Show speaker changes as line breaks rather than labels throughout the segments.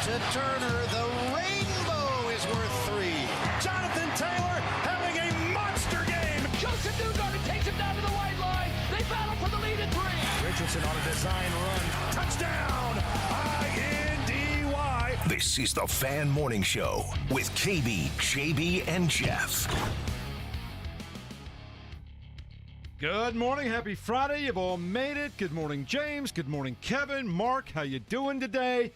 to Turner. The rainbow is worth 3.
Jonathan Taylor having a monster game.
Joseph Newgarden takes him down to the white line. They battle for the lead at 3.
Richardson on a design run. Touchdown! I-N-D-Y.
This is the Fan Morning Show with KB, JB, and Jeff.
Good morning. Happy Friday. You've all made it. Good morning, James. Good morning, Kevin. Mark, how you doing today?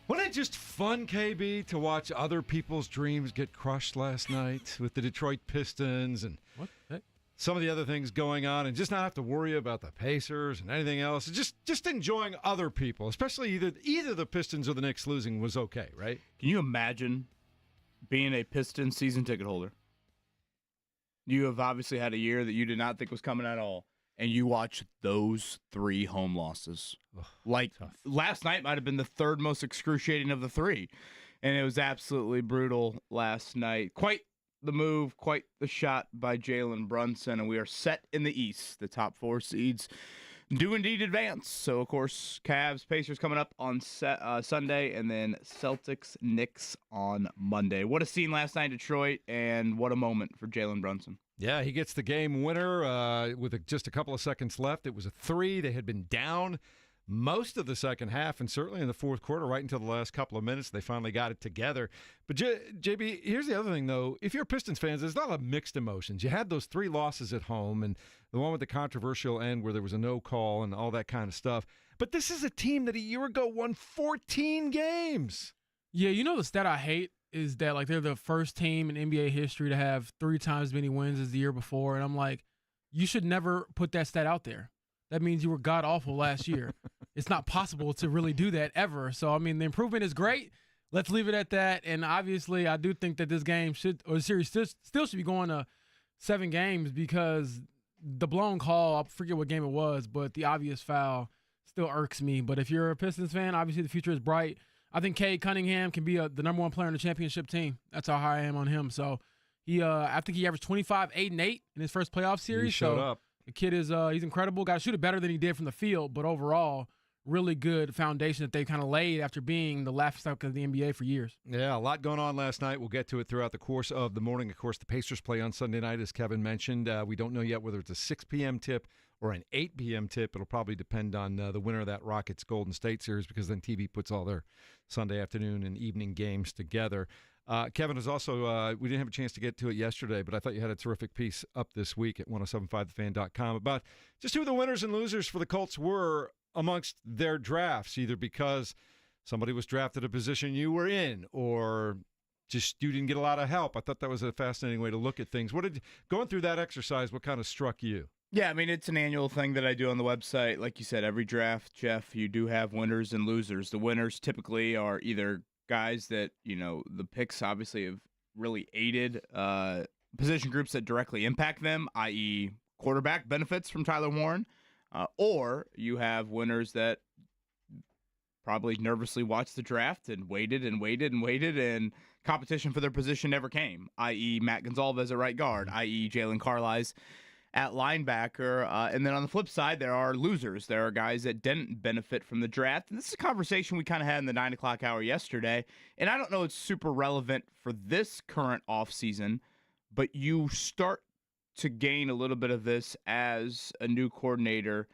Wasn't it just fun, KB, to watch other people's dreams get crushed last night with the Detroit Pistons and some of the other things going on, and just not have to worry about the Pacers and anything else? Just enjoying other people, especially either the Pistons or the Knicks losing was okay, right?
Can you imagine being a Pistons season ticket holder? You have obviously had a year that you did not think was coming at all, and you watch those 3 home losses. Tough. Last night might have been the third most excruciating of the 3, and it was absolutely brutal last night. Quite the move, quite the shot by Jalen Brunson, and we are set in the East. The top 4 seeds do indeed advance. So, of course, Cavs, Pacers coming up on Sunday, and then Celtics, Knicks on Monday. What a scene last night in Detroit, and what a moment for Jalen Brunson.
Yeah, he gets the game winner with just a couple of seconds left. It was a 3. They had been down most of the second half, and certainly in the fourth quarter, right until the last couple of minutes, they finally got it together. But, JB, here's the other thing, though. If you're Pistons fans, there's a lot of mixed emotions. You had those 3 losses at home, and the one with the controversial end where there was a no call and all that kind of stuff. But this is a team that a year ago won 14 games.
Yeah, you know the stat I hate is that, like, they're the first team in NBA history to have 3 times as many wins as the year before. And I'm like, you should never put that stat out there. That means you were god-awful last year. It's not possible to really do that ever. So, I mean, the improvement is great. Let's leave it at that. And obviously, I do think that this game the series still should be going to 7 games because the blown call, I forget what game it was, but the obvious foul still irks me. But if you're a Pistons fan, obviously the future is bright. I think Cade Cunningham can be the number 1 player on the championship team. That's how high I am on him. So, I think he averaged 25, 8, and 8 in his first playoff series.
He showed up.
The kid is he's incredible. Got to shoot it better than he did from the field, but overall, really good foundation that they kind of laid after being the laughingstock of the NBA for years.
Yeah, a lot going on last night. We'll get to it throughout the course of the morning. Of course, the Pacers play on Sunday night, as Kevin mentioned. We don't know yet whether it's a 6 p.m. tip or an 8 p.m. tip. It'll probably depend on the winner of that Rockets-Golden State series because then TV puts all their Sunday afternoon and evening games together. Kevin is also, we didn't have a chance to get to it yesterday, but I thought you had a terrific piece up this week at 1075thefan.com about just who the winners and losers for the Colts were amongst their drafts, either because somebody was drafted a position you were in or just you didn't get a lot of help. I thought that was a fascinating way to look at things. Going through that exercise, what kind of struck you?
Yeah, I mean, it's an annual thing that I do on the website. Like you said, every draft, Jeff, you do have winners and losers. The winners typically are either guys that, the picks obviously have really aided position groups that directly impact them, i.e. quarterback benefits from Tyler Warren, or you have winners that probably nervously watched the draft and waited and waited and waited, and competition for their position never came, i.e. Matt Gonzalez at right guard, i.e. Jalen Carlisle at linebacker. And then on the flip side, there are losers. There are guys that didn't benefit from the draft. And this is a conversation we kind of had in the 9 o'clock hour yesterday. And I don't know it's super relevant for this current offseason, but you start to gain a little bit of this as a new coordinator,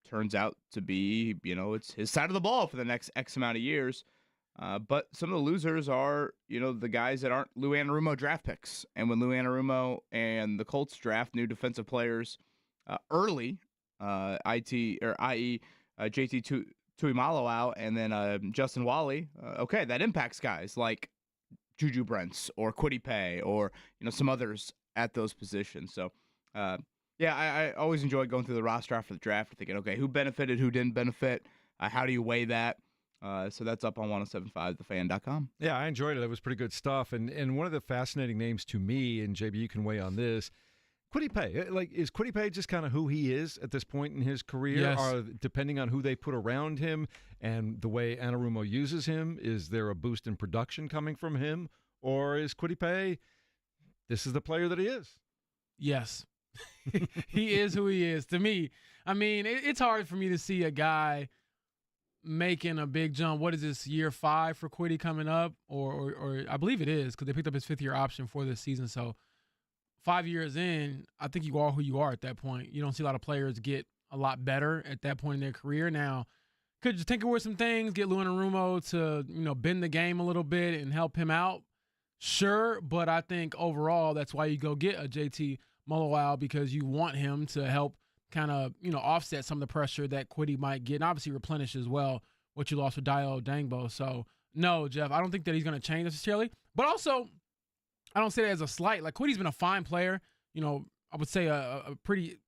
turns out to be, it's his side of the ball for the next X amount of years. But some of the losers are, the guys that aren't Lou Anarumo draft picks. And when Lou Anarumo and the Colts draft new defensive players early, i.e. JT Tuimoloau out and then Justin Wally, that impacts guys like Juju Brents or Kwity Paye or, some others at those positions. So, I always enjoy going through the roster after the draft and thinking, okay, who benefited, who didn't benefit, how do you weigh that? So that's up on 1075thefan.com.
Yeah, I enjoyed it. It was pretty good stuff. And one of the fascinating names to me, and JB, you can weigh on this, Kwity Paye. Like, is Kwity Paye just kind of who he is at this point in his career?
Yes.
Or depending on who they put around him and the way Anarumo uses him, is there a boost in production coming from him? Or is Kwity Paye, this is the player that he is?
Yes. He is who he is. To me, I mean, it's hard for me to see a guy making a big jump. What is this, year 5 for Kwity coming up? Or I believe it is, because they picked up his 5th-year option for this season. So 5 years in, I think you are who you are at that point. You don't see a lot of players get a lot better at that point in their career. Now, could you tinker with some things, get Lou Anarumo to, bend the game a little bit and help him out? Sure, but I think overall that's why you go get a JT Mullowow, because you want him to help kind of, offset some of the pressure that Kwity might get, and obviously replenish as well what you lost with Dayo Dangbo. So, no, Jeff, I don't think that he's going to change necessarily. But also, I don't say that as a slight. Like, Quiddy's been a fine player. I would say a pretty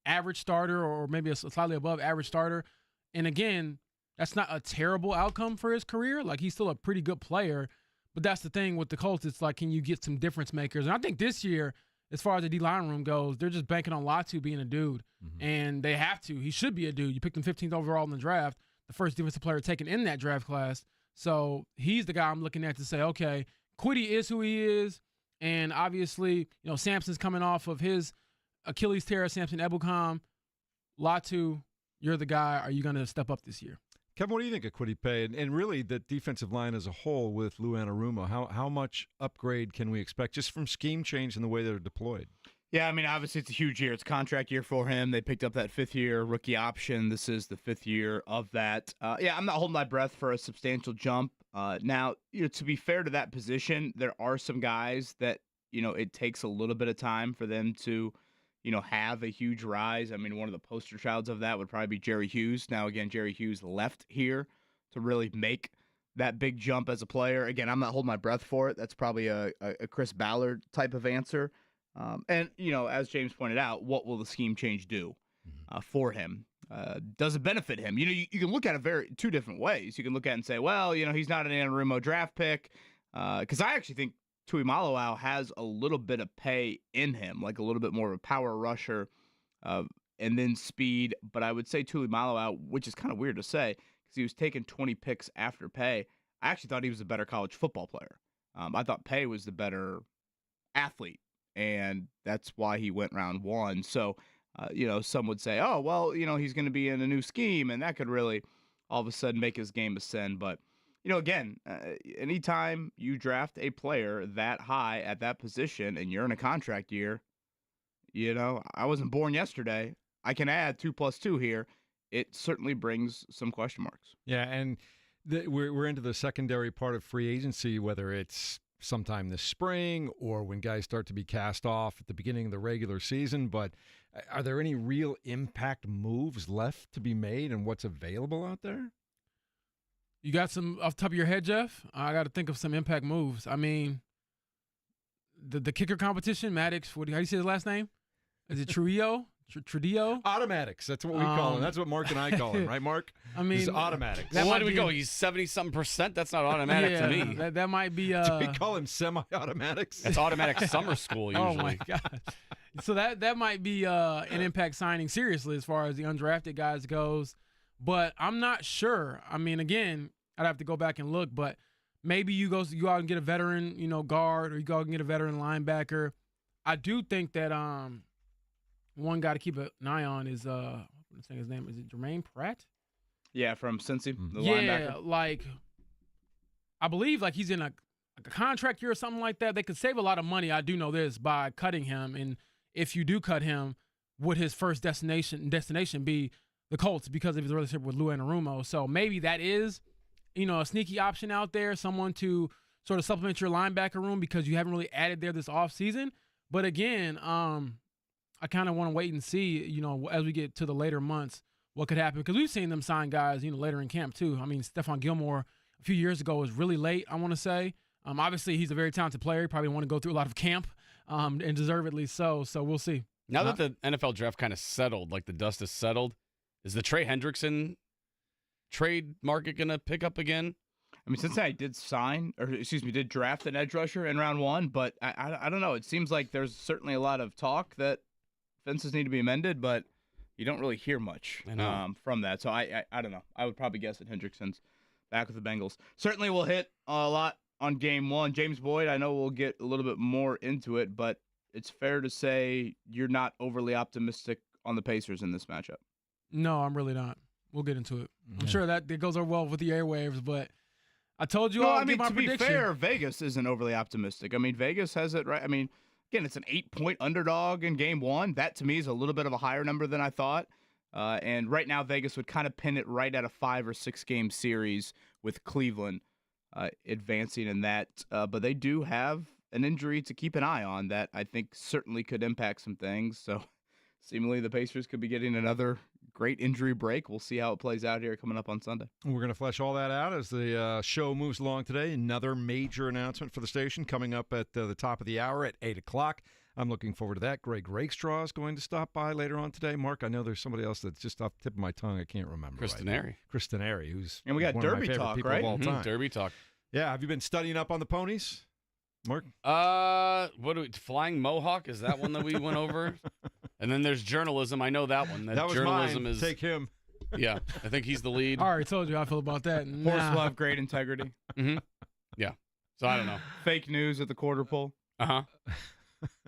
average starter, or maybe a slightly above average starter. And again, that's not a terrible outcome for his career. Like, he's still a pretty good player. But that's the thing with the Colts. It's like, can you get some difference makers? And I think this year, as far as the D-line room goes, they're just banking on Latu being a dude. Mm-hmm. And they have to. He should be a dude. You picked him 15th overall in the draft, the first defensive player taken in that draft class. So he's the guy I'm looking at to say, okay, Kwity is who he is. And obviously, Sampson's coming off of his Achilles tear, Samson Ebukam. Latu, you're the guy. Are you going to step up this year?
Kevin, what do you think of Kwity Paye? And really the defensive line as a whole with Lou Anarumo, how much upgrade can we expect just from scheme change and the way they're deployed?
Yeah, I mean, obviously it's a huge year. It's a contract year for him. They picked up that 5th-year rookie option. This is the 5th year of that. I'm not holding my breath for a substantial jump. Now, to be fair to that position, there are some guys that, it takes a little bit of time for them to, have a huge rise. I mean, one of the poster childs of that would probably be Jerry Hughes. Now, again, Jerry Hughes left here to really make that big jump as a player. Again, I'm not holding my breath for it. That's probably a Chris Ballard type of answer. And, as James pointed out, what will the scheme change do for him? Does it benefit him? You can look at it two different ways. You can look at it and say, well, he's not an Anarumo draft pick. Because I actually think Tuimoloau has a little bit of pay in him, like a little bit more of a power rusher and then speed. But I would say Tuimoloau, which is kind of weird to say because he was taking 20 picks after Paye. I actually thought he was a better college football player. I thought Paye was the better athlete, and that's why he went round 1. So, some would say, oh, well, he's going to be in a new scheme, and that could really all of a sudden make his game ascend. But, again, anytime you draft a player that high at that position and you're in a contract year, I wasn't born yesterday. I can add 2 + 2 here. It certainly brings some question marks.
Yeah, and we're into the secondary part of free agency, whether it's sometime this spring or when guys start to be cast off at the beginning of the regular season. But are there any real impact moves left to be made and what's available out there?
You got some off the top of your head, Jeff? I got to think of some impact moves. I mean, the kicker competition, Maddox, how do you say his last name? Is it Trujillo? Trudillo?
Automatics. That's what we call him. That's what Mark and I call him, right, Mark?
I mean,
he's automatics.
Well, why do we go? He's 70-something%. That's not automatic to me.
That might be.
Do we call him semi-automatics?
It's automatic summer school usually.
Oh my God! So that might be an impact signing seriously as far as the undrafted guys goes, but I'm not sure. I mean, again, I'd have to go back and look, but maybe you go out and get a veteran, guard, or you go out and get a veteran linebacker. I do think that one guy to keep an eye on is I'm saying his name. Is it Jermaine Pratt?
Yeah, from Cincy, the
linebacker.
linebacker.
I believe he's in a contract year or something like that. They could save a lot of money. I do know this by cutting him, and if you do cut him, would his first destination be the Colts because of his relationship with Lou Anarumo? So maybe that is, a sneaky option out there, someone to sort of supplement your linebacker room because you haven't really added there this offseason. But again, I kind of want to wait and see, as we get to the later months, what could happen. Because we've seen them sign guys, later in camp too. I mean, Stephon Gilmore a few years ago was really late, I want to say. Obviously, he's a very talented player. He probably want to go through a lot of camp, and deservedly so. So we'll see.
Now that the NFL draft kind of settled, like the dust has settled, is the Trey Hendrickson trade market going to pick up again?
I mean, Cincinnati did draft an edge rusher in round 1, but I don't know. It seems like there's certainly a lot of talk that fences need to be amended, but you don't really hear much from that. So I don't know. I would probably guess that Hendrickson's back with the Bengals. Certainly will hit a lot on game 1. James Boyd, I know we'll get a little bit more into it, but it's fair to say you're not overly optimistic on the Pacers in this matchup.
No, I'm really not. We'll get into it.
Yeah.
I'm sure that goes over well with the airwaves, but I told you
No,
all
I mean,
my
to
prediction.
be fair, Vegas isn't overly optimistic. I mean, Vegas has it right. I mean, again, it's an 8-point underdog in game one. That, to me, is a little bit of a higher number than I thought. And right now, Vegas would kind of pin it right at a 5 or 6 game series with Cleveland advancing in that. But they do have an injury to keep an eye on that I think certainly could impact some things. So seemingly the Pacers could be getting another great injury break. We'll see how it plays out here coming up on Sunday.
We're going to flesh all that out as the show moves along today. Another major announcement for the station coming up at the top of the hour at 8 o'clock. I'm looking forward to that. Greg Rakestraw is going to stop by later on today. Mark, I know there's somebody else that's just off the tip of my tongue. I can't remember.
Chris Denari.
Chris Denari, who's
And we got
one of my
Derby
favorite
talk,
people
right?
of all time.
Derby talk.
Yeah, have you been studying up on the ponies, Mark?
Flying Mohawk? Is that one that we went over? And then there's journalism. I know that one.
That was
journalism
mine.
is
Take him.
Yeah, I think he's the lead.
I already told you how I feel about that.
Horse
Nah.
love, great integrity.
Mm-hmm. Yeah. So I don't know.
Fake news at the quarter pole.
Uh-huh.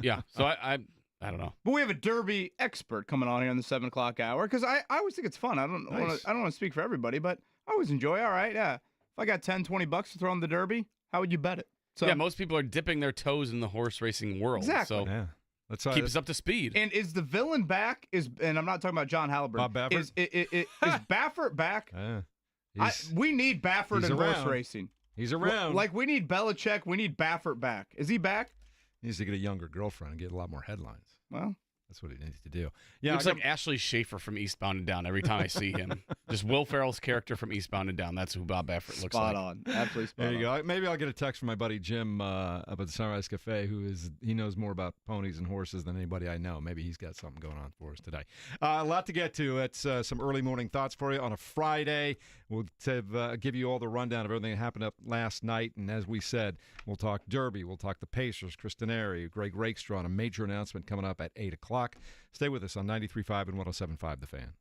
Yeah. So I don't know.
But we have a Derby expert coming on here in the 7 o'clock hour because I always think it's fun. I don't
Nice.
want to speak for everybody, but I always enjoy. All right, yeah. If I got $10-20 to throw on the Derby, how would you bet it? So
Yeah, most people are dipping their toes in the horse racing world.
Exactly.
So
Yeah. Let's
keep us up to speed.
And is the villain back? And I'm not talking about John Haliburton.
Bob Baffert?
Is Baffert back? We need Baffert
he's
in horse
around.
racing.
He's around.
Like we need Belichick. We need Baffert back. Is he back?
He needs to get a younger girlfriend and get a lot more headlines.
Well,
That's what he needs to do. Yeah,
Looks
I
like Ashley Schaefer from Eastbound and Down every time I see him. Just Will Ferrell's character from Eastbound and Down. That's who Bob Baffert looks
spot
like.
on. Absolutely spot
There you
on.
go. Maybe I'll get a text from my buddy Jim up at the Sunrise Cafe, he knows more about ponies and horses than anybody I know. Maybe he's got something going on for us today. A lot to get to. It's some early morning thoughts for you on a Friday. We'll give you all the rundown of everything that happened up last night. And as we said, we'll talk Derby. We'll talk the Pacers, Chris Denari, Greg Rakestraw, and a major announcement coming up at 8 o'clock. Stay with us on 93.5 and 107.5 The Fan.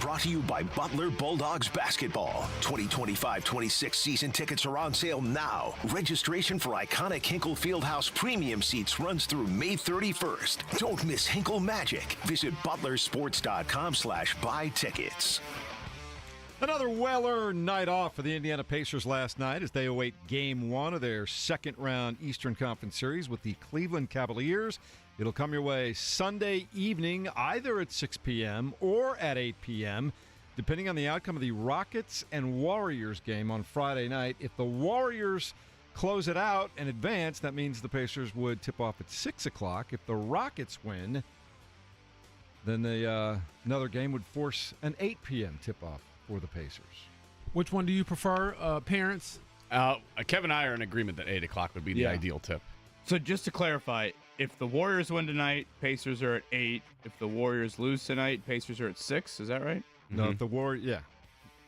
Brought to you by Butler Bulldogs Basketball. 2025-26 season tickets are on sale now. Registration for iconic Hinkle Fieldhouse premium seats runs through May 31st. Don't miss Hinkle Magic. Visit butlersports.com/buy tickets.
Another well-earned night off for the Indiana Pacers last night as they await Game 1 of their second-round Eastern Conference Series with the Cleveland Cavaliers. It'll come your way Sunday evening, either at 6 p.m. or at 8 p.m., depending on the outcome of the Rockets and Warriors game on Friday night. If the Warriors close it out and advance, that means the Pacers would tip off at 6 o'clock. If the Rockets win, then another game would force an 8 p.m. tip-off for the Pacers.
Which one do you prefer, parents?
Kevin and I are in agreement that 8 o'clock would be the ideal tip.
So just to clarify, if the Warriors win tonight, Pacers are at 8. If the Warriors lose tonight, Pacers are at 6. Is that right?
No, if the Warriors,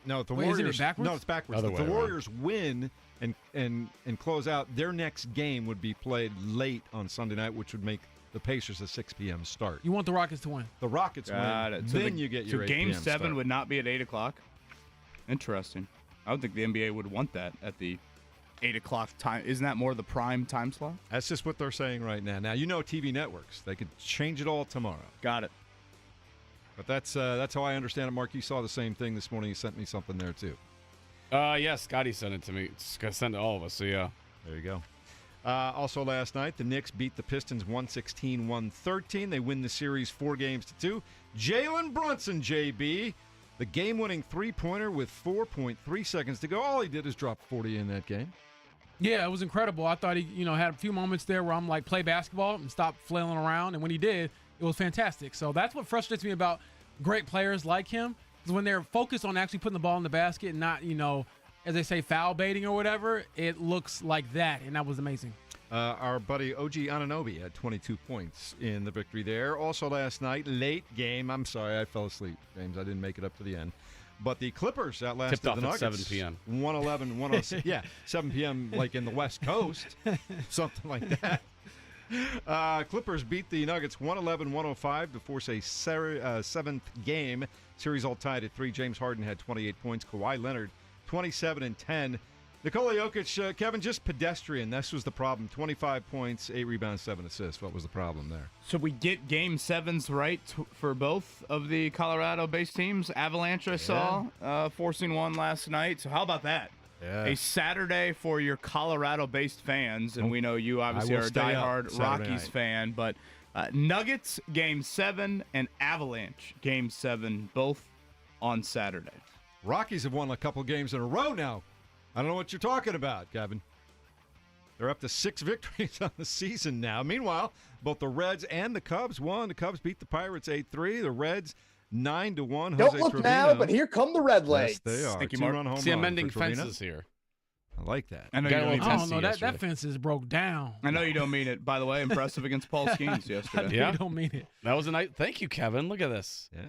No, if the
Wait,
Warriors,
isn't it backwards?
No, it's backwards.
Other
If
way
the
around.
Warriors win and close out, their next game would be played late on Sunday night, which would make the Pacers a 6 p.m. start.
You want the Rockets to win?
The Rockets
Got
win,
it. So
then you get your 8
Game
p.m.
7
start.
would not be at 8 o'clock. Interesting. I would think the NBA would want that at the 8 o'clock time. Isn't that more the prime time slot?
That's just what they're saying right now. Now, you know TV networks. They could change it all tomorrow.
Got it.
But that's how I understand it, Mark. You saw the same thing this morning. You sent me something there, too.
Yeah, Scotty sent it to me. Sent it to all of us, so yeah.
There you go. Also last night, the Knicks beat the Pistons 116-113. They win the series 4-2. Jalen Brunson, JB, the game-winning three-pointer with 4.3 seconds to go. All he did is drop 40 in that game.
Yeah, it was incredible. I thought he, had a few moments there where I'm like, play basketball and stop flailing around. And when he did, it was fantastic. So that's what frustrates me about great players like him, is when they're focused on actually putting the ball in the basket and not, as they say, foul baiting or whatever, it looks like that. And that was amazing.
Our buddy OG Anunoby had 22 points in the victory there. Also last night, late game. I'm sorry, I fell asleep, James. I didn't make it up to the end. But the Clippers outlasted
Tipped off
the
at
Nuggets.
7 p.m.
111, 106. Yeah, 7 p.m. like in the West Coast. Something like that. Clippers beat the Nuggets 111-105 to force a seventh game. Series all tied at 3. James Harden had 28 points. Kawhi Leonard, 27 and 10. Nikola Jokic, Kevin, just pedestrian. This was the problem. 25 points, 8 rebounds, 7 assists. What was the problem there?
So we get Game 7s right for both of the Colorado-based teams. Avalanche, I saw, forcing one last night. So how about that?
Yeah.
A Saturday for your Colorado-based fans, and we know you obviously
will
are a
stay up
diehard
Saturday
Rockies
night.
fan, but Nuggets Game 7 and Avalanche Game 7, both on Saturday.
Rockies have won a couple games in a row now. I don't know what you're talking about, Kevin. They're up to 6 victories on the season now. Meanwhile, both the Reds and the Cubs won. The Cubs beat the Pirates 8-3. The Reds 9-1.
Don't look now, but here come the Red Legs.
Yes, they are.
Thank you, Mark.
2-run home
See, I'm
run
mending
for Trevino.
fences here.
I like that.
I know
Got
you
a
don't
little
mean
I
it.
don't know. That
yesterday.
fence is broke down.
I know you don't mean it. By the way, impressive against Paul Skeens yesterday.
Yeah.
You don't mean it.
That was a night. Thank you, Kevin. Look at this.
Yeah.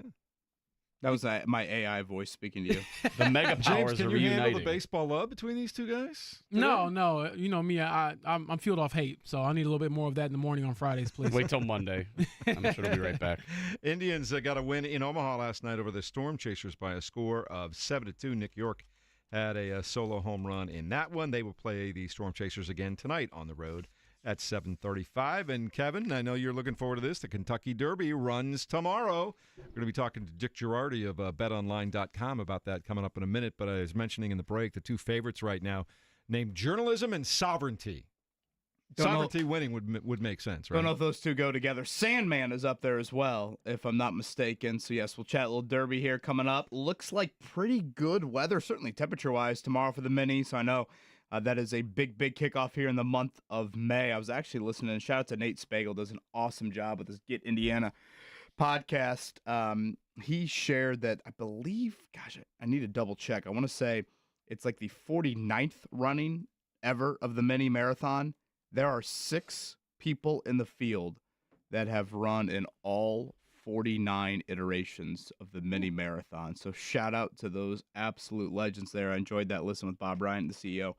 That was my AI voice speaking to you.
The mega
James,
powers
can
are
you handle
reuniting.
the baseball love between these two guys?
No. You know me. I'm fueled off hate, so I need a little bit more of that in the morning on Fridays, please.
Wait till Monday. I'm sure it'll be right back.
Indians got a win in Omaha last night over the Storm Chasers by a score of 7-2. Nick York had a solo home run in that one. They will play the Storm Chasers again tonight on the road at 7:35. And Kevin, I know you're looking forward to this. The Kentucky Derby runs tomorrow. We're going to be talking to Dick Girardi of betonline.com about that coming up in a minute. But I was mentioning in the break the two favorites right now named Journalism and Sovereignty. Sovereignty winning would make sense, right?
Don't know if those two go together. Sandman is up there as well, if I'm not mistaken. So, yes, we'll chat a little derby here coming up. Looks like pretty good weather, certainly temperature-wise, tomorrow for the mini. So I know that is a big, big kickoff here in the month of May. I was actually listening. Shout out to Nate Spagel. Does an awesome job with his Get Indiana podcast. He shared that, I believe, gosh, I need to double check. I want to say it's like the 49th running ever of the mini marathon. There are 6 people in the field that have run in all 49 iterations of the mini marathon. So shout out to those absolute legends there. I enjoyed that listen with Bob Bryant, the CEO.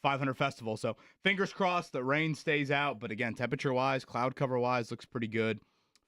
500 Festival. So fingers crossed that rain stays out. But again, temperature-wise, cloud cover-wise, looks pretty good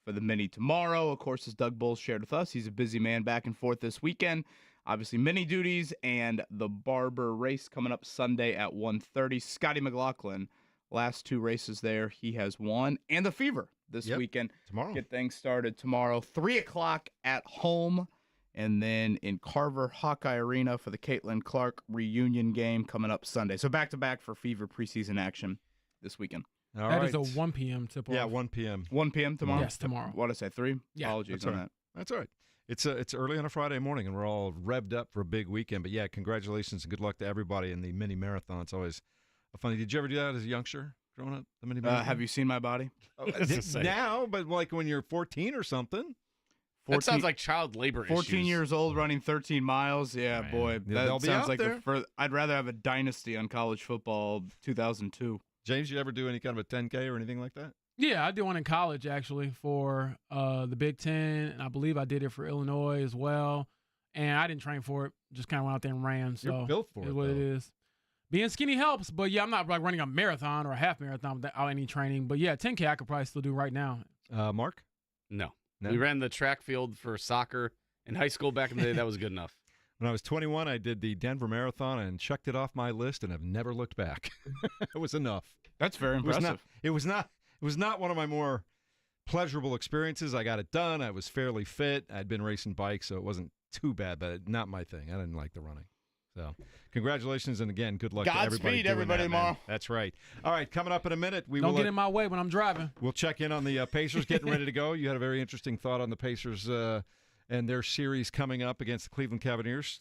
for the mini tomorrow. Of course, as Doug Bowles shared with us, he's a busy man back and forth this weekend. Obviously, mini duties and the Barber race coming up Sunday at 1:30. Scotty McLaughlin, last 2 races there, he has won. And the Fever this weekend.
Tomorrow.
Get things started tomorrow, 3 o'clock at home. And then in Carver Hawkeye Arena for the Caitlin Clark reunion game coming up Sunday. So back-to-back for Fever preseason action this weekend.
All
That
right.
is a 1 p.m. tip-off.
Yeah, 1 p.m.
1 p.m. tomorrow?
Yes, tomorrow.
What did I say, 3?
Yeah.
Apologies on that.
That's all right. It's early on a Friday morning, and we're all revved up for a big weekend. But, yeah, congratulations and good luck to everybody in the mini marathon. It's always funny. Did you ever do that as a youngster growing up, the mini marathon?
Have you seen my body?
Now, but like when you're 14 or something.
14,
that sounds like child labor
14
issues.
years old running 13 miles. Yeah,
Man.
boy.
They'll
That
be
sounds
out
like
there.
I'd rather have a dynasty on college football 2002.
James, you ever do any kind of a 10K or anything like that?
Yeah, I did one in college, actually, for the Big Ten, and I believe I did it for Illinois as well. And I didn't train for it. Just kind of went out there and ran. So
You're built for
it's
it,
what
though.
it is. Being skinny helps, but, yeah, I'm not like running a marathon or a half marathon without any training. But, yeah, 10K I could probably still do right now.
Mark?
No.
No?
We ran the track field for soccer in high school back in the day. That was good enough.
When I was 21, I did the Denver Marathon and checked it off my list and have never looked back. It was enough.
That's very
It was
impressive.
not one of my more pleasurable experiences. I got it done. I was fairly fit. I'd been racing bikes, so it wasn't too bad, but not my thing. I didn't like the running. So, congratulations, and again, good luck to everybody.
Godspeed,
doing
everybody,
that, man.
tomorrow.
That's right. All right, coming up in a minute,
Don't get in my way when I'm driving.
We'll check in on the Pacers getting ready to go. You had a very interesting thought on the Pacers and their series coming up against the Cleveland Cavaliers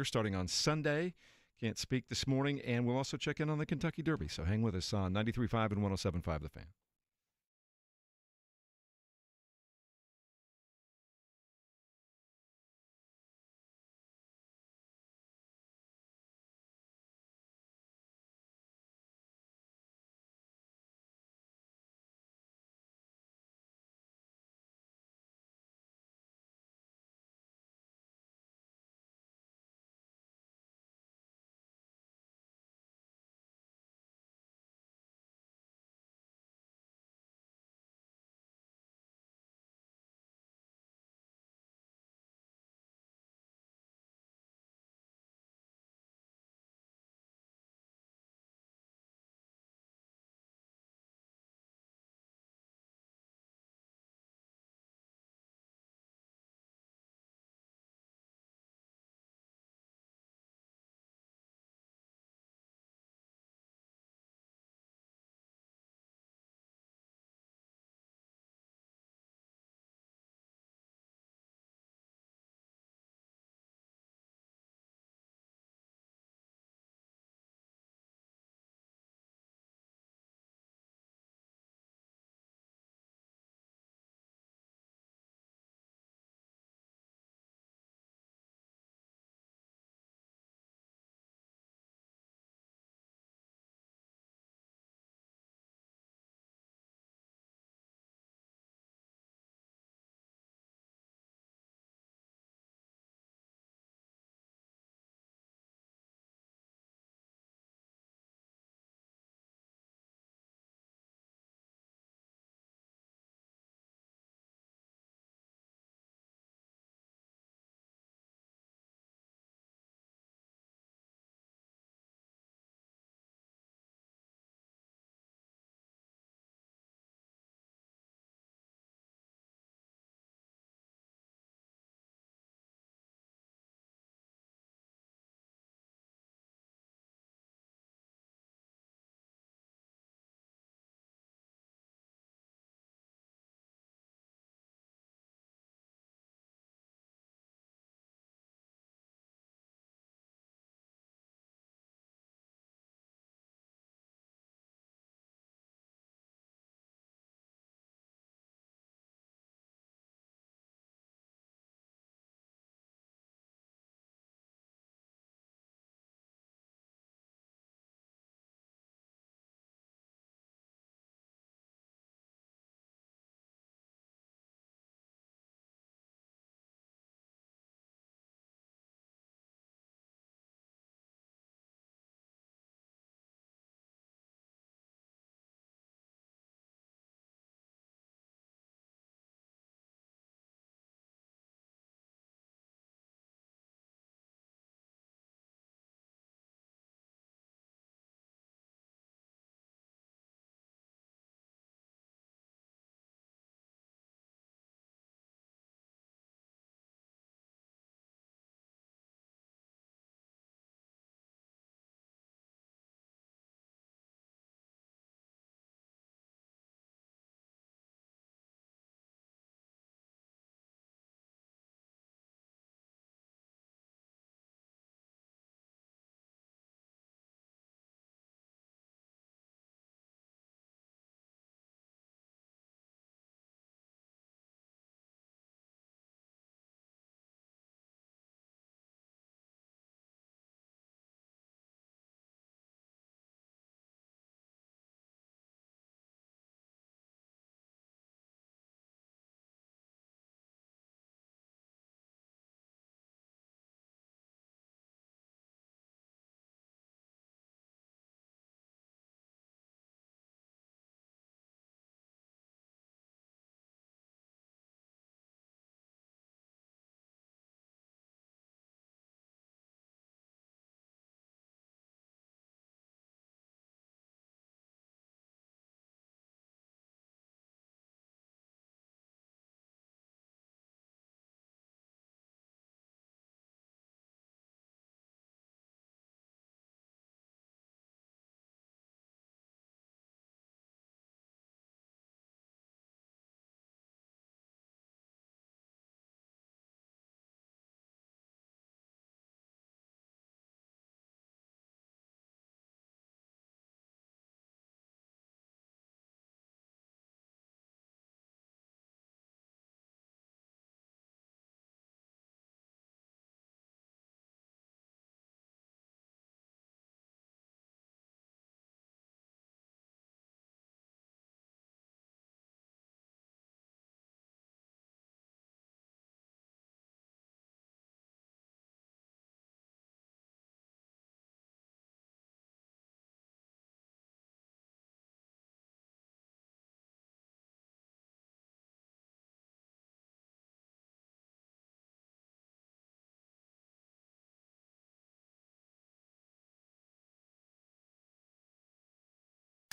starting on Sunday. Can't speak this morning, and we'll also check in on the Kentucky Derby. So hang with us on 93.5 and 107.5 The Fan.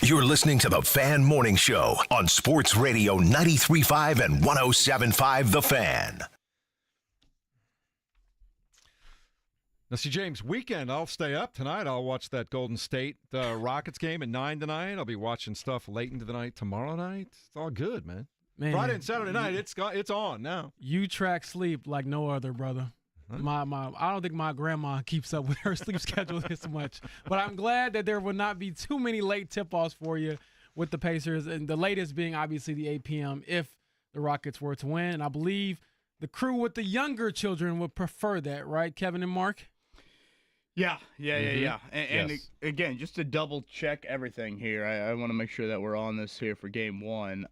You're listening to the Fan Morning Show on Sports Radio 93.5 and 107.5 The Fan.
Now, see, James, weekend, I'll stay up tonight. I'll watch that Golden State Rockets game at 9 tonight. I'll be watching stuff late into the night tomorrow night. It's all good, man. Friday and Saturday night, it's on now.
You track sleep like no other, brother. I don't think my grandma keeps up with her sleep schedule this much. But I'm glad that there will not be too many late tip-offs for you with the Pacers, and the latest being obviously the 8 p.m. if the Rockets were to win. And I believe the crew with the younger children would prefer that, right, Kevin and Mark?
Yeah. And
Yes.
again, just to double check everything here, I want to make sure that we're on this here for game one.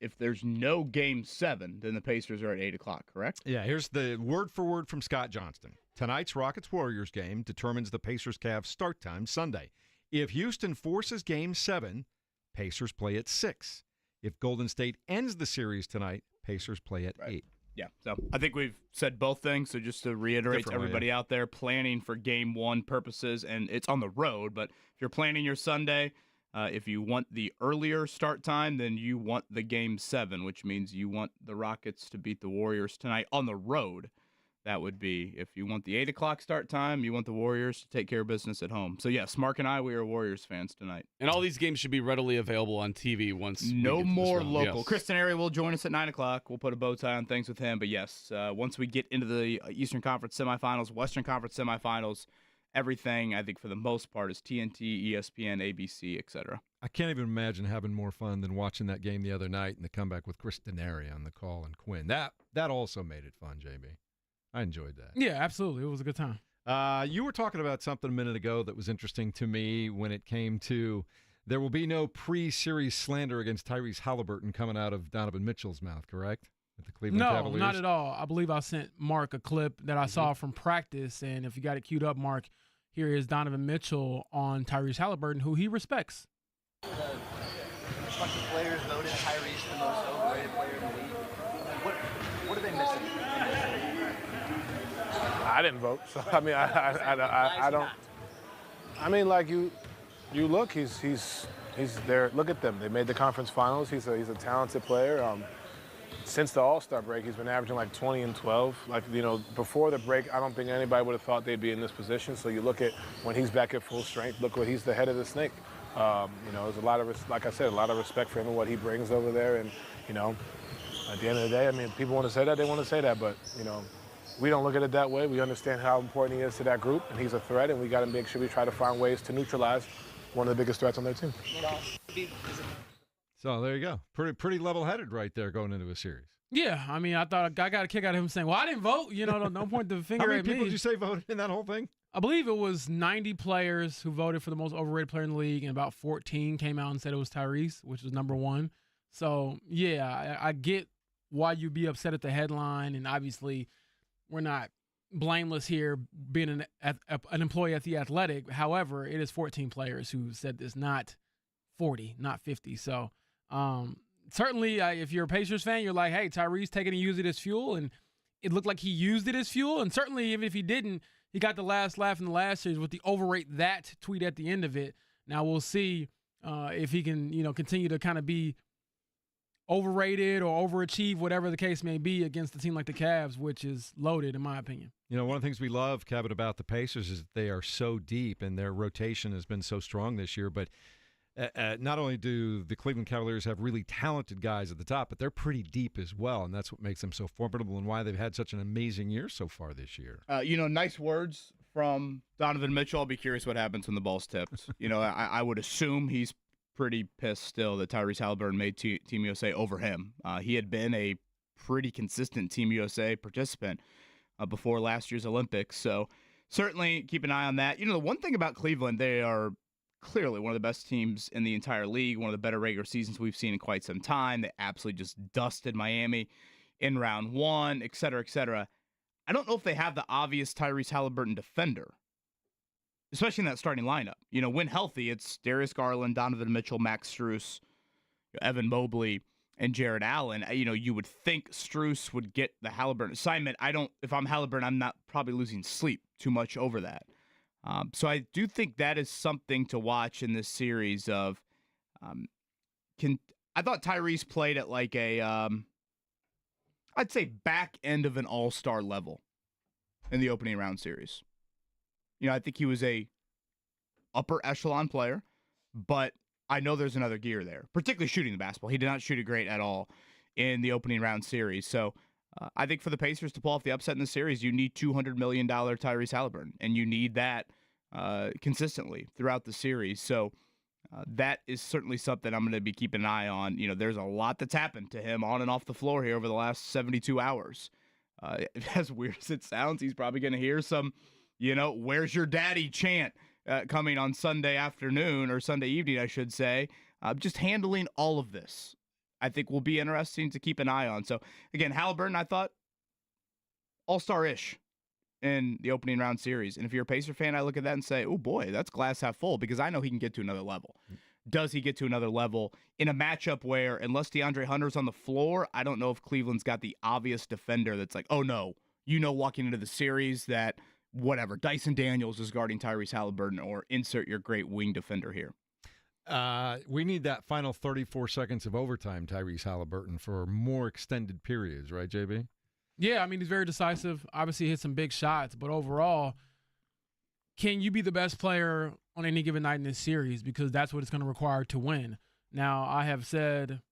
If there's no game 7, then the Pacers are at 8 o'clock, correct?
Yeah, here's the word for word from Scott Johnston. Tonight's Rockets-Warriors game determines the Pacers-Cavs start time Sunday. If Houston forces game 7, Pacers play at 6. If Golden State ends the series tonight, Pacers play at 8.
Yeah, so I think we've said both things. So just to reiterate to everybody out there planning for game 1 purposes, and it's on the road, but if you're planning your Sunday, if you want the earlier start time, then you want the game 7, which means you want the Rockets to beat the Warriors tonight on the road. That would be, if you want the 8 o'clock start time, you want the Warriors to take care of business at home. So, yes, Mark and I, we are Warriors fans tonight.
And all these games should be readily available on TV once.
No more local.
Yes.
Chris Denari will join us at 9 o'clock. We'll put a bow tie on things with him. But, yes, once we get into the Eastern Conference semifinals, Western Conference semifinals, everything, I think, for the most part, is TNT, ESPN, ABC, etc.
I can't even imagine having more fun than watching that game the other night and the comeback with Chris Denari on the call and Quinn. That also made it fun, JB. I enjoyed that.
Yeah, absolutely. It was a good time.
You were talking about something a minute ago that was interesting to me when it came to there will be no pre-series slander against Tyrese Haliburton coming out of Donovan Mitchell's mouth, correct? With the Cleveland Cavaliers?
No, not at all. I believe I sent Mark a clip that I saw from practice, and if you got it queued up, Mark, here is Donovan Mitchell on Tyrese Haliburton, who he respects.
A bunch of players voted Tyrese the most overrated player in the league. What are they missing?
I didn't vote, so I mean, I don't. I mean, like you look, he's there. Look at them. They made the conference finals. He's a talented player. Since the All-Star break, he's been averaging like 20 and 12. Like, before the break, I don't think anybody would have thought they'd be in this position. So you look at when he's back at full strength. Look what he's the head of the snake. There's a lot of, like I said, a lot of respect for him and what he brings over there. And at the end of the day, I mean, people want to say that, they want to say that, but we don't look at it that way. We understand how important he is to that group, and he's a threat, and we got to make sure we try to find ways to neutralize one of the biggest threats on their team.
So there you go. Pretty level-headed right there going into a series.
Yeah, I mean, I thought I got a kick out of him saying, well, I didn't vote. Don't point the finger at me.
How many people did you say voted in that whole thing?
I believe it was 90 players who voted for the most overrated player in the league, and about 14 came out and said it was Tyrese, which was number 1. So, yeah, I get why you'd be upset at the headline, and obviously we're not blameless here being an employee at The Athletic. However, it is 14 players who said this, not 40, not 50. So, certainly, if you're a Pacers fan, you're like, hey, Tyrese taking and use it as fuel, and it looked like he used it as fuel. And certainly, even if he didn't, he got the last laugh in the last series with the overrate that tweet at the end of it. Now we'll see if he can, continue to kind of be overrated or overachieve, whatever the case may be, against a team like the Cavs, which is loaded, in my opinion.
One of the things we love, Kevin, about the Pacers is that they are so deep and their rotation has been so strong this year. But not only do the Cleveland Cavaliers have really talented guys at the top, but they're pretty deep as well, and that's what makes them so formidable and why they've had such an amazing year so far this year.
Nice words from Donovan Mitchell. I'll be curious what happens when the ball's tipped. I would assume he's pretty pissed still that Tyrese Haliburton made Team USA over him. He had been a pretty consistent Team USA participant before last year's Olympics, so certainly keep an eye on that. The one thing about Cleveland, they are clearly one of the best teams in the entire league, one of the better regular seasons we've seen in quite some time. They absolutely just dusted Miami in round 1, et cetera, et cetera. I don't know if they have the obvious Tyrese Haliburton defender, especially in that starting lineup. When healthy, it's Darius Garland, Donovan Mitchell, Max Strus, Evan Mobley, and Jared Allen. You would think Strus would get the Haliburton assignment. If I'm Haliburton, I'm not probably losing sleep too much over that. So I do think that is something to watch in this series of, I thought Tyrese played at like a, I'd say back end of an all-star level in the opening round series. I think he was a upper echelon player, but I know there's another gear there, particularly shooting the basketball. He did not shoot it great at all in the opening round series. So I think for the Pacers to pull off the upset in the series, you need $200 million Tyrese Haliburton, and you need that consistently throughout the series. So that is certainly something I'm going to be keeping an eye on. There's a lot that's happened to him on and off the floor here over the last 72 hours. As weird as it sounds, he's probably going to hear some, where's your daddy chant coming on Sunday afternoon, or Sunday evening, I should say. Just handling all of this, I think, will be interesting to keep an eye on. So, again, Haliburton, I thought, all-star-ish in the opening round series. And if you're a Pacer fan, I look at that and say, oh, boy, that's glass half full, because I know he can get to another level. Does he get to another level in a matchup where, unless DeAndre Hunter's on the floor, I don't know if Cleveland's got the obvious defender that's like, oh, no, walking into the series that – whatever, Dyson Daniels is guarding Tyrese Haliburton, or insert your great wing defender here.
We need that final 34 seconds of overtime, Tyrese Haliburton, for more extended periods, right, JB?
Yeah, I mean, he's very decisive. Obviously, he hit some big shots, but overall, can you be the best player on any given night in this series? Because that's what it's going to require to win. Now, I have said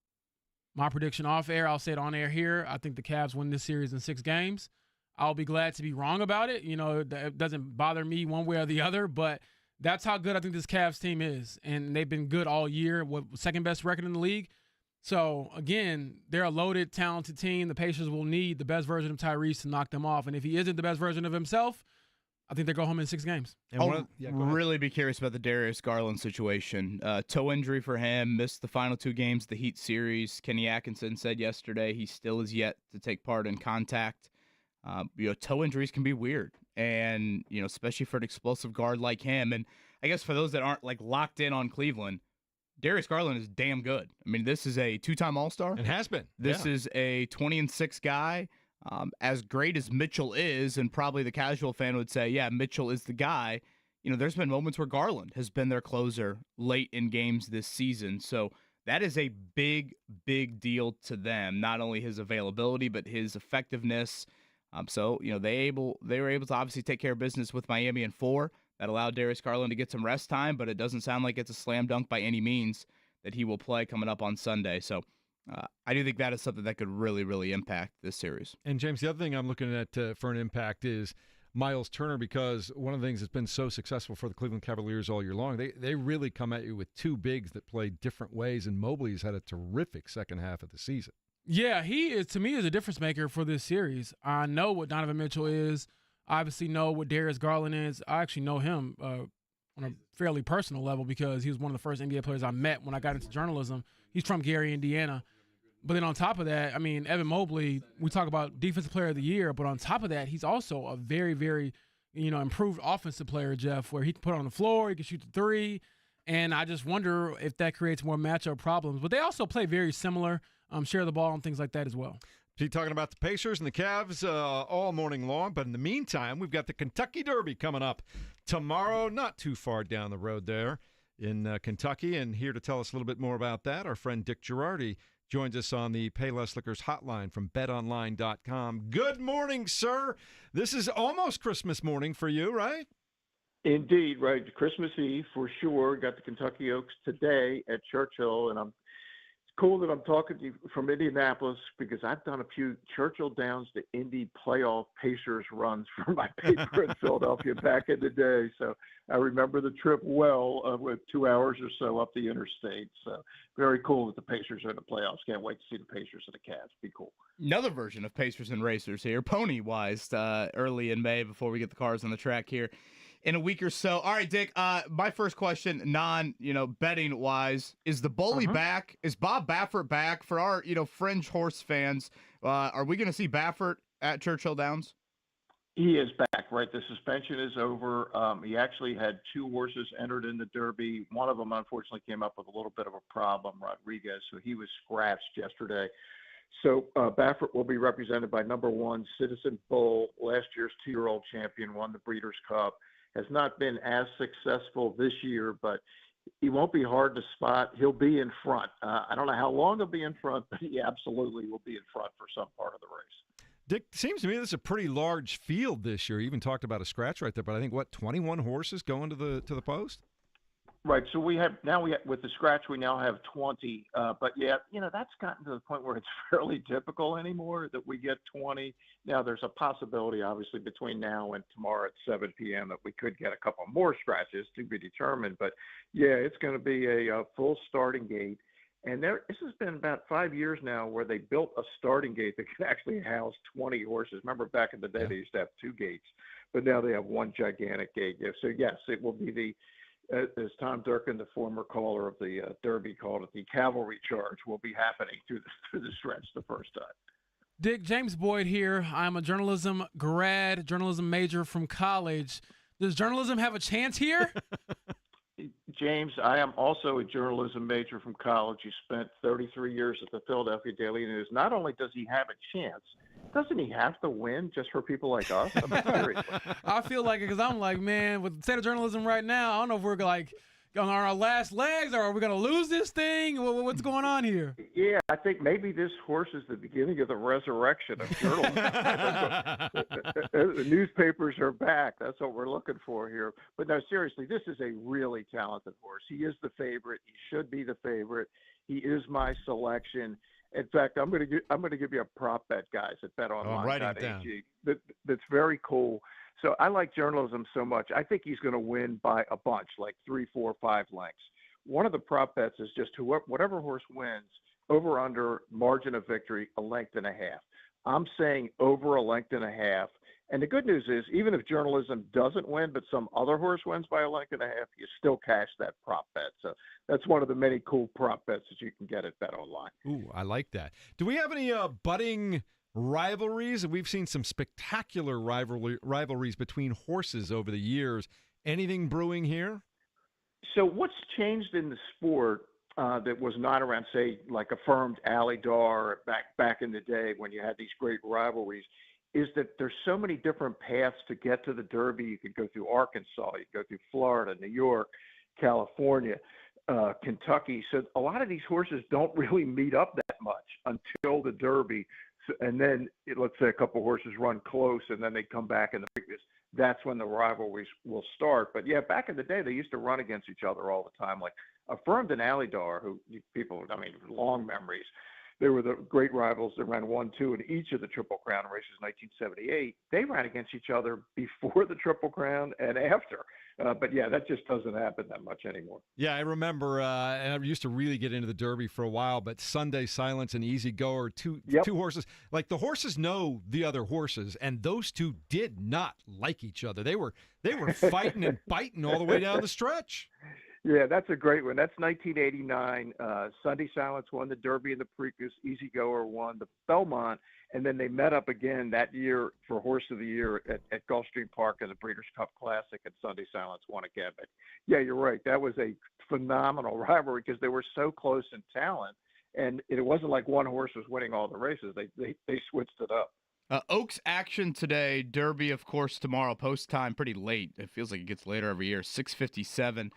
my prediction off air. I'll say it on air here. I think the Cavs win this series in 6 games. I'll be glad to be wrong about it. It doesn't bother me one way or the other, but that's how good I think this Cavs team is. And they've been good all year, with second best record in the league. So, again, they're a loaded, talented team. The Pacers will need the best version of Tyrese to knock them off. And if he isn't the best version of himself, I think they go home in 6 games.
I'll really be curious about the Darius Garland situation. Toe injury for him, missed the final 2 games of the Heat series. Kenny Atkinson said yesterday he still is yet to take part in contact. Toe injuries can be weird, and especially for an explosive guard like him. And I guess for those that aren't like locked in on Cleveland, Darius Garland is damn good. I mean, this is a 2-time All-Star.
It has been.
This is a 20-6 guy. As great as Mitchell is, and probably the casual fan would say, yeah, Mitchell is the guy. There's been moments where Garland has been their closer late in games this season. So that is a big, big deal to them. Not only his availability, but his effectiveness. So they were able to obviously take care of business with Miami in 4. That allowed Darius Garland to get some rest time, but it doesn't sound like it's a slam dunk by any means that he will play coming up on Sunday. So I do think that is something that could really, really impact this series.
And James, the other thing I'm looking at for an impact is Miles Turner, because one of the things that's been so successful for the Cleveland Cavaliers all year long, they really come at you with 2 bigs that play different ways, and Mobley's had a terrific second half of the season.
Yeah, he is, to me, is a difference maker for this series. I know what Donovan Mitchell is. I obviously know what Darius Garland is. I actually know him on a fairly personal level because he was one of the first NBA players I met when I got into journalism. He's from Gary, Indiana. But then on top of that, I mean, Evan Mobley, we talk about Defensive Player of the Year, but on top of that, he's also a very, very, improved offensive player, Jeff, where he can put it on the floor, he can shoot the 3, and I just wonder if that creates more matchup problems. But they also play very similar. Share the ball and things like that as well.
Keep talking about the Pacers and the Cavs all morning long, but in the meantime, we've got the Kentucky Derby coming up tomorrow, not too far down the road there in Kentucky. And here to tell us a little bit more about that, our friend Dick Girardi joins us on the Payless Liquors hotline from betonline.com. Good morning, sir. This is almost Christmas morning for you, right?
Indeed, right. Christmas Eve for sure. Got the Kentucky Oaks today at Churchill, and it's cool that I'm talking to you from Indianapolis because I've done a few Churchill Downs to Indy playoff Pacers runs for my paper in Philadelphia back in the day. So I remember the trip well with 2 hours or so up the interstate. So very cool that the Pacers are in the playoffs. Can't wait to see the Pacers and the Cavs. Be cool.
Another version of Pacers and Racers here, pony-wise, early in May before we get the cars on the track here in a week or so. All right, Dick, my first question, betting wise, is the bully back? Is Bob Baffert back? For our, fringe horse fans, are we going to see Baffert at Churchill Downs?
He is back, right? The suspension is over. He actually had 2 horses entered in the Derby. One of them, unfortunately, came up with a little bit of a problem, Rodriguez, so he was scratched yesterday. So Baffert will be represented by number 1, Citizen Bull, last year's 2-year-old champion, won the Breeders' Cup. Has not been as successful this year, but He won't be hard to spot. He'll be in front. I don't know how long he'll be in front, but he absolutely will be in front for some part of the race.
Dick, seems to me this is a pretty large field this year. You even talked about a scratch right there, but I think 21 horses going to the post?
Right. So we have with the scratch, we now have 20. But yeah, that's gotten to the point where it's fairly typical anymore that we get 20. Now there's a possibility, obviously, between now and tomorrow at 7 p.m. that we could get a couple more scratches to be determined. But yeah, it's going to be a full starting gate. And this has been about 5 years now where they built a starting gate that can actually house 20 horses. Remember back in the day, They used to have 2 gates, but now they have one gigantic gate. So yes, it will be as Tom Durkin, the former caller of the Derby, called it, the cavalry charge will be happening through the stretch the first time.
Dick, James Boyd here. I'm a journalism major from college. Does journalism have a chance here?
James, I am also a journalism major from college. He spent 33 years at the Philadelphia Daily News. Not only does he have a chance, doesn't he have to win just for people like us? I mean, seriously.
I feel like it because I'm like, man, with the state of journalism right now, I don't know if we're like on our last legs or are we going to lose this thing? What's going on here?
Yeah, I think maybe this horse is the beginning of the resurrection of journalism. The newspapers are back. That's what we're looking for here. But no, seriously, this is a really talented horse. He is the favorite. He should be the favorite. He is my selection. In fact, I'm going to give you a prop bet, guys, at betonline.ag. That's very cool. So I like journalism so much. I think he's going to win by a bunch, like 3, 4, 5 lengths. One of the prop bets is just whatever horse wins, over under margin of victory, a length and a half. I'm saying over a length and a half. And the good news is, even if journalism doesn't win, but some other horse wins by a length and a half, you still cash that prop bet. So that's one of the many cool prop bets that you can get at BetOnline.
Ooh, I like that. Do we have any budding rivalries? We've seen some spectacular rivalries between horses over the years. Anything brewing here?
So what's changed in the sport that was not around, say, like Affirmed Alley Dar back in the day when you had these great rivalries, is that there's so many different paths to get to the Derby. You could go through Arkansas, you could go through Florida, New York, California, Kentucky. So a lot of these horses don't really meet up that much until the Derby. So, and then let's say a couple horses run close and then they come back in the previous. That's when the rivalries will start. But yeah, back in the day, they used to run against each other all the time. Like Affirmed and Alydar, who people, long memories. They were the great rivals that ran 1, 2 in each of the Triple Crown races in 1978. They ran against each other before the Triple Crown and after. But yeah, that just doesn't happen that much anymore.
Yeah, I remember, and I used to really get into the Derby for a while, but Sunday Silence and Easy Go are two horses. Like the horses know the other horses, and those two did not like each other. They were fighting and biting all the way down the stretch.
Yeah, that's a great one. That's 1989. Sunday Silence won the Derby and the Preakness. Easy Goer won the Belmont, and then they met up again that year for Horse of the Year at Gulfstream Park in the Breeders' Cup Classic, and Sunday Silence won again. But yeah, you're right. That was a phenomenal rivalry because they were so close in talent, and it wasn't like one horse was winning all the races. They switched it up.
Oaks action today. Derby, of course, tomorrow. Post time pretty late. It feels like it gets later every year. 6:57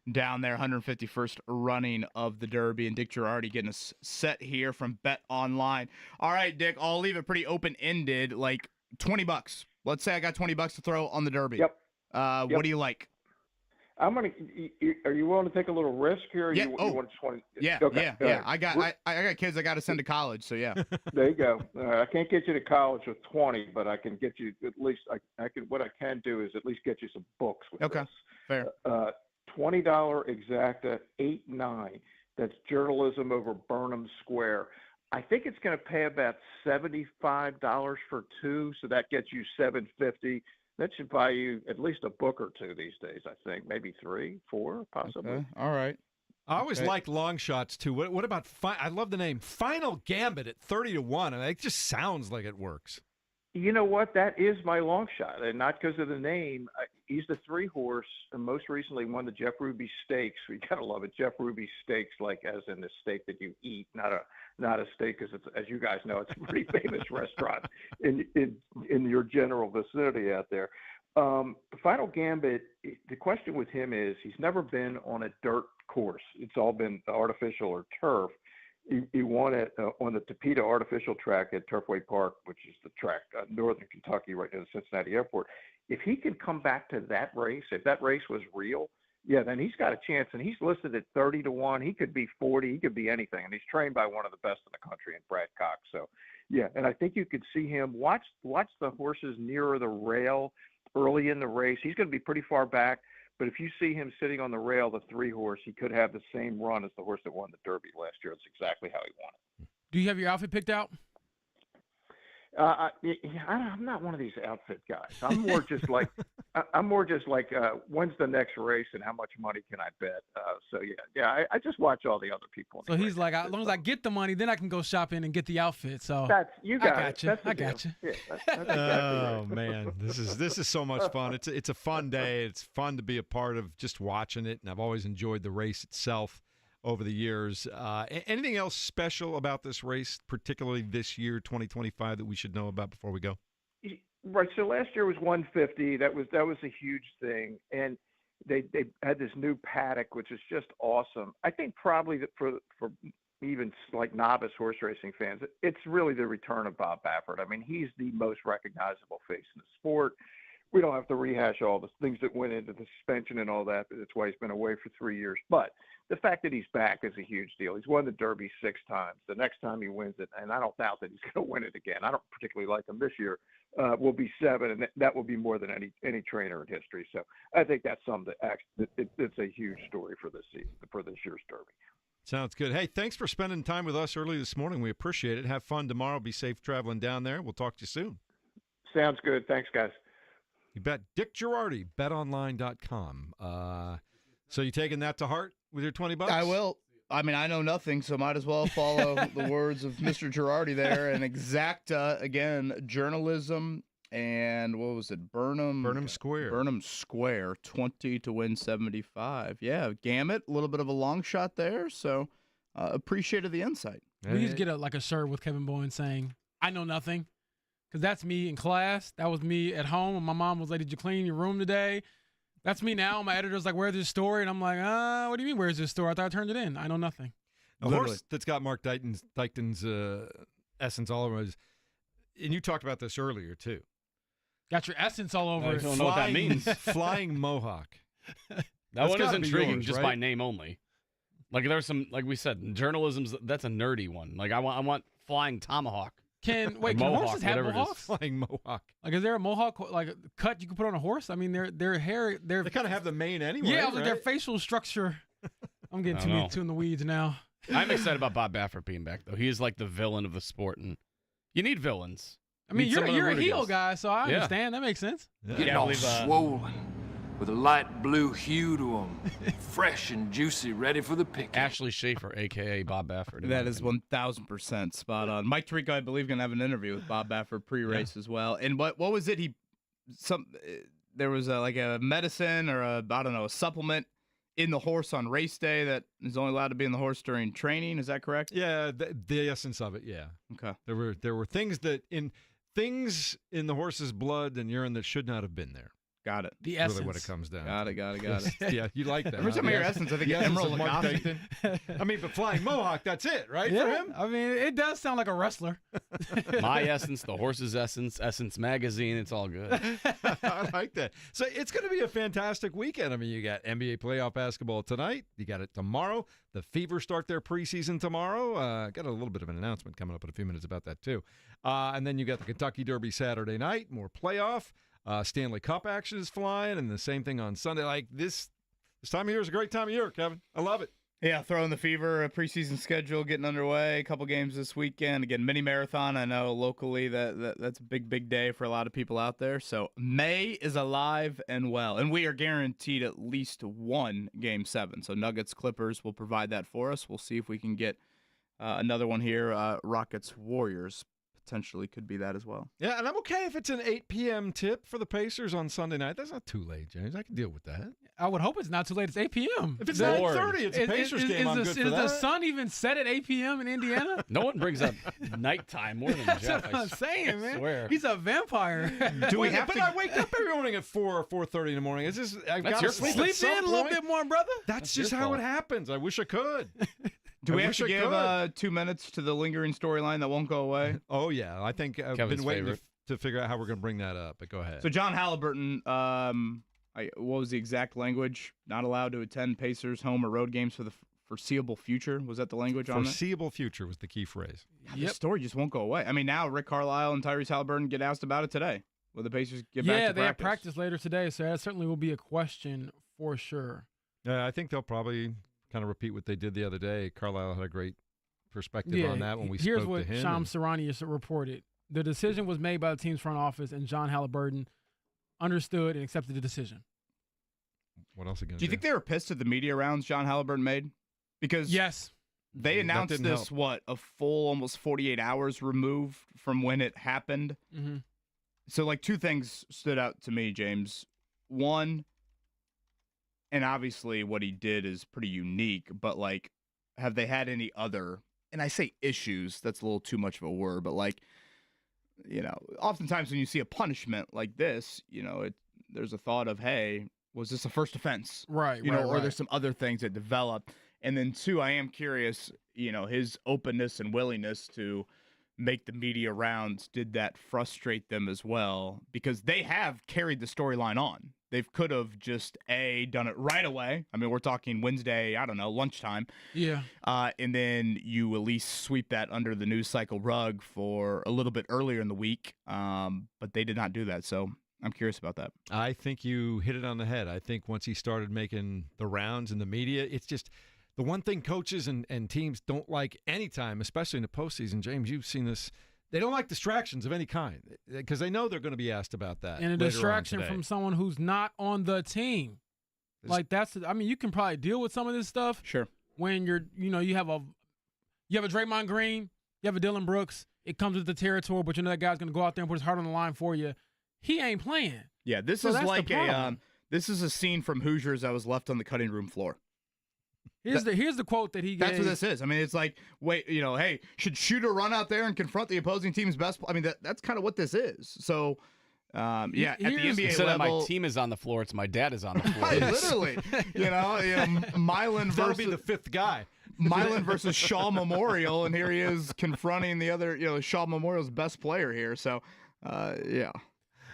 down there. 151st running of the Derby. And Dick Girardi getting us set here from Bet Online. All right, Dick, I'll leave it pretty open-ended, like $20. Let's say I got $20 to throw on the Derby.
Yep.
What do you like?
Are you willing to take a little risk here? Or
Yeah.
You want to
Yeah.
Okay.
Yeah. I got kids I got to send to college, so yeah.
There you go. I can't get you to college with 20, but I can get you at least. I can. What I can do is at least get you some books. With this.
Fair.
$20 exacta 8-9. That's journalism over Burnham Square. I think it's going to pay about $75 for 2, so that gets you $750. That should buy you at least a book or 2 these days, I think. Maybe 3, 4, possibly.
Okay. All right.
I always like long shots, too. What about I love the name Final Gambit at 30-1. It just sounds like it works.
You know what? That is my long shot, and not because of the name. He's the 3-horse, and most recently won the Jeff Ruby Stakes. We gotta love it. Jeff Ruby Stakes, like as in the steak that you eat, not a steak, because it's, as you guys know, it's a pretty famous restaurant in your general vicinity out there. Final Gambit, the question with him is he's never been on a dirt course. It's all been artificial or turf. He won it on the Topeka artificial track at Turfway Park, which is the track northern Kentucky right near the Cincinnati airport. If he can come back to that race, if that race was real, yeah, then he's got a chance. And he's listed at 30-1. He could be 40. He could be anything. And he's trained by one of the best in the country in Brad Cox. So, yeah, and I think you could see him watch the horses nearer the rail early in the race. He's going to be pretty far back. But if you see him sitting on the rail, the 3-horse, he could have the same run as the horse that won the Derby last year. That's exactly how he won it.
Do you have your outfit picked out?
I'm not one of these outfit guys. I'm more just like when's the next race and how much money can I bet? I just watch all the other people.
So he's like, as long as I get the money, then I can go shopping and get the outfit. So
you got
it. I got you.
Yeah, that's exactly right.
Man, this is so much fun. It's a fun day. It's fun to be a part of just watching it, and I've always enjoyed the race itself over the years. Anything else special about this race, particularly this year, 2025, that we should know about before we go?
Right. So last year was 150. That was a huge thing, and they had this new paddock, which is just awesome. I think probably that for even like novice horse racing fans, it's really the return of Bob Baffert. I mean, he's the most recognizable face in the sport. We don't have to rehash all the things that went into the suspension and all that. That's why he's been away for 3 years. But the fact that he's back is a huge deal. He's won the Derby 6 times. The next time he wins it, and I don't doubt that he's going to win it again. I don't particularly like him this year. Will be 7, and that will be more than any trainer in history. So I think that's something it's a huge story for this season, for this year's Derby.
Sounds good. Hey, thanks for spending time with us early this morning. We appreciate it. Have fun tomorrow. Be safe traveling down there. We'll talk to you soon.
Sounds good. Thanks, guys.
You bet. Dick Girardi, betonline.com. So you taking that to heart with your $20?
I will. I mean, I know nothing, so might as well follow the words of Mr. Girardi there. And exacta, again, journalism and what was it? Burnham
Square.
Burnham Square, 20 to win 75. Yeah, Gamut, a little bit of a long shot there. So appreciated the insight.
We need to get a shirt with Kevin Bowen saying, I know nothing. Because that's me in class. That was me at home. And my mom was like, did you clean your room today? That's me now. My editor's like, where's this story? And I'm like, what do you mean, where's this story? I thought I turned it in. I know nothing.
A horse that's got Mark Dykton's essence all over it. And you talked about this earlier, too.
Got your essence all over it.
I don't know what that means.
Flying Mohawk.
That one is intriguing just by name only. Like there's some, like we said, journalism's, that's a nerdy one. Like I want Flying Tomahawk.
Can horses have mohawks?
Flying Mohawk.
Like, is there a mohawk like cut you can put on a horse? I mean, their hair, they
kind of have the mane anyway.
Yeah,
right?
Their facial structure. I'm getting too in the weeds now.
I'm excited about Bob Baffert being back, though. He is like the villain of the sport, and you need villains.
I mean, you're a heel guy, so I understand. That makes sense.
Getting all swollen, with a light blue hue to them, fresh and juicy, ready for the pick.
Ashley Schaefer, a.k.a. Bob Baffert.
That is 1,000% spot on. Mike Tirico, I believe, going to have an interview with Bob Baffert pre-race as well. And what was it? There was a medicine or a supplement in the horse on race day that is only allowed to be in the horse during training. Is that correct?
Yeah, the essence of it. Yeah.
Okay.
There were things in the horse's blood and urine that should not have been there.
Got it.
The essence.
Really what it comes down.
Got it.
Yeah, you like that.
Every time I hear essence, I think Emerald Lagasse.
I mean, but Flying Mohawk, that's it, right?
Yeah,
for him?
I mean, it does sound like a wrestler.
My essence, the horse's essence, Essence Magazine, it's all good.
I like that. So it's going to be a fantastic weekend. I mean, you got NBA playoff basketball tonight. You got it tomorrow. The Fever start their preseason tomorrow. Got a little bit of an announcement coming up in a few minutes about that, too. And then you got the Kentucky Derby Saturday night, more playoff. Stanley Cup action is flying, and the same thing on Sunday. Like this time of year is a great time of year, Kevin. I love it.
Yeah, throwing the Fever, a preseason schedule getting underway. A couple games this weekend. Again, mini marathon. I know locally that's a big day for a lot of people out there. So May is alive and well, and we are guaranteed at least one Game 7. So Nuggets Clippers will provide that for us. We'll see if we can get another one here. Rockets Warriors potentially could be that as well.
Yeah, and I'm okay if it's an 8 p.m. tip for the Pacers on Sunday night. That's not too late, James. I can deal with that.
I would hope it's not too late. It's 8 p.m.
If it's 9:30, it's a Pacers game. I'm good for that.
Is the sun even set at 8 p.m. in Indiana?
No one brings up nighttime more than
That's
Jeff.
what I'm saying, man.
Swear.
He's a vampire.
Do we have but I wake up every morning at 4 or 4:30 in the morning. It's just I've got to sleep
in a little bit more, brother.
That's just how it happens. I wish I could.
Do we have to give 2 minutes to the lingering storyline that won't go away?
Oh, yeah. I think I've been waiting to figure out how we're going to bring that up, but go ahead.
So John Haliburton, what was the exact language? Not allowed to attend Pacers home or road games for the foreseeable future? Was that the language on it?
Foreseeable future was the key phrase.
The story just won't go away. I mean, now Rick Carlisle and Tyrese Haliburton get asked about it today. Will the Pacers get back to practice?
Yeah, they have practice later today, so that certainly will be a question for sure.
Yeah, I think they'll probably kind of repeat what they did the other day. Carlisle had a great perspective on that when we spoke to him.
Here's what Shams Charania reported. The decision was made by the team's front office, and John Haliburton understood and accepted the decision.
What else again?
Do you think they were pissed at the media rounds John Haliburton made? Because
yes,
they announced this, a full almost 48 hours removed from when it happened.
Mm-hmm.
So, two things stood out to me, James. One, and obviously what he did is pretty unique, but, have they had any other, and I say issues, that's a little too much of a word, but, oftentimes when you see a punishment like this, there's a thought of, hey, was this a first offense?
Right,
or there's some other things that develop. And then, two, I am curious, his openness and willingness to make the media rounds, did that frustrate them as well? Because they have carried the storyline on. They could have just, done it right away. I mean, we're talking Wednesday, I don't know, lunchtime.
Yeah.
And then you at least sweep that under the news cycle rug for a little bit earlier in the week. But they did not do that. So I'm curious about that.
I think you hit it on the head. I think once he started making the rounds in the media, it's just the one thing coaches and teams don't like anytime, especially in the postseason. James, you've seen this. They don't like distractions of any kind because they know they're going to be asked about that.
And a distraction from someone who's not on the team. You can probably deal with some of this stuff.
Sure.
When you have a Draymond Green, you have a Dylan Brooks. It comes with the territory, but that guy's going to go out there and put his heart on the line for you. He ain't playing.
Yeah, this is this is a scene from Hoosiers that was left on the cutting room floor.
Here's the quote that he gave.
That's what this is. I mean, it's hey, should Shooter run out there and confront the opposing team's best? I mean, that's kind of what this is. So, at the NBA
instead
level,
of my team is on the floor, it's my dad is on the floor.
Literally, Milan
That'll be the fifth guy.
Milan versus Shaw Memorial, and here he is confronting the other, Shaw Memorial's best player here. So, yeah.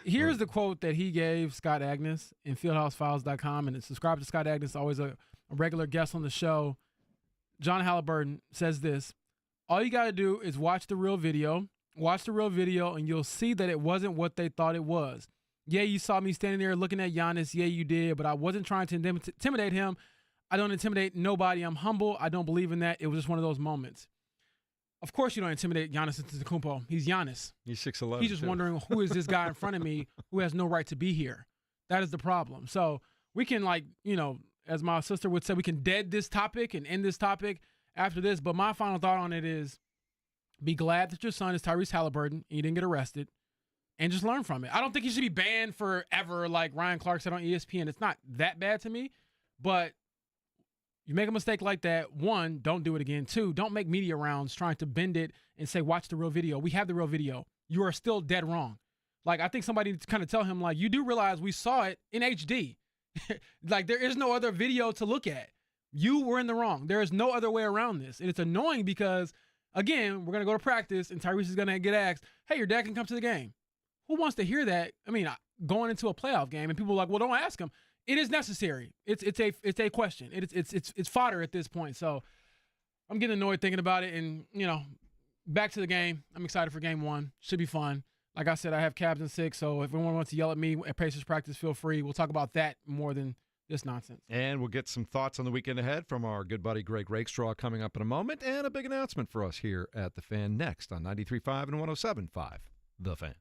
Here's the quote that he gave Scott Agnes in FieldhouseFiles.com, and subscribe to Scott Agnes, always a regular guest on the show. John Haliburton says this: all you got to do is watch the real video, and you'll see that it wasn't what they thought it was. Yeah, you saw me standing there looking at Giannis. Yeah, you did, but I wasn't trying to intimidate him. I don't intimidate nobody. I'm humble. I don't believe in that. It was just one of those moments. Of course you don't intimidate Giannis Antetokounmpo. He's Giannis.
He's 6'11".
He's just wondering, who is this guy in front of me who has no right to be here? That is the problem. So we can, as my sister would say, we can dead this topic and end this topic after this. But my final thought on it is be glad that your son is Tyrese Haliburton and you didn't get arrested, and just learn from it. I don't think he should be banned forever like Ryan Clark said on ESPN. It's not that bad to me, but you make a mistake like that, one, don't do it again. Two, don't make media rounds trying to bend it and say, watch the real video. We have the real video. You are still dead wrong. I think somebody needs to kind of tell him, you do realize we saw it in HD. There is no other video to look at. You were in the wrong. There is no other way around this. And it's annoying because, again, we're going to go to practice and Tyrese is going to get asked, hey, your dad can come to the game. Who wants to hear that? I mean, going into a playoff game and people are like, well, don't ask him. It is necessary. It's a question. It's fodder at this point. So I'm getting annoyed thinking about it. And, back to the game. I'm excited for game one. Should be fun. Like I said, I have Cavs in 6. So if anyone wants to yell at me at Pacers practice, feel free. We'll talk about that more than this nonsense.
And we'll get some thoughts on the weekend ahead from our good buddy Greg Rakestraw coming up in a moment. And a big announcement for us here at The Fan next on 93.5 and 107.5. The Fan.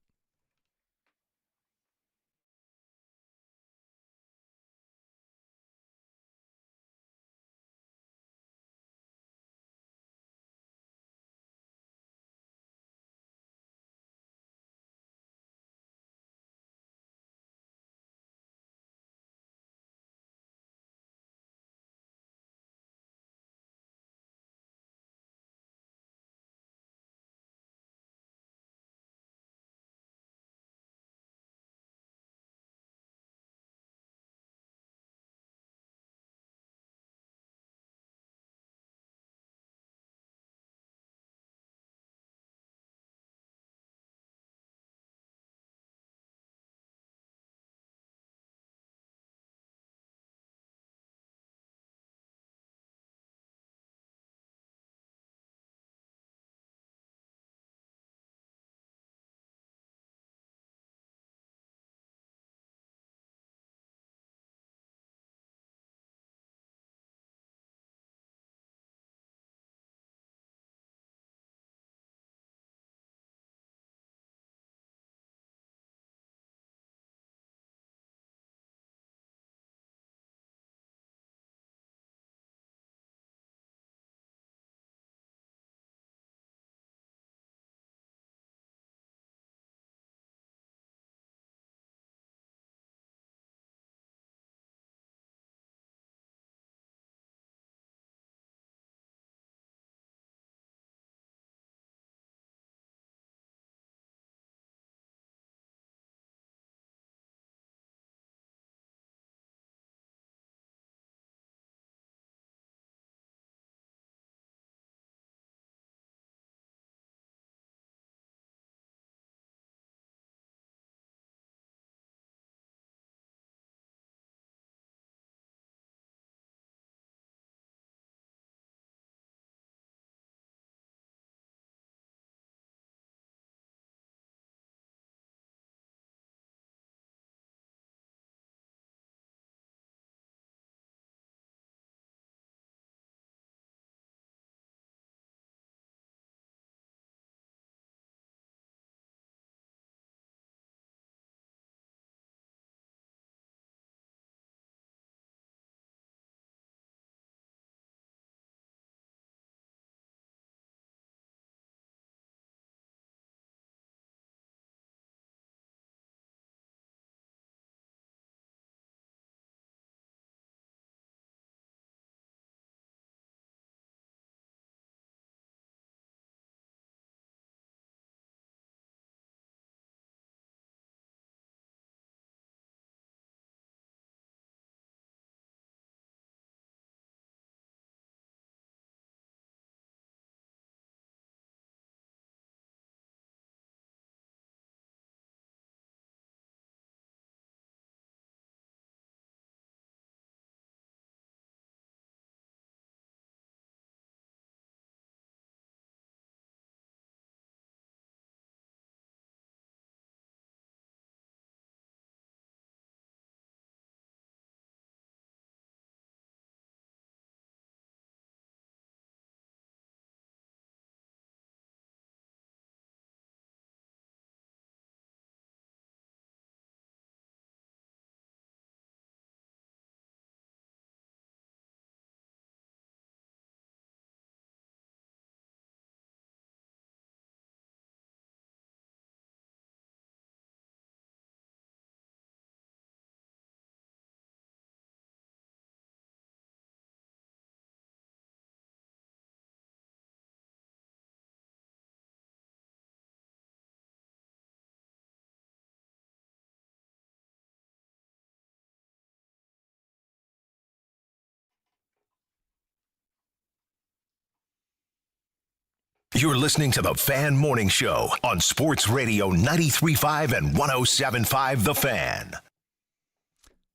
You're listening to the Fan Morning Show on Sports Radio 93.5 and 107.5 The Fan.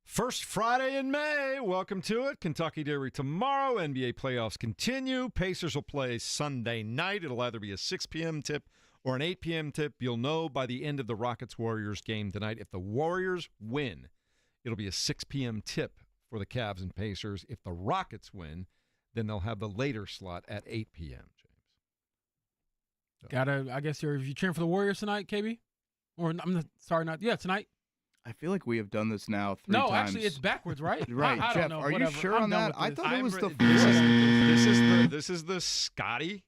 First Friday in May. Welcome to it. Kentucky Derby tomorrow. NBA playoffs continue. Pacers will play Sunday night. It'll either be a 6 p.m. tip or an 8 p.m. tip. You'll know by the end of the Rockets-Warriors game tonight. If the Warriors win, it'll be a 6 p.m. tip for the Cavs and Pacers. If the Rockets win, then they'll have the later slot at 8 p.m.
So. I guess you're cheering for the Warriors tonight, KB? Or tonight.
I feel like we have done this now 3 times.
No, actually, it's backwards, right?
Right,
I
Jeff,
don't know.
are
Whatever.
you sure on that? I thought it was the
This is the Scotty.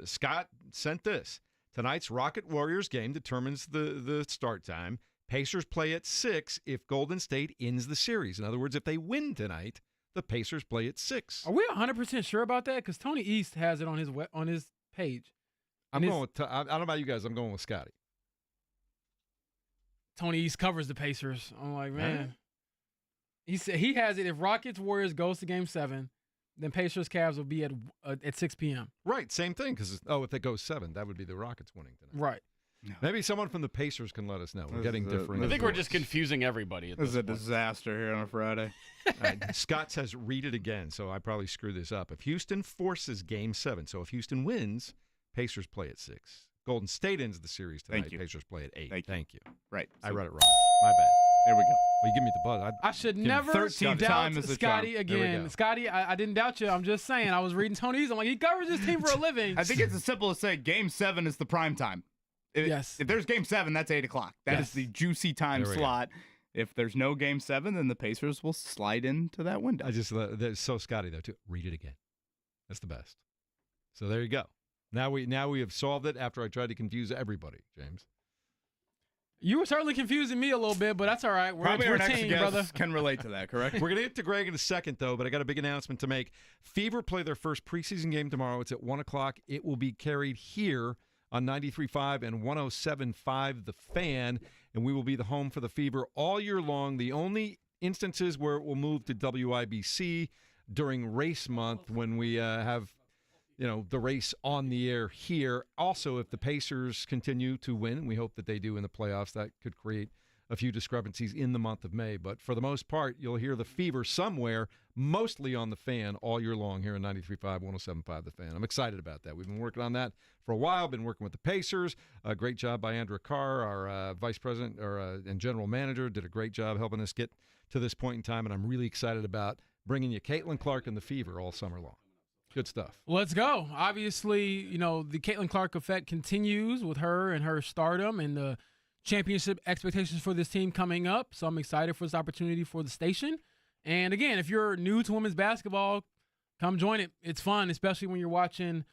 Scott sent this. Tonight's Rocket Warriors game determines the start time. Pacers play at 6 if Golden State ends the series. In other words, if they win tonight, the Pacers play at 6.
Are we 100% sure about that? Because Tony East has it on his page.
I don't know about you guys. I'm going with Scotty.
Tony East covers the Pacers. I'm like, man. He said he has it. If Rockets Warriors goes to Game 7, then Pacers Cavs will be at 6 p.m.
Right, same thing. Because if it goes 7, that would be the Rockets winning tonight.
Right.
Maybe someone from the Pacers can let us know. We're getting different.
I think we're just confusing everybody. At
this is a
point.
disaster here on a Friday.
Scott says, read it again. So I probably screwed this up. If Houston forces Game 7, so if Houston wins, Pacers play at 6. Golden State ends the series tonight.
Thank you.
Pacers play at 8. Thank you.
Right.
I read it wrong. My bad.
There we go.
Well, you give me the buzz.
I should never doubt Scotty again. Scotty, I didn't doubt you. I'm just saying. I was reading Tony's. I'm like, he covers his team for a living.
I think it's as simple as saying Game 7 is the prime time. If there's Game 7, that's 8 o'clock. That is the juicy time slot. If there's no Game 7, then the Pacers will slide into that window.
That's so Scotty, though, too. Read it again. That's the best. So there you go. Now we have solved it after I tried to confuse everybody, James.
You were certainly confusing me a little bit, but that's all right. We're
our next
team,
guest
brother.
Can relate to that, correct?
We're going to get to Greg in a second, though, but I got a big announcement to make. Fever play their first preseason game tomorrow. It's at 1 o'clock. It will be carried here on 93.5 and 107.5 The Fan, and we will be the home for the Fever all year long. The only instances where it will move to WIBC during race month when we have the race on the air here. Also, if the Pacers continue to win, and we hope that they do in the playoffs, that could create a few discrepancies in the month of May. But for the most part, you'll hear the Fever somewhere, mostly on The Fan, all year long here on 93.5, 107.5 The Fan. I'm excited about that. We've been working on that for a while, been working with the Pacers. A great job by Andrea Carr, our vice president and general manager, did a great job helping us get to this point in time, and I'm really excited about bringing you Caitlin Clark and the Fever all summer long. Good stuff.
Let's go. Obviously, the Caitlin Clark effect continues with her and her stardom and the championship expectations for this team coming up. So I'm excited for this opportunity for the station. And again, if you're new to women's basketball, come join it. It's fun, especially when you're watching,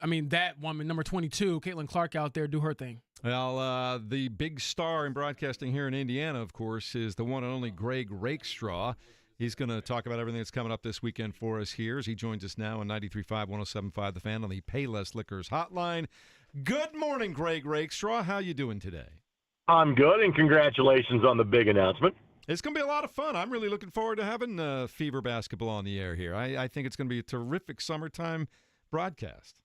that woman, number 22, Caitlin Clark, out there do her thing.
Well, the big star in broadcasting here in Indiana, of course, is the one and only Greg Rakestraw. He's going to talk about everything that's coming up this weekend for us here as he joins us now on 93.5, 107.5 The Fan on the Payless Liquors hotline. Good morning, Greg Rakestraw. How you doing today?
I'm good, and congratulations on the big announcement.
It's going to be a lot of fun. I'm really looking forward to having Fever basketball on the air here. I think it's going to be a terrific summertime broadcast.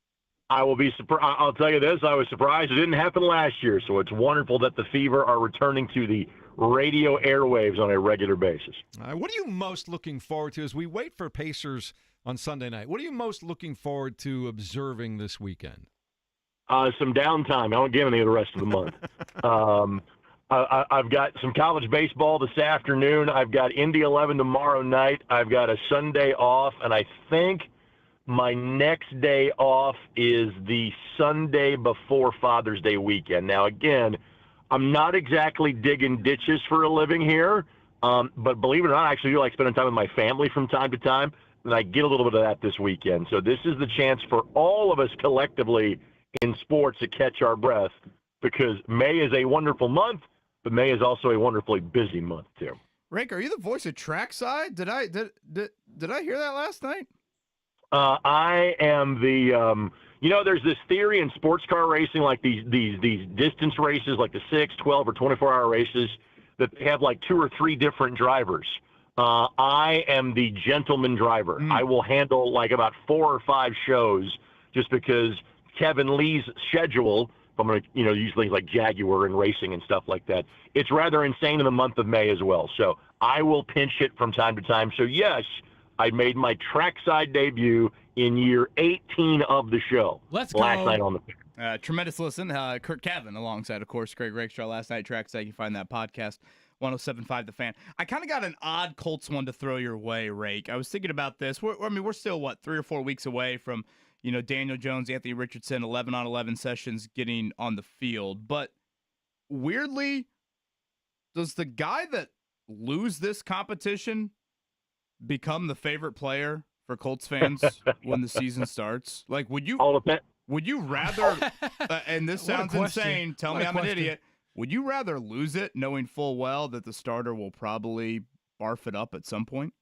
I will be surprised. I'll tell you this, I was surprised it didn't happen last year, so it's wonderful that the Fever are returning to the radio airwaves on a regular basis.
What are you most looking forward to as we wait for Pacers on Sunday night? What are you most looking forward to observing this weekend?
Some downtime. I won't give any of the rest of the month. I've got some college baseball this afternoon. I've got Indy 11 tomorrow night. I've got a Sunday off, and I think my next day off is the Sunday before Father's Day weekend. Now, again, I'm not exactly digging ditches for a living here, but believe it or not, I actually do like spending time with my family from time to time, and I get a little bit of that this weekend. So this is the chance for all of us collectively in sports to catch our breath, because May is a wonderful month, but May is also a wonderfully busy month too.
Rake, are you the voice of Trackside? Did I hear that last night?
I am the there's this theory in sports car racing, like these distance races, like the 6, 12, or 24-hour races, that they have like 2 or 3 different drivers. I am the gentleman driver. I will handle like about 4 or 5 shows just because Kevin Lee's schedule, if I'm going to, usually like Jaguar and racing and stuff like that, it's rather insane in the month of May as well. So I will pinch hit from time to time. So yes, I made my trackside debut in year 18 of the show.
Let's go.
Last night on the pick.
Tremendous listen. Kurt Cavan alongside, of course, Greg Rakestraw last night trackside. You can find that podcast, 107.5 The Fan. I kind of got an odd Colts one to throw your way, Rake. I was thinking about this. We're still, 3 or 4 weeks away from, Daniel Jones, Anthony Richardson, 11-on-11 sessions getting on the field. But weirdly, does the guy that lose this competition become the favorite player for Colts fans when the season starts? Like, would you rather, and this sounds insane, tell me I'm an idiot, would you rather lose it knowing full well that the starter will probably barf it up at some point?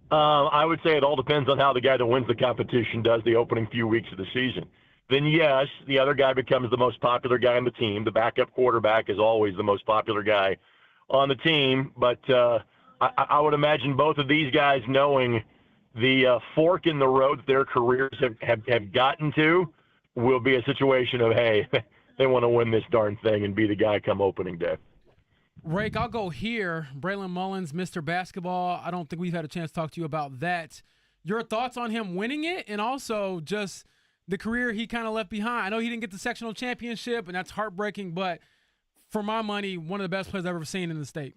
I would say it all depends on how the guy that wins the competition does the opening few weeks of the season. Then, yes, the other guy becomes the most popular guy on the team. The backup quarterback is always the most popular guy on the team. But I would imagine both of these guys knowing the fork in the road that their careers have gotten to will be a situation of, hey, they want to win this darn thing and be the guy come opening day.
Rake, I'll go here. Braylon Mullins, Mr. Basketball. I don't think we've had a chance to talk to you about that. Your thoughts on him winning it and also just the career he kind of left behind. I know he didn't get the sectional championship, and that's heartbreaking, but for my money, one of the best players I've ever seen in the state.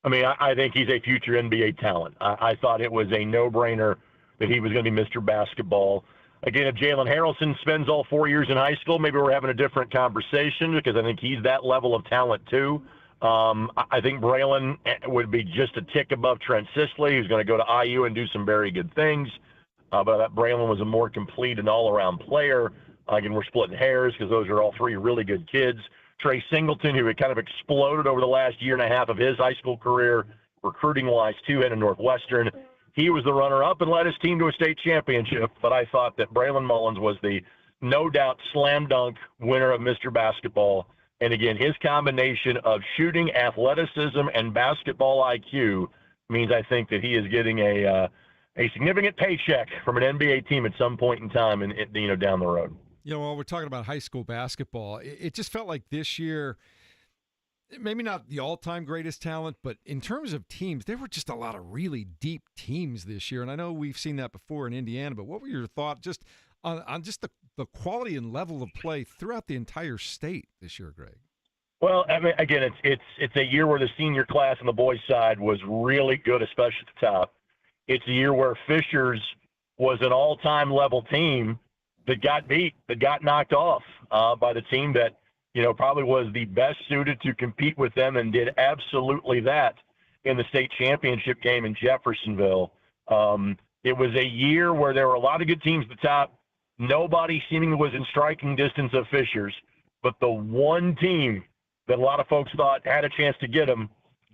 I mean, I think he's a future NBA talent. I thought it was a no-brainer that he was going to be Mr. Basketball. Again, if Jalen Harrelson spends all 4 years in high school, maybe we're having a different conversation because I think he's that level of talent too. I think Braylon would be just a tick above Trent Sisley, who's going to go to IU and do some very good things. But I thought Braylon was a more complete and all-around player. Again, we're splitting hairs because those are all 3 really good kids. Trey Singleton, who had kind of exploded over the last year and a half of his high school career, recruiting-wise, too, heading to Northwestern. He was the runner-up and led his team to a state championship. But I thought that Braylon Mullins was the no-doubt slam-dunk winner of Mr. Basketball. And again, his combination of shooting, athleticism, and basketball IQ means I think that he is getting a significant paycheck from an NBA team at some point in time, and down the road.
While we're talking about high school basketball, it just felt like this year, maybe not the all-time greatest talent, but in terms of teams, there were just a lot of really deep teams this year. And I know we've seen that before in Indiana, but what were your thoughts just on just the quality and level of play throughout the entire state this year, Greg?
Well, I mean, again, it's a year where the senior class on the boys' side was really good, especially at the top. It's a year where Fishers was an all-time level team that got beat, that got knocked off by the team that, probably was the best suited to compete with them and did absolutely that in the state championship game in Jeffersonville. It was a year where there were a lot of good teams at the top. Nobody seemingly was in striking distance of Fishers, but the one team that a lot of folks thought had a chance to get him,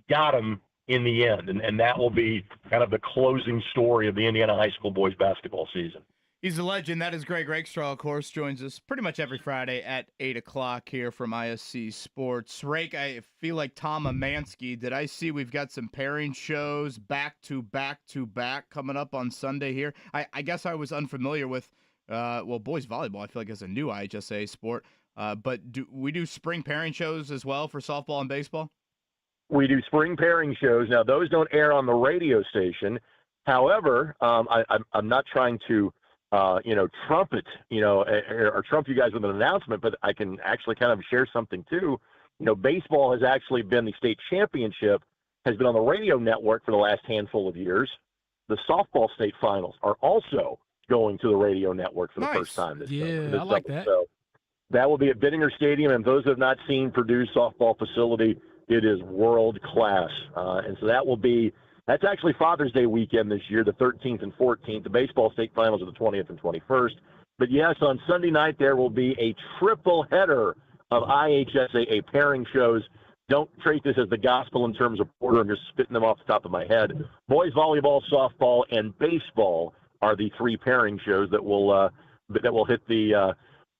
got him in the end. And that will be kind of the closing story of the Indiana high school boys basketball season.
He's a legend. That is Greg Rakestraw, of course, joins us pretty much every Friday at 8 o'clock here from ISC Sports. Rake, I feel like Tom Amansky. Did I see we've got some pairing shows back to back coming up on Sunday here? I guess I was unfamiliar with, boys volleyball, I feel like is a new IHSAA sport. But do we do spring pairing shows as well for softball and baseball?
We do spring pairing shows. Now, those don't air on the radio station. However, I'm not trying to trumpet, or trump you guys with an announcement, but I can actually kind of share something too. Baseball has actually been the state championship, has been on the radio network for the last handful of years. The softball state finals are also going to the radio network for the first time this summer.
I like that.
So that will be at Bittinger Stadium, and those who have not seen Purdue's softball facility, it is world class. And so that's actually Father's Day weekend this year, the 13th and 14th. The baseball state finals are the 20th and 21st. But yes, on Sunday night there will be a triple header of IHSAA pairing shows. Don't treat this as the gospel in terms of order. I'm just spitting them off the top of my head. Boys volleyball, softball, and baseball are the 3 pairing shows that will hit the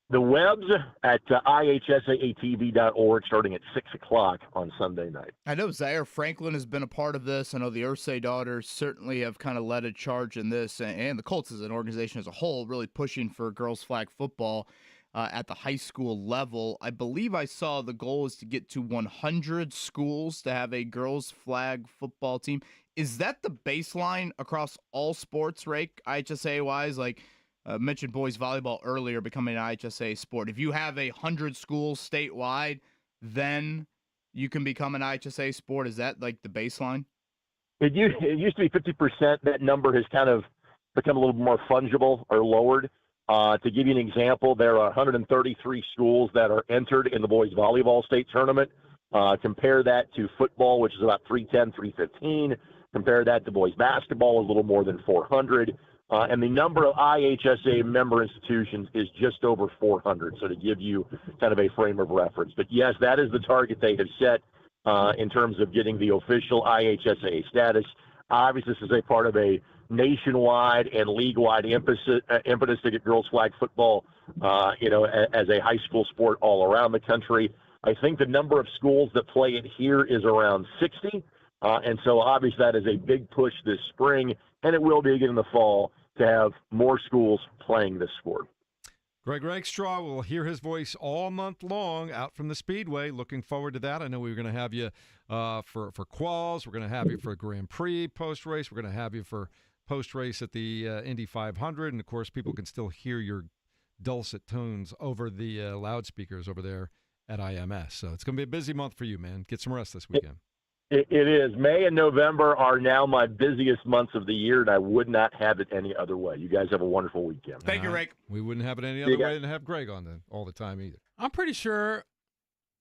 The webs at IHSAATV.org starting at 6 o'clock on Sunday night.
I know Zaire Franklin has been a part of this. I know the Irsay daughters certainly have kind of led a charge in this, and the Colts as an organization as a whole really pushing for girls flag football at the high school level. I believe I saw the goal is to get to 100 schools to have a girls flag football team. Is that the baseline across all sports, Rake, IHSAA-wise? Like, mentioned boys volleyball earlier becoming an IHSAA sport. If you have 100 schools statewide, then you can become an IHSAA sport. Is that like the baseline?
It used to be 50%. That number has kind of become a little more fungible or lowered. To give you an example, there are 133 schools that are entered in the boys volleyball state tournament. Compare that to football, which is about 310, 315. Compare that to boys basketball, a little more than 400. And the number of IHSAA member institutions is just over 400, so to give you kind of a frame of reference. But, yes, that is the target they have set in terms of getting the official IHSAA status. Obviously, this is a part of a nationwide and league-wide impetus to get girls flag football, as a high school sport all around the country. I think the number of schools that play it here is around 60. And so, obviously, that is a big push this spring, and it will be again in the fall to have more schools playing this sport.
Greg Rakestraw, will hear his voice all month long out from the Speedway. Looking forward to that. I know we were going to have you for quals. We're going to have you for a Grand Prix post-race. We're going to have you for post-race at the Indy 500. And, of course, people can still hear your dulcet tones over the loudspeakers over there at IMS. So it's going to be a busy month for you, man. Get some rest this weekend.
It is. May and November are now my busiest months of the year, and I would not have it any other way. You guys have a wonderful weekend.
Thank you, Rick.
We wouldn't have it any other way than have Greg on all the time either.
I'm pretty sure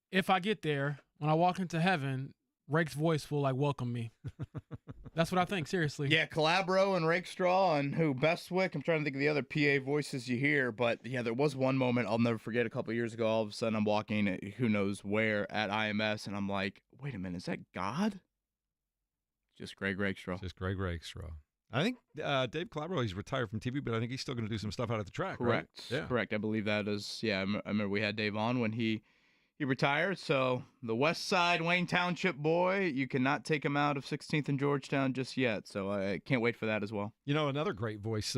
if I get there, when I walk into heaven, Rake's voice will, welcome me. That's what I think, seriously.
Yeah, Calabro and Rakestraw and Bestwick. I'm trying to think of the other PA voices you hear. But, yeah, there was one moment I'll never forget a couple of years ago. All of a sudden I'm walking who knows where at IMS, and I'm like, wait a minute, is that God? Just Greg Rakestraw.
Just Greg Rakestraw. I think Dave Calabro, he's retired from TV, but I think he's still going to do some stuff out at the track,
Correct.
Right? Yeah.
Correct. I believe that is, I remember we had Dave on when he retired. So the West Side Wayne Township boy, you cannot take him out of 16th and Georgetown just yet. So I can't wait for that as well.
Another great voice,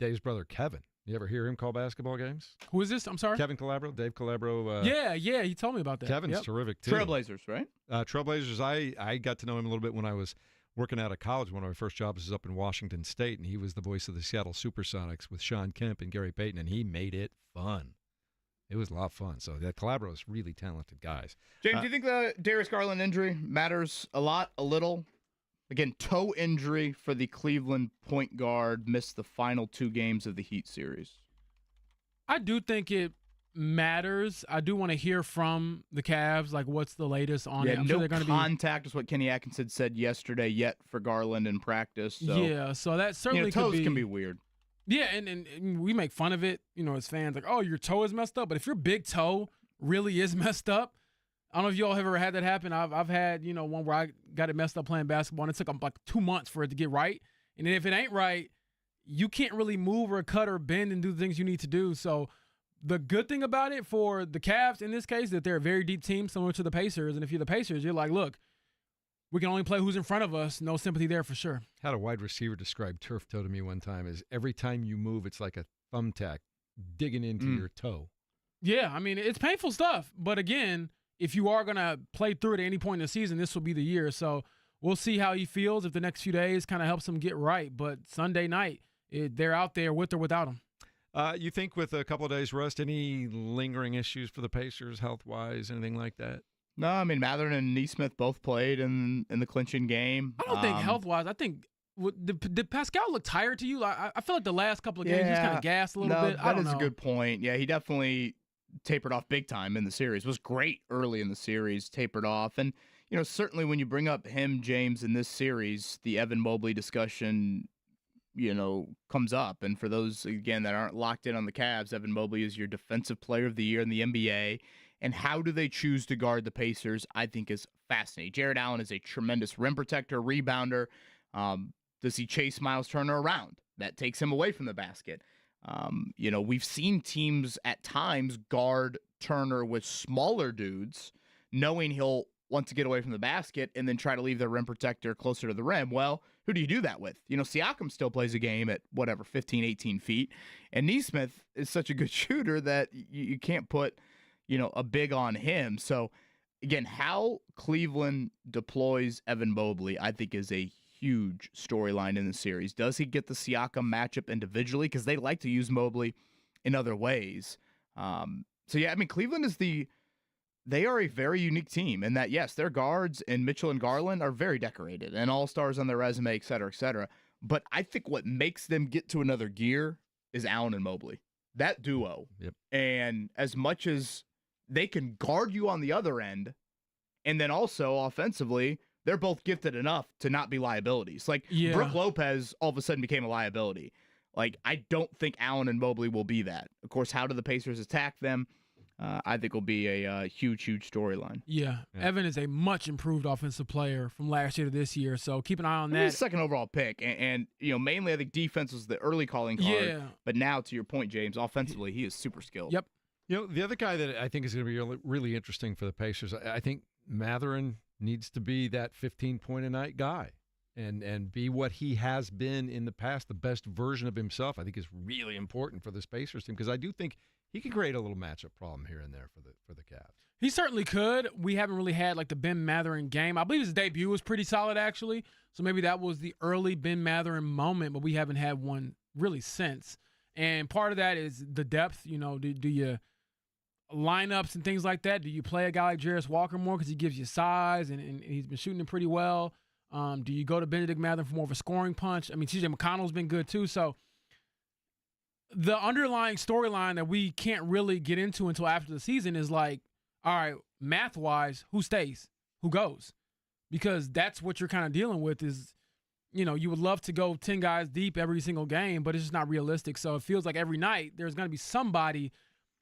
Dave's brother, Kevin. You ever hear him call basketball games?
Who is this? I'm sorry?
Kevin Calabro, Dave Calabro.
Yeah, he told me about that.
Kevin's terrific, too.
Trailblazers, right?
Trailblazers, I got to know him a little bit when I was working out of college. One of my first jobs was up in Washington State, and he was the voice of the Seattle Supersonics with Sean Kemp and Gary Payton, and he made it fun. It was a lot of fun. So that Calabro is really talented guys.
James, do you think the Darius Garland injury matters a lot, a little? Again, toe injury for the Cleveland point guard, missed the final 2 games of the Heat series.
I do think it matters. I do want to hear from the Cavs, what's the latest on it. I'm
no
sure they're going to
contact is what Kenny Atkinson said yesterday yet for Garland in practice. So,
yeah, so that certainly
toes
can
be weird.
Yeah, and we make fun of it, as fans, oh, your toe is messed up. But if your big toe really is messed up, I don't know if y'all have ever had that happen. I've had, one where I got it messed up playing basketball, and it took 2 months for it to get right. And then if it ain't right, you can't really move or cut or bend and do the things you need to do. So the good thing about it for the Cavs in this case, that they're a very deep team, similar to the Pacers. And if you're the Pacers, you're like, look, we can only play who's in front of us. No sympathy there for sure.
Had a wide receiver describe turf toe to me one time as every time you move, it's like a thumbtack digging into your toe.
Yeah, I mean, it's painful stuff. But again, if you are going to play through it at any point in the season, this will be the year. So we'll see how he feels if the next few days kind of helps him get right. But Sunday night, they're out there with or without him.
You think with a couple of days rest, any lingering issues for the Pacers health-wise, anything like that?
No, I mean, Mathurin and Neesmith both played in the clinching game.
I don't think health-wise. I think did Pascal look tired to you? I feel like the last couple of games he's kind of gassed a little bit.
That is a good point. Yeah, he definitely tapered off big time in the series. Was great early in the series, tapered off. And, certainly when you bring up him, James, in this series, the Evan Mobley discussion, comes up. And for those, again, that aren't locked in on the Cavs, Evan Mobley is your defensive player of the year in the NBA. And how do they choose to guard the Pacers, I think, is fascinating. Jared Allen is a tremendous rim protector, rebounder. Does he chase Miles Turner around? That takes him away from the basket. We've seen teams at times guard Turner with smaller dudes, knowing he'll want to get away from the basket and then try to leave their rim protector closer to the rim. Well, who do you do that with? Siakam still plays a game at 15, 18 feet. And Nesmith is such a good shooter that you can't put, a big on him. So, again, how Cleveland deploys Evan Mobley, I think, is a huge storyline in the series. Does he get the Siakam matchup individually? Because they like to use Mobley in other ways. Cleveland is they are a very unique team in that, yes, their guards and Mitchell and Garland are very decorated and all-stars on their resume, et cetera, et cetera. But I think what makes them get to another gear is Allen and Mobley. That duo.
Yep. And
as much as they can guard you on the other end, and then also offensively, they're both gifted enough to not be liabilities. Brook Lopez all of a sudden became a liability. I don't think Allen and Mobley will be that. Of course, how do the Pacers attack them? I think will be a huge, huge storyline.
Yeah. Evan is a much improved offensive player from last year to this year, so keep an eye on that.
He's second overall pick, and mainly I think defense was the early calling card.
Yeah.
But now, to your point, James, offensively, he is super skilled.
Yep.
The other guy that I think is going to be really, really interesting for the Pacers, I think Mathurin needs to be that 15-point-a-night guy and be what he has been in the past, the best version of himself. I think is really important for this Pacers team because I do think he can create a little matchup problem here and there for the Cavs.
He certainly could. We haven't really had the Ben Mathurin game. I believe his debut was pretty solid, actually. So maybe that was the early Ben Mathurin moment, but we haven't had one really since. And part of that is the depth. Do you lineups and things like that? Do you play a guy like Jarris Walker more because he gives you size and he's been shooting it pretty well? Do you go to Benedict Mathurin for more of a scoring punch? I mean, TJ McConnell's been good too. So the underlying storyline that we can't really get into until after the season is all right, math-wise, who stays? Who goes? Because that's what you're kind of dealing with is, you would love to go 10 guys deep every single game, but it's just not realistic. So it feels like every night there's going to be somebody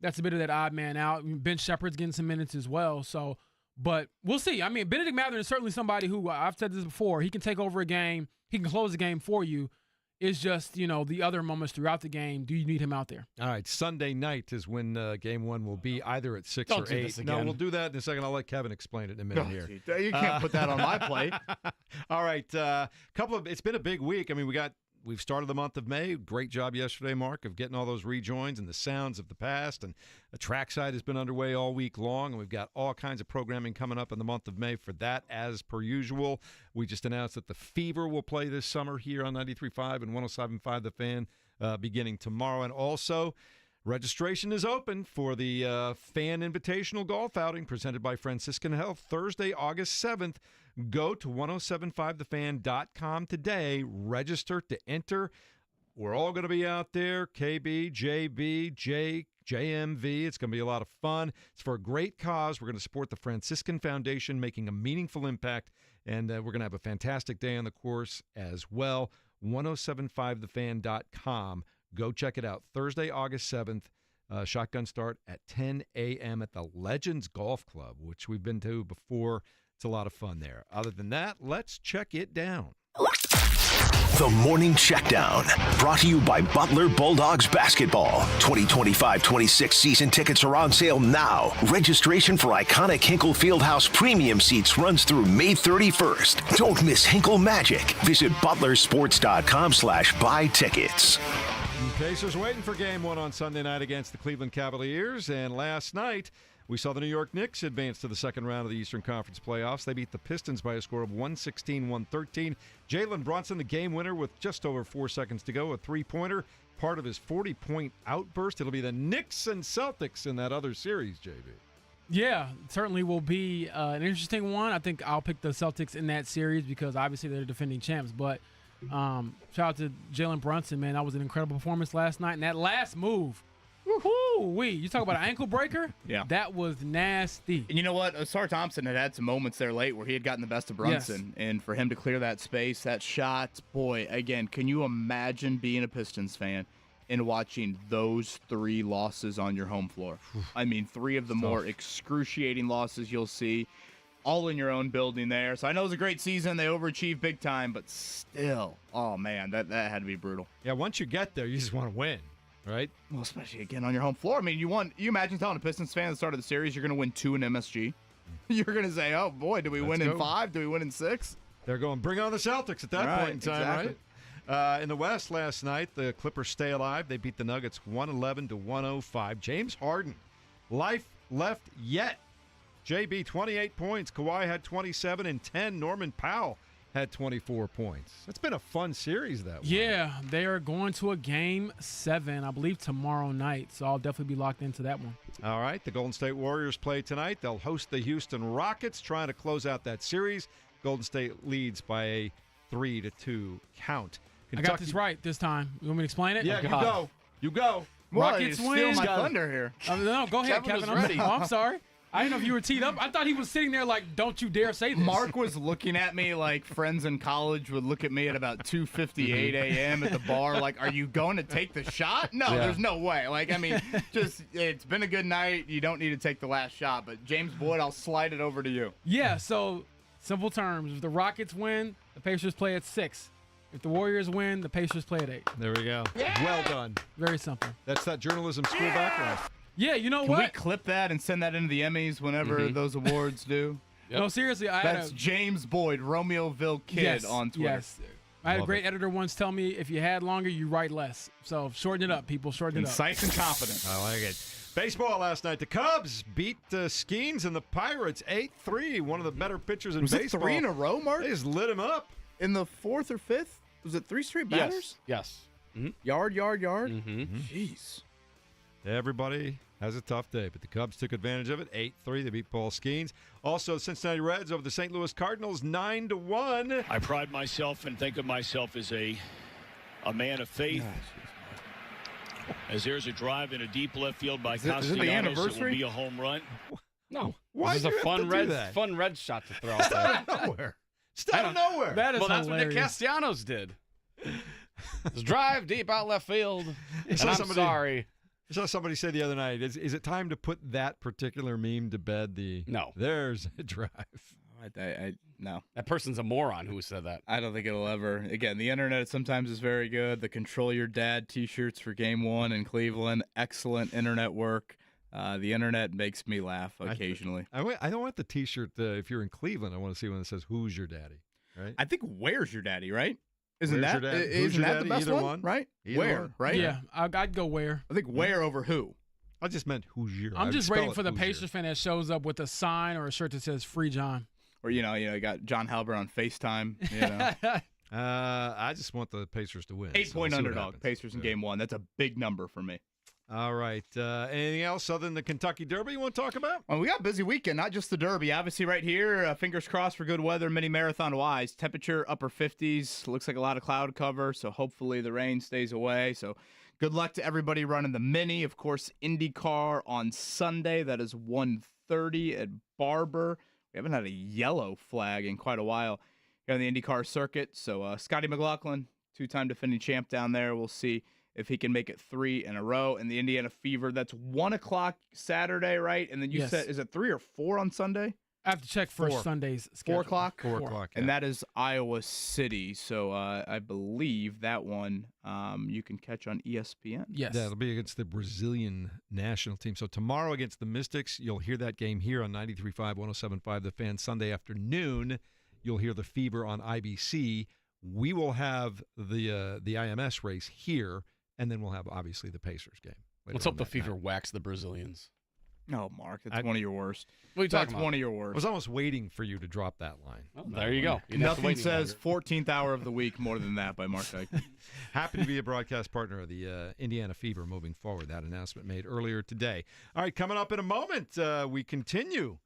that's a bit of that odd man out. Ben Shepherd's getting some minutes as well. So, but we'll see. I mean, Benedict Mathurin is certainly somebody who, I've said this before, he can take over a game. He can close the game for you. It's just, the other moments throughout the game, do you need him out there?
All right, Sunday night is when Game 1 will be, either at 6 or 8. No, we'll do that in a second. I'll let Kevin explain it in a minute here.
You can't put that on my plate.
All right, it's been a big week. I mean, we've started the month of May. Great job yesterday, Mark, of getting all those rejoins and the sounds of the past. And the trackside has been underway all week long, and we've got all kinds of programming coming up in the month of May for that, as per usual. We just announced that the Fever will play this summer here on 93.5 and 107.5 The Fan beginning tomorrow. And also, registration is open for the Fan Invitational Golf Outing presented by Franciscan Health Thursday, August 7th. Go to 1075thefan.com today. Register to enter. We're all going to be out there. KB, JB, Jake, JMV. It's going to be a lot of fun. It's for a great cause. We're going to support the Franciscan Foundation, making a meaningful impact. And we're going to have a fantastic day on the course as well. 1075thefan.com. Go check it out. Thursday, August 7th. Shotgun start at 10 a.m. at the Legends Golf Club, which we've been to before. It's a lot of fun there. Other than that, let's check it down.
The Morning Checkdown, brought to you by Butler Bulldogs Basketball. 2025-26 season tickets are on sale now. Registration for iconic Hinkle Fieldhouse premium seats runs through May 31st. Don't miss Hinkle Magic. Visit butlersports.com/buy tickets.
Pacers waiting for Game 1 on Sunday night against the Cleveland Cavaliers. And last night, we saw the New York Knicks advance to the second round of the Eastern Conference playoffs. They beat the Pistons by a score of 116-113. Jalen Brunson, the game winner with just over 4 seconds to go, a three-pointer, part of his 40-point outburst. It'll be the Knicks and Celtics in that other series, JB.
Yeah, it certainly will be an interesting one. I think I'll pick the Celtics in that series because obviously they're defending champs. But shout out to Jalen Brunson, man. That was an incredible performance last night. And that last move, you talk about an ankle breaker?
Yeah.
That was nasty.
And you know what? Osar Thompson had some moments there late where he had gotten the best of Brunson. Yes. And for him to clear that space, that shot, boy, again, can you imagine being a Pistons fan and watching those 3 losses on your home floor? I mean, 3 of the more excruciating losses you'll see, all in your own building there. So I know it was a great season. They overachieved big time, but still, oh, man, that had to be brutal.
Yeah, once you get there, you just want to win. right?
Well, especially again on your home floor. I mean, you imagine telling a Pistons fan at the start of the series you're going to win 2 in MSG. You're going to say, oh boy, do we win in 5? Do we win in 6?
They're going, bring on the Celtics at that point in time,
exactly.
right? In the West last night, the Clippers stay alive. They beat the Nuggets 111-105. James Harden, life left yet. JB, 28 points. Kawhi had 27 and 10. Norman Powell had 24 points. It's been a fun series, that one.
Yeah, they are going to a Game 7, I believe, tomorrow night. So I'll definitely be locked into that one.
All right, the Golden State Warriors play tonight. They'll host the Houston Rockets, trying to close out that series. Golden State leads by a 3-2 count.
I got this right this time. You want me to explain it?
Yeah, you go.
Rockets win.
Steal my thunder here.
No, go ahead, Kevin. I'm sorry. I didn't know if you were teed up. I thought he was sitting there like, don't you dare say this.
Mark was looking at me like friends in college would look at me at about 2:58 a.m. at the bar like, are you going to take the shot? No, there's no way. Like, I mean, just it's been a good night. You don't need to take the last shot. But James Boyd, I'll slide it over to you.
Yeah, so simple terms. If the Rockets win, the Pacers play at 6. If the Warriors win, the Pacers play at 8.
There we go. Yeah. Well done.
Very simple.
That's that journalism school background.
Yeah, you know
Can
what?
we clip that and send that into the Emmys whenever those awards do?
No, seriously.
That's James Boyd, Romeoville Kid on Twitter.
Yes. I had a great editor once tell me, if you had longer, you write less. So shorten it up, people. Shorten it up.
Concise and confident.
I like it. Baseball last night. The Cubs beat the Skeens and the Pirates 8-3. One of the better pitchers in baseball.
Was it 3 in a row, Mark?
They just lit him up.
In the 4th or 5th? Was it 3 straight batters?
Yes. Mm-hmm.
Yard.
Mm-hmm.
Jeez.
Everybody has a tough day, but the Cubs took advantage of it. 8-3. They beat Paul Skeens. Also, Cincinnati Reds over the St. Louis Cardinals 9-1.
I pride myself and think of myself as a man of faith. As there's a drive in a deep left field by Castellanos, it will be a home run.
No.
Why
this is a fun
red
shot to throw out there.
Out of nowhere. Just out of nowhere.
That is
that's
hilarious.
what Nick Castellanos did. Just drive deep out left field. And I'm sorry.
I saw somebody say the other night, is it time to put that particular meme to bed?
No.
There's a drive.
No.
That person's a moron who said that.
I don't think it'll ever. Again, the internet sometimes is very good. The Control Your Dad t-shirts for Game 1 in Cleveland. Excellent internet work. The internet makes me laugh occasionally.
I don't want the t-shirt, if you're in Cleveland, I want to see one that says, who's your daddy? Right?
I think Where's Your Daddy, right? Isn't
Where's
that,
your daddy?
isn't that the best
Either
one? Right?
Either
Where,
one.
right?
Yeah, I'd go where.
I think where over who.
I just meant who's your.
I'm just waiting for the Pacers fan that shows up with a sign or a shirt that says Free John.
Or, you got John Haliburton on FaceTime. You know.
I just want the Pacers to win.
8-point underdog, Pacers in Game 1. That's a big number for me.
All right. Anything else other than the Kentucky Derby you want to talk about?
Well, we got a busy weekend, not just the Derby. Obviously, right here, fingers crossed for good weather, mini marathon wise. Temperature upper 50s. Looks like a lot of cloud cover, so hopefully the rain stays away. So good luck to everybody running the mini. Of course, IndyCar on Sunday. That is 1:30 at Barber. We haven't had a yellow flag in quite a while here on the IndyCar circuit. So Scotty McLaughlin, 2-time defending champ down there. We'll see if he can make it 3 in a row. And the Indiana Fever, that's 1 o'clock Saturday, right? And then you said, is it 3 or 4 on Sunday?
I have to check first Sunday's schedule.
4 o'clock?
4 o'clock.
And that is Iowa City. So I believe that one you can catch on ESPN.
Yes.
Yeah, it'll be against the Brazilian national team. So tomorrow against the Mystics, you'll hear that game here on 93.5, 107.5 The Fan. Sunday afternoon, you'll hear the Fever on IBC. We will have the IMS race here, and then we'll have, obviously, the Pacers game.
Let's hope the Fever whacks the Brazilians.
No, Mark, that's one of your worst.
What are you talking
That's
about?
one of your worst.
I was almost waiting for you to drop that line.
Oh, there you go.
Nothing says 14th hour of the week more than that by Mark Dyke.
Happy to be a broadcast partner of the Indiana Fever moving forward. That announcement made earlier today. All right, coming up in a moment, we continue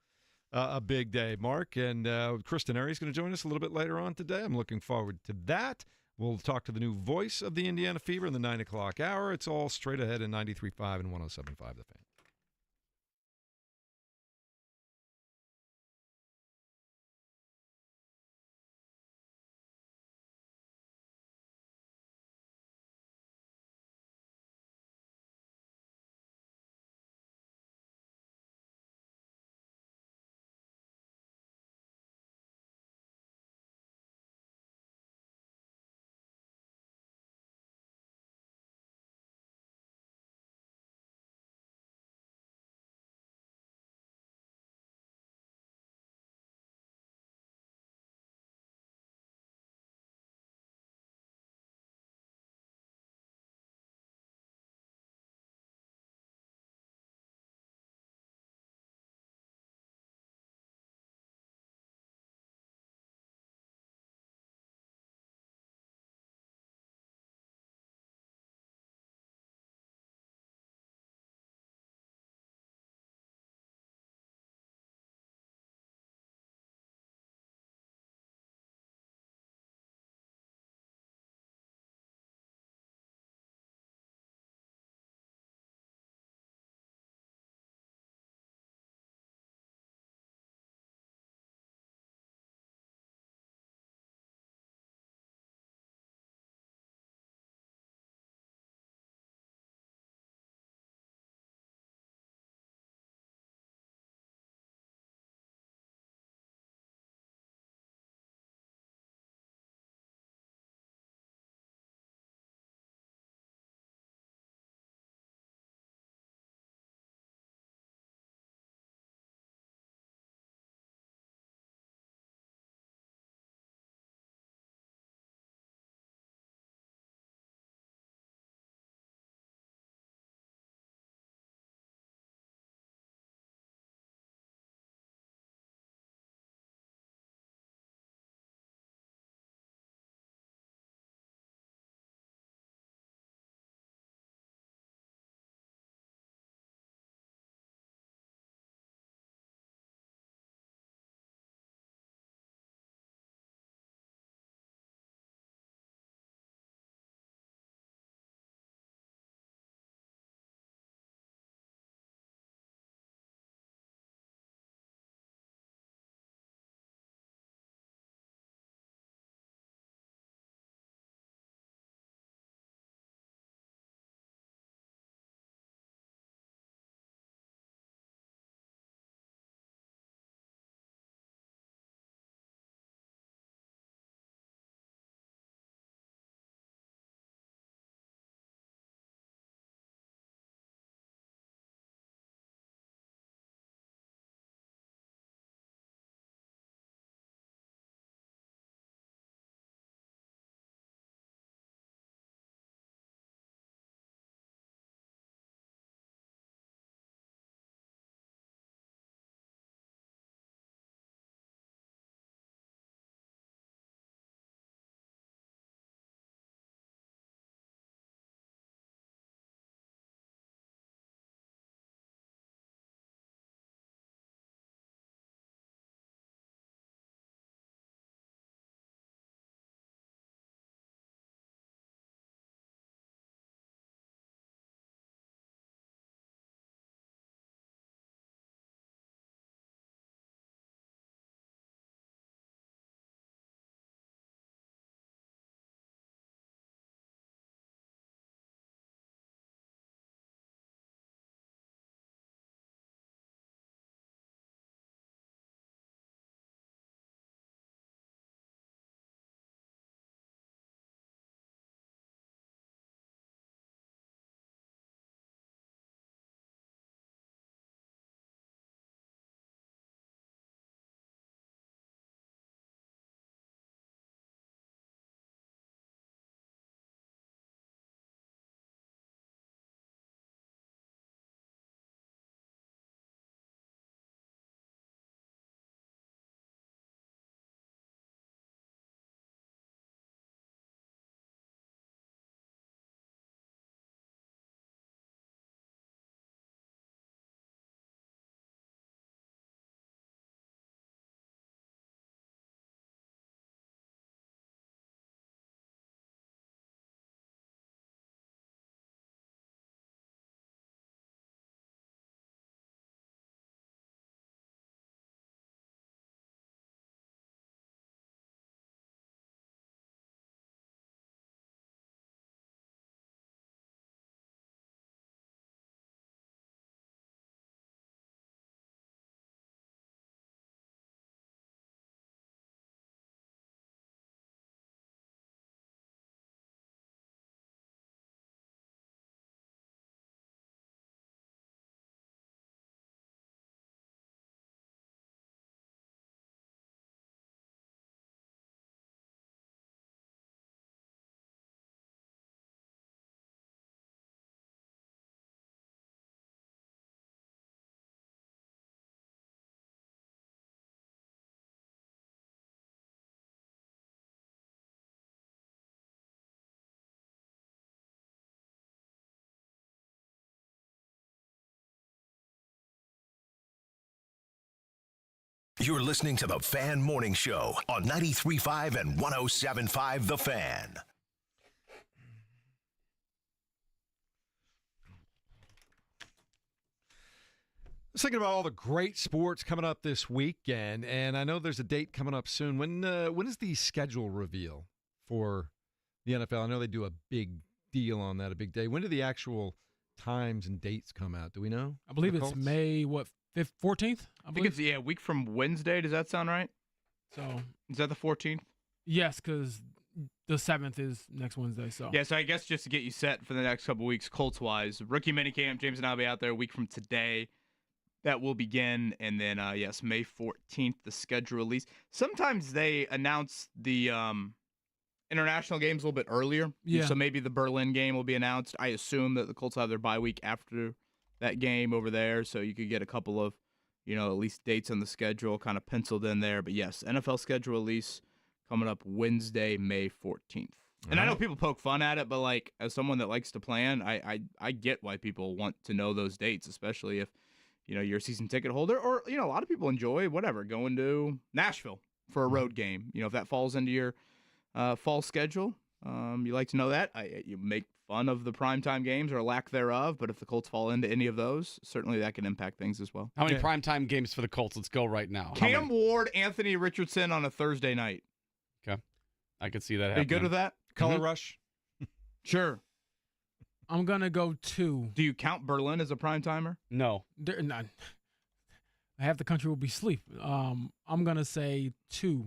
a big day, Mark. And Chris Denari is going to join us a little bit later on today. I'm looking forward to that. We'll talk to the new voice of the Indiana Fever in the 9 o'clock hour. It's all straight ahead in 93.5 and 107.5 The Fan.
You're listening to the Fan Morning Show on 93.5 and 107.5 The Fan.
I was thinking about all the great sports coming up this weekend, and I know there's a date coming up soon. When is the schedule reveal for the NFL? I know they do a big deal on that, a big day. When do the actual times and dates come out? Do we know?
I believe it's May 14th.
I think it's a week from Wednesday. Does that sound right?
So
is that the 14th?
Yes, because the 7th is next Wednesday. So
yeah, so I guess just to get you set for the next couple weeks, Colts wise, rookie minicamp. James and I'll be out there a week from today. That will begin, and then yes, May 14th, the schedule release. Sometimes they announce the international games a little bit earlier.
Yeah.
So maybe the Berlin game will be announced. I assume that the Colts have their bye week after that game over there, so you could get a couple of, at least dates on the schedule kind of penciled in there. But yes, NFL schedule release coming up Wednesday, May 14th. And I know people poke fun at it, but like as someone that likes to plan, I get why people want to know those dates, especially if you're a season ticket holder, or, a lot of people enjoy going to Nashville for a road game. If that falls into your fall schedule, you like to know that. You make fun of the primetime games or lack thereof, but if the Colts fall into any of those, certainly that can impact things as well.
How many primetime games for the Colts? Let's go right now.
Cam Ward, Anthony Richardson on a Thursday night.
Okay. I could see that happening.
Are you good with that?
Color Rush?
Sure.
I'm going to go 2.
Do you count Berlin as a prime-timer?
No.
None. Half the country will be asleep. I'm going to say 2.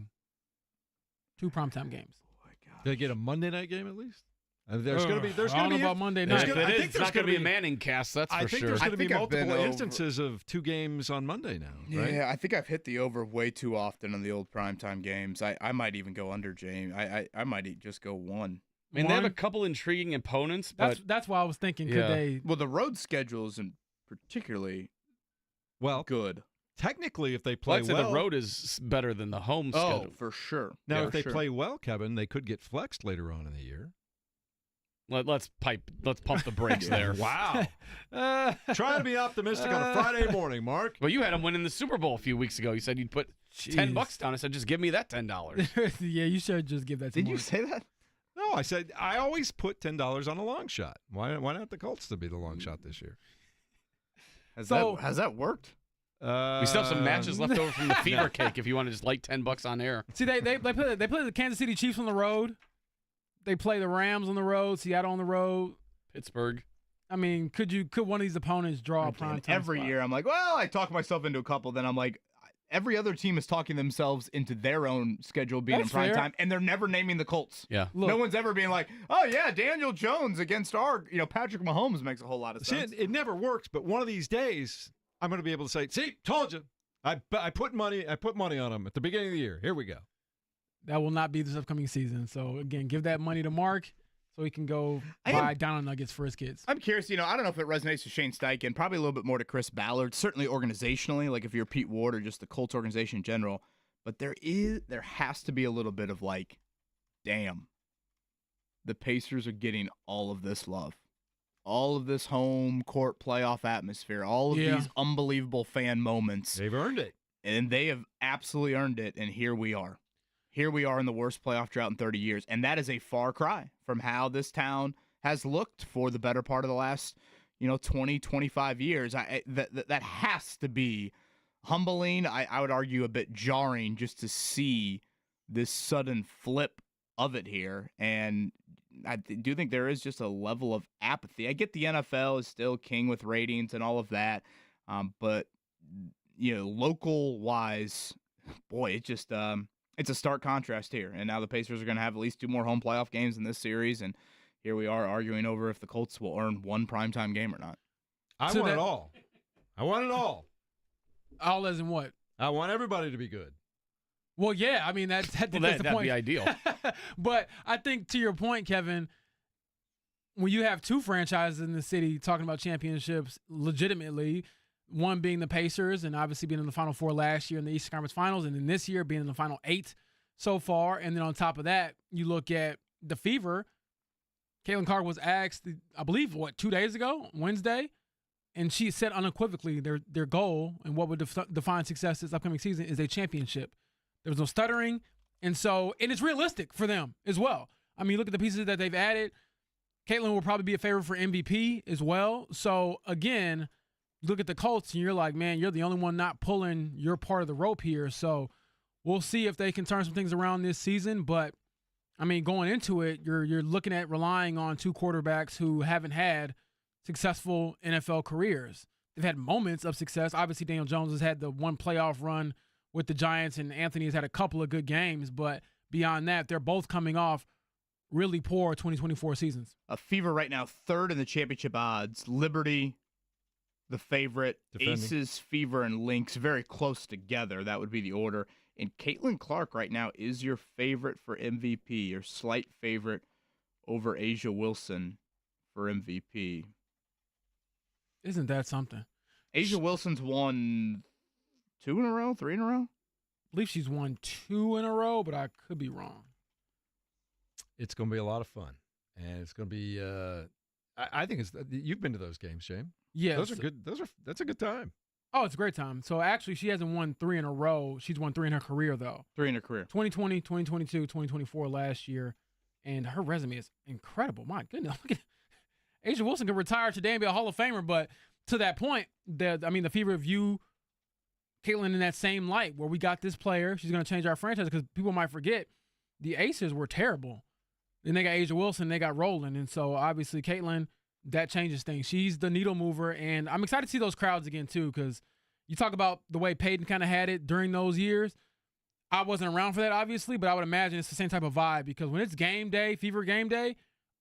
2 primetime games.
Oh, my God. Do they get a Monday night game at least? There's going to be.
I don't know about Monday night.
It's not going to be a Manning cast, that's for sure.
I think there's going to be multiple instances of 2 games on Monday now, right?
Yeah, I think I've hit the over way too often on the old primetime games. I might even go under, James. I might just go 1.
I mean, they have a couple intriguing opponents, but
that's why I was thinking. Could they?
Well, the road schedule isn't particularly good.
Technically, if they play well,
the road is better than the home schedule.
Oh, for sure.
Now, if they play well, Kevin, they could get flexed later on in the year.
Let's pump the brakes there.
Wow. Trying to be optimistic on a Friday morning, Mark.
Well, you had them winning the Super Bowl a few weeks ago. You said you'd put $10 down. I said, just give me that $10.
Yeah, you should just give that to
Did you say that?
No, I said I always put $10 on a long shot. Why not the Colts to be the long shot this year?
Has that worked?
We still have some matches left over from the fever cake if you want to just light $10 on air.
See, they play the Kansas City Chiefs on the road. They play the Rams on the road, Seattle on the road,
Pittsburgh.
I mean, could one of these opponents draw a prime time
every
spot?
year? I'm like, well, I talk myself into a couple. Then I'm like, every other team is talking themselves into their own schedule being in prime time, and they're never naming the Colts.
Yeah,
no one's ever being like, oh yeah, Daniel Jones against our, Patrick Mahomes makes a whole lot of sense.
See, it never works, but one of these days I'm going to be able to say, see, told you, I put money on them at the beginning of the year. Here we go.
That will not be this upcoming season. So again, give that money to Mark so he can go buy Donovan nuggets for his kids.
I'm curious, I don't know if it resonates with Shane Steichen, probably a little bit more to Chris Ballard, certainly organizationally, like if you're Pete Ward or just the Colts organization in general. But there has to be a little bit of like, damn, the Pacers are getting all of this love. All of this home court playoff atmosphere, all of these unbelievable fan moments.
They've earned it.
And they have absolutely earned it, and here we are. Here we are in the worst playoff drought in 30 years, and that is a far cry from how this town has looked for the better part of the last, 20, 25 years. That has to be humbling. I would argue a bit jarring just to see this sudden flip of it here, and I do think there is just a level of apathy. I get the NFL is still king with ratings and all of that, but local-wise, boy, it just it's a stark contrast here. And now the Pacers are going to have at least 2 more home playoff games in this series, and here we are arguing over if the Colts will earn 1 primetime game or not.
I want it all. I want it all.
All as in what?
I want everybody to be good.
Well, yeah. I mean, that's the point.
That'd be ideal.
But I think to your point, Kevin, when you have 2 franchises in the city talking about championships legitimately, one being the Pacers and obviously being in the Final 4 last year in the Eastern Conference Finals, and then this year being in the Final 8 so far. And then on top of that, you look at the Fever. Caitlin Carter was asked, I believe, 2 days ago, Wednesday, and she said unequivocally their goal and what would define success this upcoming season is a championship. There was no stuttering, and it's realistic for them as well. I mean, look at the pieces that they've added. Caitlin will probably be a favorite for MVP as well. So, again, look at the Colts, and you're like, man, you're the only one not pulling your part of the rope here. So we'll see if they can turn some things around this season. But, I mean, going into it, you're looking at relying on two quarterbacks who haven't had successful NFL careers. They've had moments of success. Obviously, Daniel Jones has had the one playoff run with the Giants, and Anthony has had a couple of good games. But beyond that, they're both coming off really poor 2024 seasons.
A Fever right now, third in the championship odds. Liberty, the favorite.
Defending.
Aces, Fever, and Lynx very close together. That would be the order. And Caitlin Clark right now is your favorite for MVP, your slight favorite over Asia Wilson for MVP.
Isn't that something?
Asia Wilson's won 2 in a row, 3 in a row?
I believe she's won 2 in a row, but I could be wrong.
It's going to be a lot of fun, and it's going to be. I think you've been to those games, Shane.
Yeah,
those are good. That's a good time.
Oh, it's a great time. So actually, she hasn't won 3 in a row. She's won 3 in her career, though.
3 in her career.
2020, 2022, 2024 last year, and her resume is incredible. My goodness, look at Asia Wilson could retire today and be a Hall of Famer, but to that point, the Fever view Caitlin in that same light where we got this player. She's going to change our franchise because people might forget the Aces were terrible. Then they got Asia Wilson, they got Roland, and so obviously Caitlin, that changes things. She's the needle mover, and I'm excited to see those crowds again too because you talk about the way Peyton kind of had it during those years. I wasn't around for that, obviously, but I would imagine it's the same type of vibe because when it's game day, Fever game day,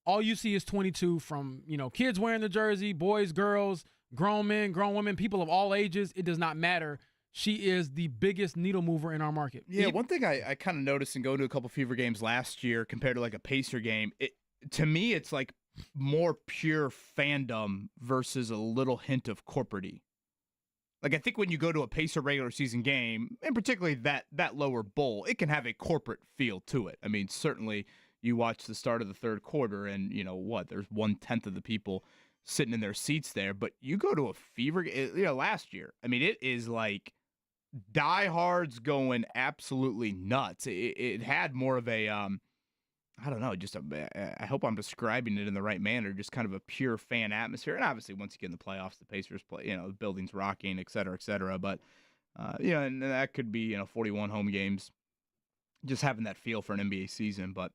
all you see is 22 from, kids wearing the jersey, boys, girls, grown men, grown women, people of all ages. It does not matter. She is the biggest needle mover in our market.
Yeah, one thing I kind of noticed in going to a couple Fever games last year compared to like a Pacer game, to me it's like more pure fandom versus a little hint of corporate-y. Like I think when you go to a Pacer regular season game, and particularly that lower bowl, it can have a corporate feel to it. I mean, certainly you watch the start of the third quarter and there's 1/10 of the people sitting in their seats there, but you go to a Fever, last year, I mean, it is like diehards going absolutely nuts. It had more of a, I don't know, I hope I'm describing it in the right manner, just kind of a pure fan atmosphere. And obviously, once you get in the playoffs, the Pacers play, the building's rocking, et cetera, et cetera. But, and that could be, 41 home games, just having that feel for an NBA season. But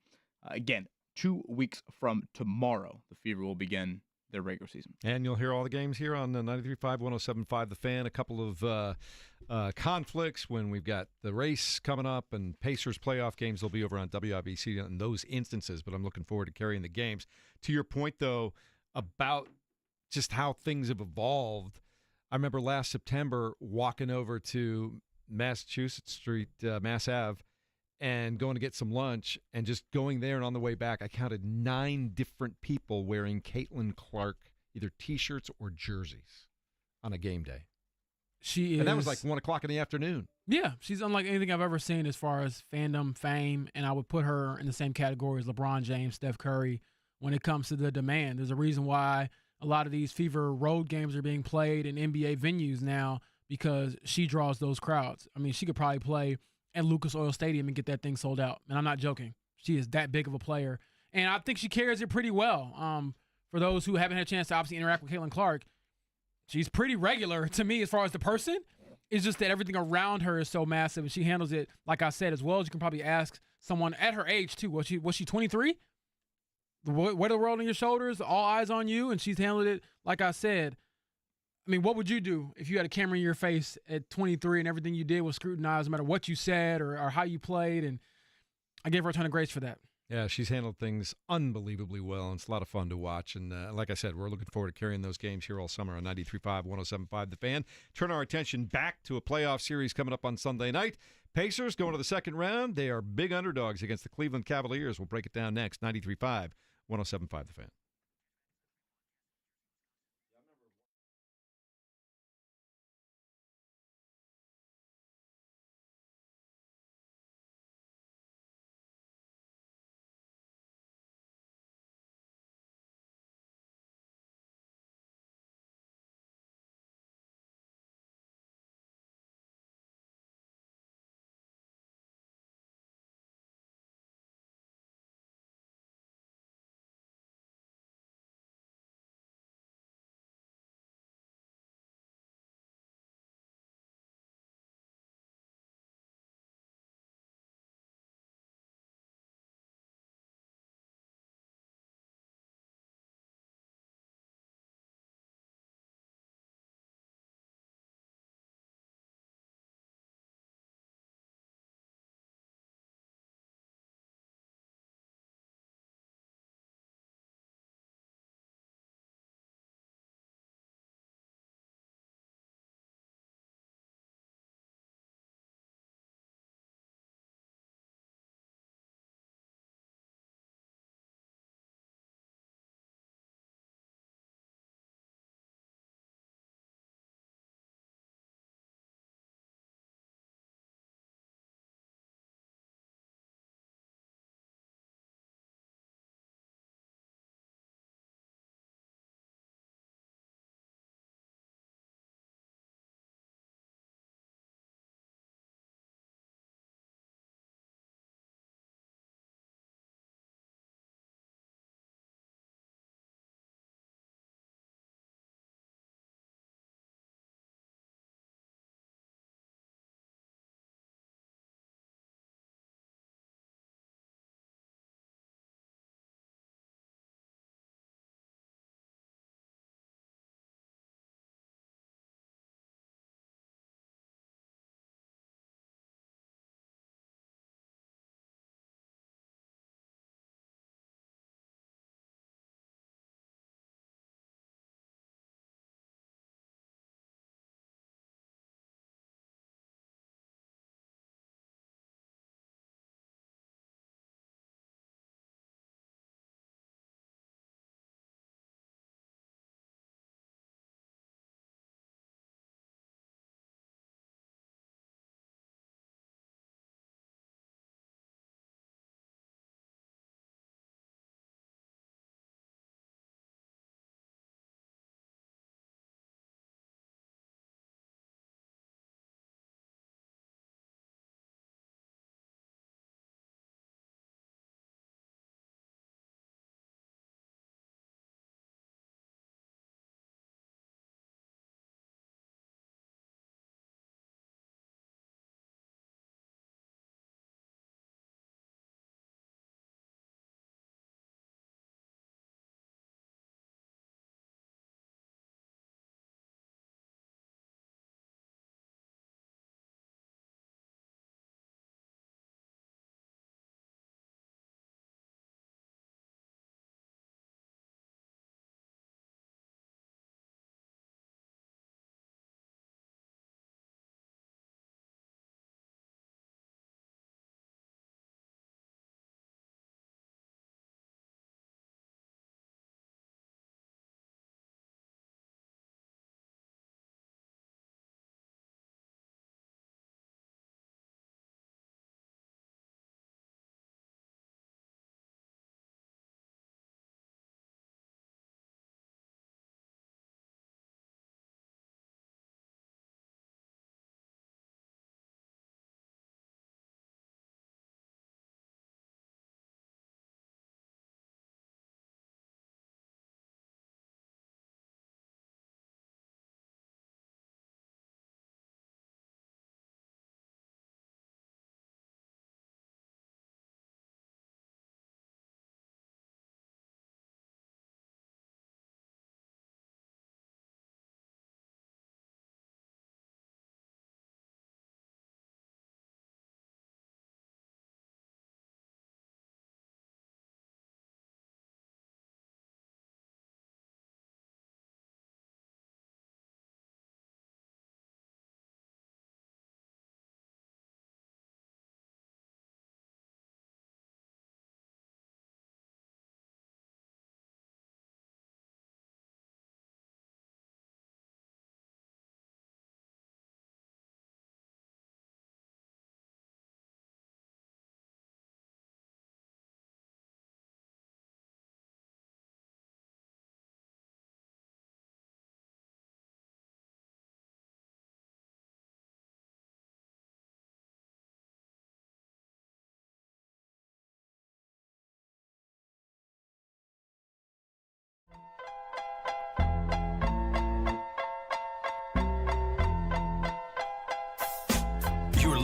again, 2 weeks from tomorrow, the Fever will begin their regular season.
And you'll hear all the games here on 93.5, 107.5 The Fan. A couple of conflicts when we've got the race coming up and Pacers playoff games will be over on WIBC in those instances, but I'm looking forward to carrying the games. To your point, though, about just how things have evolved, I remember last September walking over to Massachusetts Street, Mass Ave, and going to get some lunch and just going there and on the way back, I counted 9 different people wearing Caitlin Clark, either T-shirts or jerseys on a game day. And that was like 1 o'clock in the afternoon.
Yeah, she's unlike anything I've ever seen as far as fandom, fame, and I would put her in the same category as LeBron James, Steph Curry when it comes to the demand. There's a reason why a lot of these Fever road games are being played in NBA venues now because she draws those crowds. I mean, she could probably play at Lucas Oil Stadium and get that thing sold out. And I'm not joking. She is that big of a player. And I think she carries it pretty well. For those who haven't had a chance to obviously interact with Caitlin Clark, she's pretty regular to me as far as the person. It's just that everything around her is so massive, and she handles it, like I said, as well as you can probably ask someone at her age, too. Was she 23? The weight of the world on your shoulders, all eyes on you, and she's handled it, like I said. I mean, what would you do if you had a camera in your face at 23 and everything you did was scrutinized, no matter what you said or how you played? And I gave her a ton of grace for that.
Yeah, she's handled things unbelievably well, and it's a lot of fun to watch. And like I said, we're looking forward to carrying those games here all summer on 93.5, 107.5 The Fan. Turn our attention back to a playoff series coming up on Sunday night. Pacers going to the second round. They are big underdogs against the Cleveland Cavaliers. We'll break it down next. 93.5, 107.5 The Fan.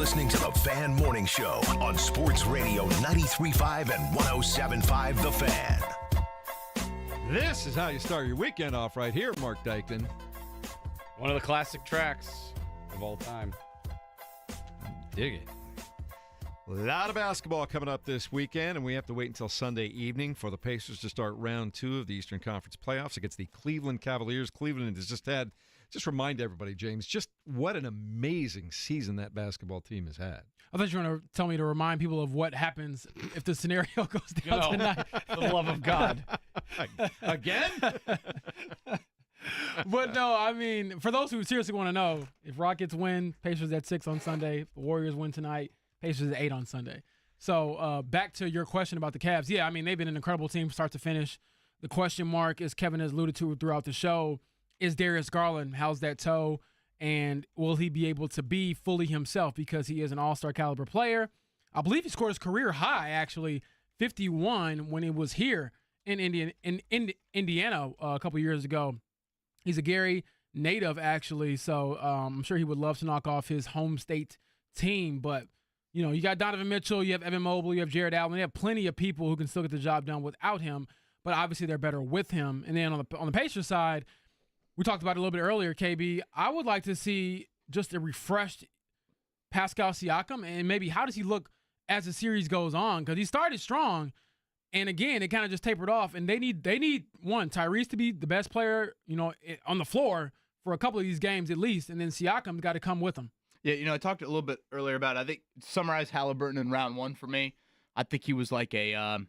listening to the Fan Morning Show on Sports Radio 93.5 and 107.5 The Fan.
This is how you start your weekend off right here, Mark Dykton.
One of the classic tracks of all time.
Dig it. A lot of basketball coming up this weekend, and we have to wait until Sunday evening for the Pacers to start round 2 of the Eastern Conference playoffs against the Cleveland Cavaliers. Cleveland has just remind everybody, James, just what an amazing season that basketball team has had.
I thought you were going to tell me to remind people of what happens if the scenario goes down tonight.
The love of God.
Again?
But no, I mean, for those who seriously want to know, if Rockets win, Pacers at 6 on Sunday. If the Warriors win tonight, Pacers at 8 on Sunday. So back to your question about the Cavs. Yeah, I mean, they've been an incredible team start to finish. The question mark, as Kevin has alluded to throughout the show, is Darius Garland. How's that toe? And will he be able to be fully himself because he is an all-star caliber player? I believe he scored his career high, actually, 51 when he was here in Indiana a couple years ago. He's a Gary native, actually, so I'm sure he would love to knock off his home state team. But, you know, you got Donovan Mitchell, you have Evan Mobley, you have Jared Allen. They have plenty of people who can still get the job done without him, but obviously they're better with him. And then on the Pacers side, we talked about it a little bit earlier, KB. I would like to see just a refreshed Pascal Siakam, and maybe how does he look as the series goes on? Because he started strong, and again, it kind of just tapered off. And they need one, Tyrese to be the best player, you know, on the floor for a couple of these games at least, and then Siakam's got to come with him.
Yeah, you know, I talked a little bit earlier about it. I think summarize Haliburton in round 1 for me. I think he was like a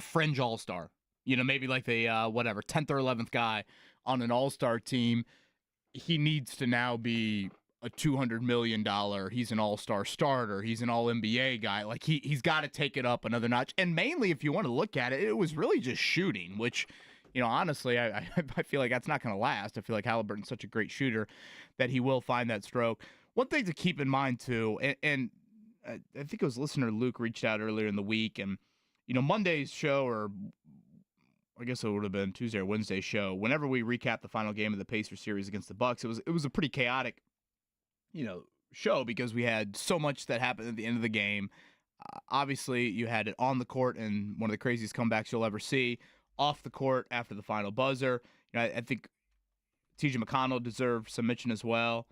fringe all-star. You know, maybe like the 10th or 11th guy on an all-star team. He needs to now be a $200 million. He's an all-star starter. He's an all-NBA guy. Like he's got to take it up another notch. And mainly, if you want to look at it, it was really just shooting, which, you know, honestly, I feel like that's not going to last. I feel like Haliburton's such a great shooter that he will find that stroke. One thing to keep in mind, too, and I think it was listener Luke reached out earlier in the week, and, you know, Monday's show, or I guess it would have been Tuesday or Wednesday show, whenever we recap the final game of the Pacers series against the Bucks, it was a pretty chaotic, you know, show because we had so much that happened at the end of the game. Obviously, you had it on the court and one of the craziest comebacks you'll ever see. Off the court after the final buzzer. You know, I think T.J. McConnell deserved some mention as well.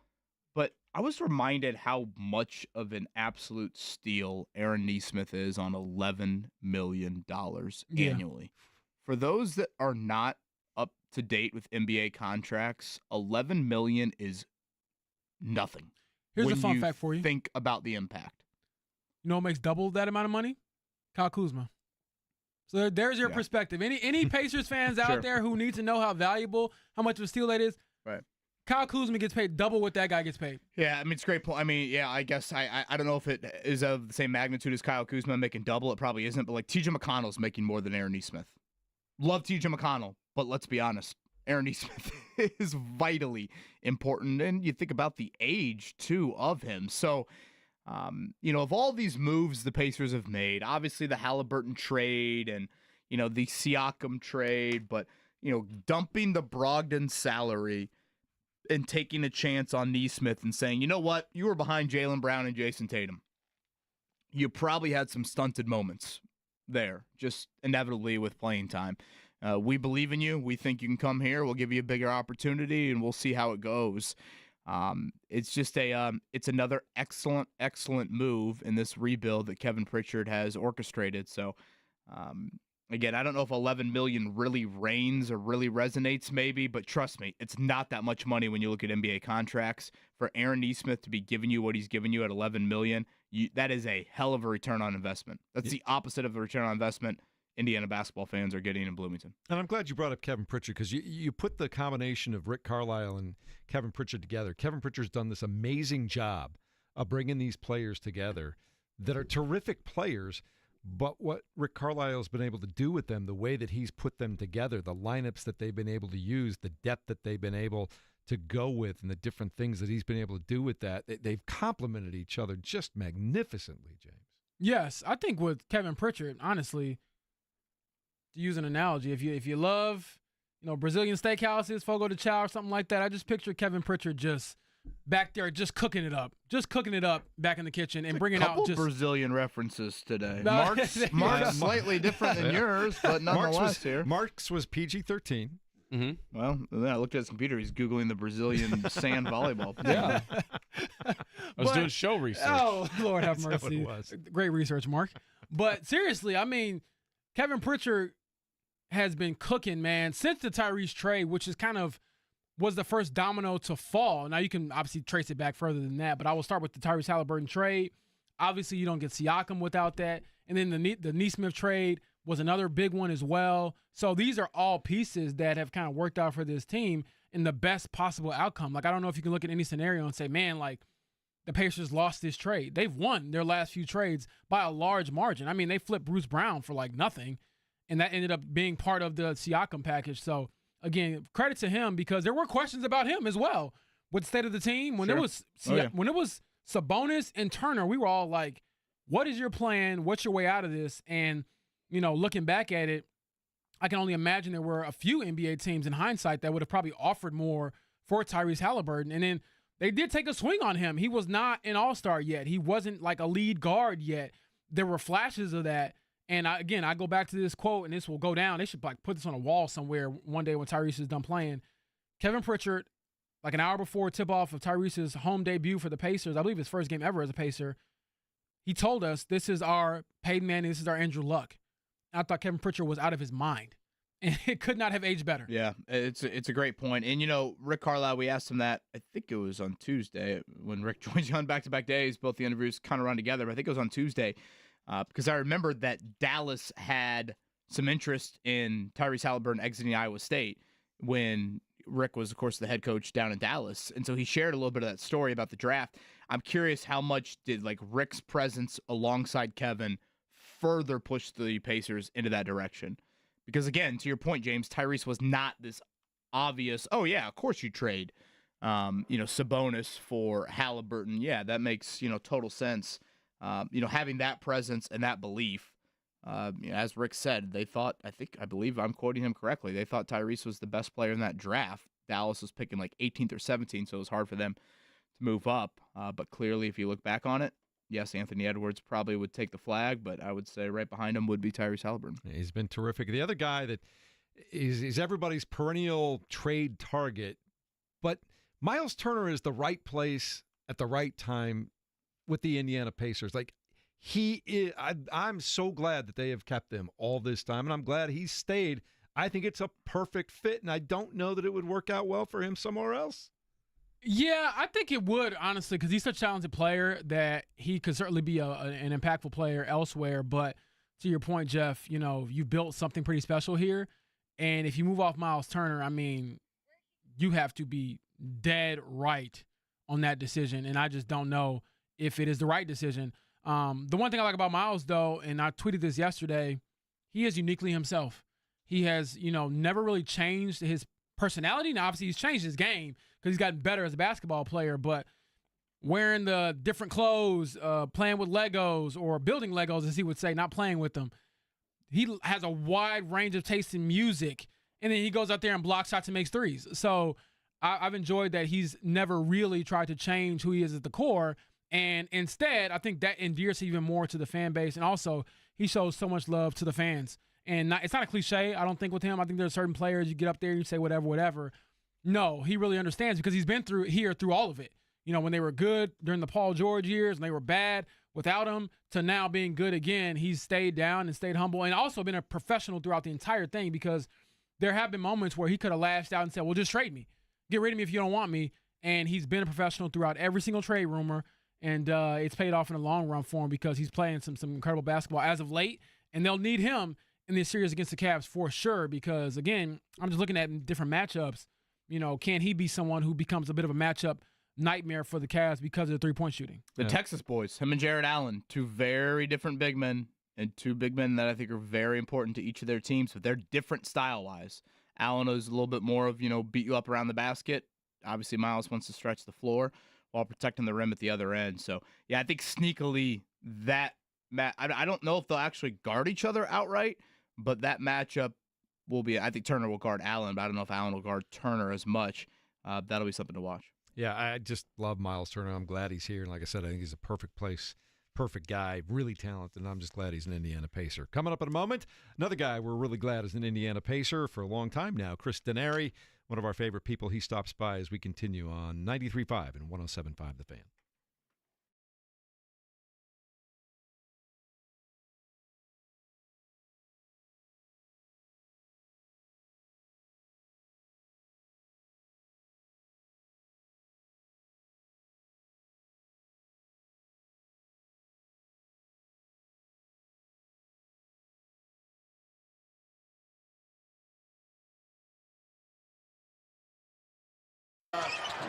But I was reminded how much of an absolute steal Aaron Nesmith is on $11 million annually. For those that are not up to date with NBA contracts, $11 million is nothing.
Here's a fun fact for you.
Think about the impact.
You know what makes double that amount of money? Kyle Kuzma. So there's your perspective. Any Pacers fans out there who need to know how valuable, how much of a steal that is?
Right.
Kyle Kuzma gets paid double what that guy gets paid.
Yeah, I mean, it's a great point. I mean, yeah, I guess I don't know if it is of the same magnitude as Kyle Kuzma making double. It probably isn't, but like T.J. McConnell's making more than Aaron Nesmith. Love T.J. McConnell, but let's be honest, Aaron Nesmith is vitally important, and you think about the age, too, of him. So, you know, of all these moves the Pacers have made, obviously the Haliburton trade and, you know, the Siakam trade, but, you know, dumping the Brogdon salary and taking a chance on Nesmith and saying, you know what, you were behind Jaylen Brown and Jason Tatum. You probably had some stunted moments there, just inevitably with playing time. We believe in you. We think you can come here. We'll give you a bigger opportunity, and we'll see how it goes. It's just it's another excellent move in this rebuild that Kevin Pritchard has orchestrated. So, again, I don't know if $11 million really reigns or really resonates maybe, but trust me, it's not that much money when you look at NBA contracts. For Aaron Nesmith to be giving you what he's giving you at $11 million, that is a hell of a return on investment. That's the opposite of the return on investment Indiana basketball fans are getting in Bloomington.
And I'm glad you brought up Kevin Pritchard because you put the combination of Rick Carlisle and Kevin Pritchard together. Kevin Pritchard's done this amazing job of bringing these players together that are terrific players, but what Rick Carlisle's been able to do with them, the way that he's put them together, the lineups that they've been able to use, the depth that they've been able to go with, and the different things that he's been able to do with that, they've complemented each other just magnificently, James.
Yes, I think with Kevin Pritchard, honestly, to use an analogy, if you love, you know, Brazilian steakhouses, Fogo de Chao or something like that, I just picture Kevin Pritchard just back there just cooking it up back in the kitchen and bringing out just
Brazilian references today.
No,
Mark's slightly different than yours, but nonetheless
Mark's was PG-13.
Mm-hmm.
Well, then I looked at his computer. He's Googling the Brazilian sand volleyball.
Yeah. I was doing show research.
Oh, Lord have
That's
mercy.
what it was.
Great research, Mark. But seriously, I mean, Kevin Pritchard has been cooking, man, since the Tyrese trade, which is kind of was the first domino to fall. Now, you can obviously trace it back further than that, but I will start with the Tyrese Haliburton trade. Obviously, you don't get Siakam without that. And then the Nesmith trade was another big one as well. So these are all pieces that have kind of worked out for this team in the best possible outcome. Like, I don't know if you can look at any scenario and say, man, like, the Pacers lost this trade. They've won their last few trades by a large margin. I mean, they flipped Bruce Brown for like nothing, and that ended up being part of the Siakam package. So, again, credit to him because there were questions about him as well with the state of the team. When it was Sabonis and Turner, we were all like, what is your plan? What's your way out of this? And, you know, looking back at it, I can only imagine there were a few NBA teams in hindsight that would have probably offered more for Tyrese Haliburton. And then they did take a swing on him. He was not an all-star yet. He wasn't like a lead guard yet. There were flashes of that. And I go back to this quote, and this will go down. They should like put this on a wall somewhere one day when Tyrese is done playing. Kevin Pritchard, like an hour before tip-off of Tyrese's home debut for the Pacers, I believe his first game ever as a Pacer, he told us, this is our Peyton Manning, this is our Andrew Luck. I thought Kevin Pritchard was out of his mind. And it could not have aged better.
Yeah, it's a great point. And, you know, Rick Carlisle, we asked him that, I think it was on Tuesday, when Rick joins you on back-to-back days. Both the interviews kind of run together, but I think it was on Tuesday. Because I remember that Dallas had some interest in Tyrese Haliburton exiting Iowa State when Rick was, of course, the head coach down in Dallas. And so he shared a little bit of that story about the draft. I'm curious how much did like Rick's presence alongside Kevin further push the Pacers into that direction? Because, again, to your point, James, Tyrese was not this obvious, oh, yeah, of course you trade, Sabonis for Haliburton. Yeah, that makes, total sense. Having that presence and that belief, as Rick said, they thought, I believe I'm quoting him correctly, they thought Tyrese was the best player in that draft. Dallas was picking like 18th or 17th, so it was hard for them to move up. But clearly, if you look back on it, yes, Anthony Edwards probably would take the flag, but I would say right behind him would be Tyrese Haliburton.
He's been terrific. The other guy that is everybody's perennial trade target, but Miles Turner is the right place at the right time with the Indiana Pacers. Like, he is, I'm so glad that they have kept him all this time, and I'm glad he stayed. I think it's a perfect fit, and I don't know that it would work out well for him somewhere else.
Yeah, I think it would, honestly, because he's such a talented player that he could certainly be an impactful player elsewhere. But to your point, Jeff, you built something pretty special here. And if you move off Miles Turner, I mean, you have to be dead right on that decision. And I just don't know if it is the right decision. The one thing I like about Miles, though, and I tweeted this yesterday, he is uniquely himself. He has, never really changed his personality. Now, obviously, he's changed his game because he's gotten better as a basketball player, but wearing the different clothes, playing with Legos or building Legos, as he would say, not playing with them. He has a wide range of taste in music, and then he goes out there and blocks shots and makes threes. So I've enjoyed that he's never really tried to change who he is at the core, and instead, I think that endears even more to the fan base, and also he shows so much love to the fans. And it's not a cliche, I don't think, with him. I think there's certain players, you get up there and you say whatever. No, he really understands because he's been through all of it. When they were good during the Paul George years and they were bad without him to now being good again, he's stayed down and stayed humble and also been a professional throughout the entire thing because there have been moments where he could have lashed out and said, well, just trade me. Get rid of me if you don't want me. And he's been a professional throughout every single trade rumor, and it's paid off in the long run for him because he's playing some incredible basketball as of late, and they'll need him in this series against the Cavs for sure because, again, I'm just looking at different matchups. Can he be someone who becomes a bit of a matchup nightmare for the Cavs because of the three-point shooting?
The Texas boys, him and Jared Allen, two very different big men, and two big men that I think are very important to each of their teams, but they're different style-wise. Allen is a little bit more of, beat you up around the basket. Obviously, Miles wants to stretch the floor while protecting the rim at the other end. So, yeah, I think sneakily I don't know if they'll actually guard each other outright, but that matchup will be, I think Turner will guard Allen, but I don't know if Allen will guard Turner as much. That'll be something to watch.
Yeah, I just love Miles Turner. I'm glad he's here. And like I said, I think he's a perfect place, perfect guy, really talented, and I'm just glad he's an Indiana Pacer. Coming up in a moment, another guy we're really glad is an Indiana Pacer for a long time now, Chris Denari, one of our favorite people. He stops by as we continue on 93.5 and 107.5 The Fan.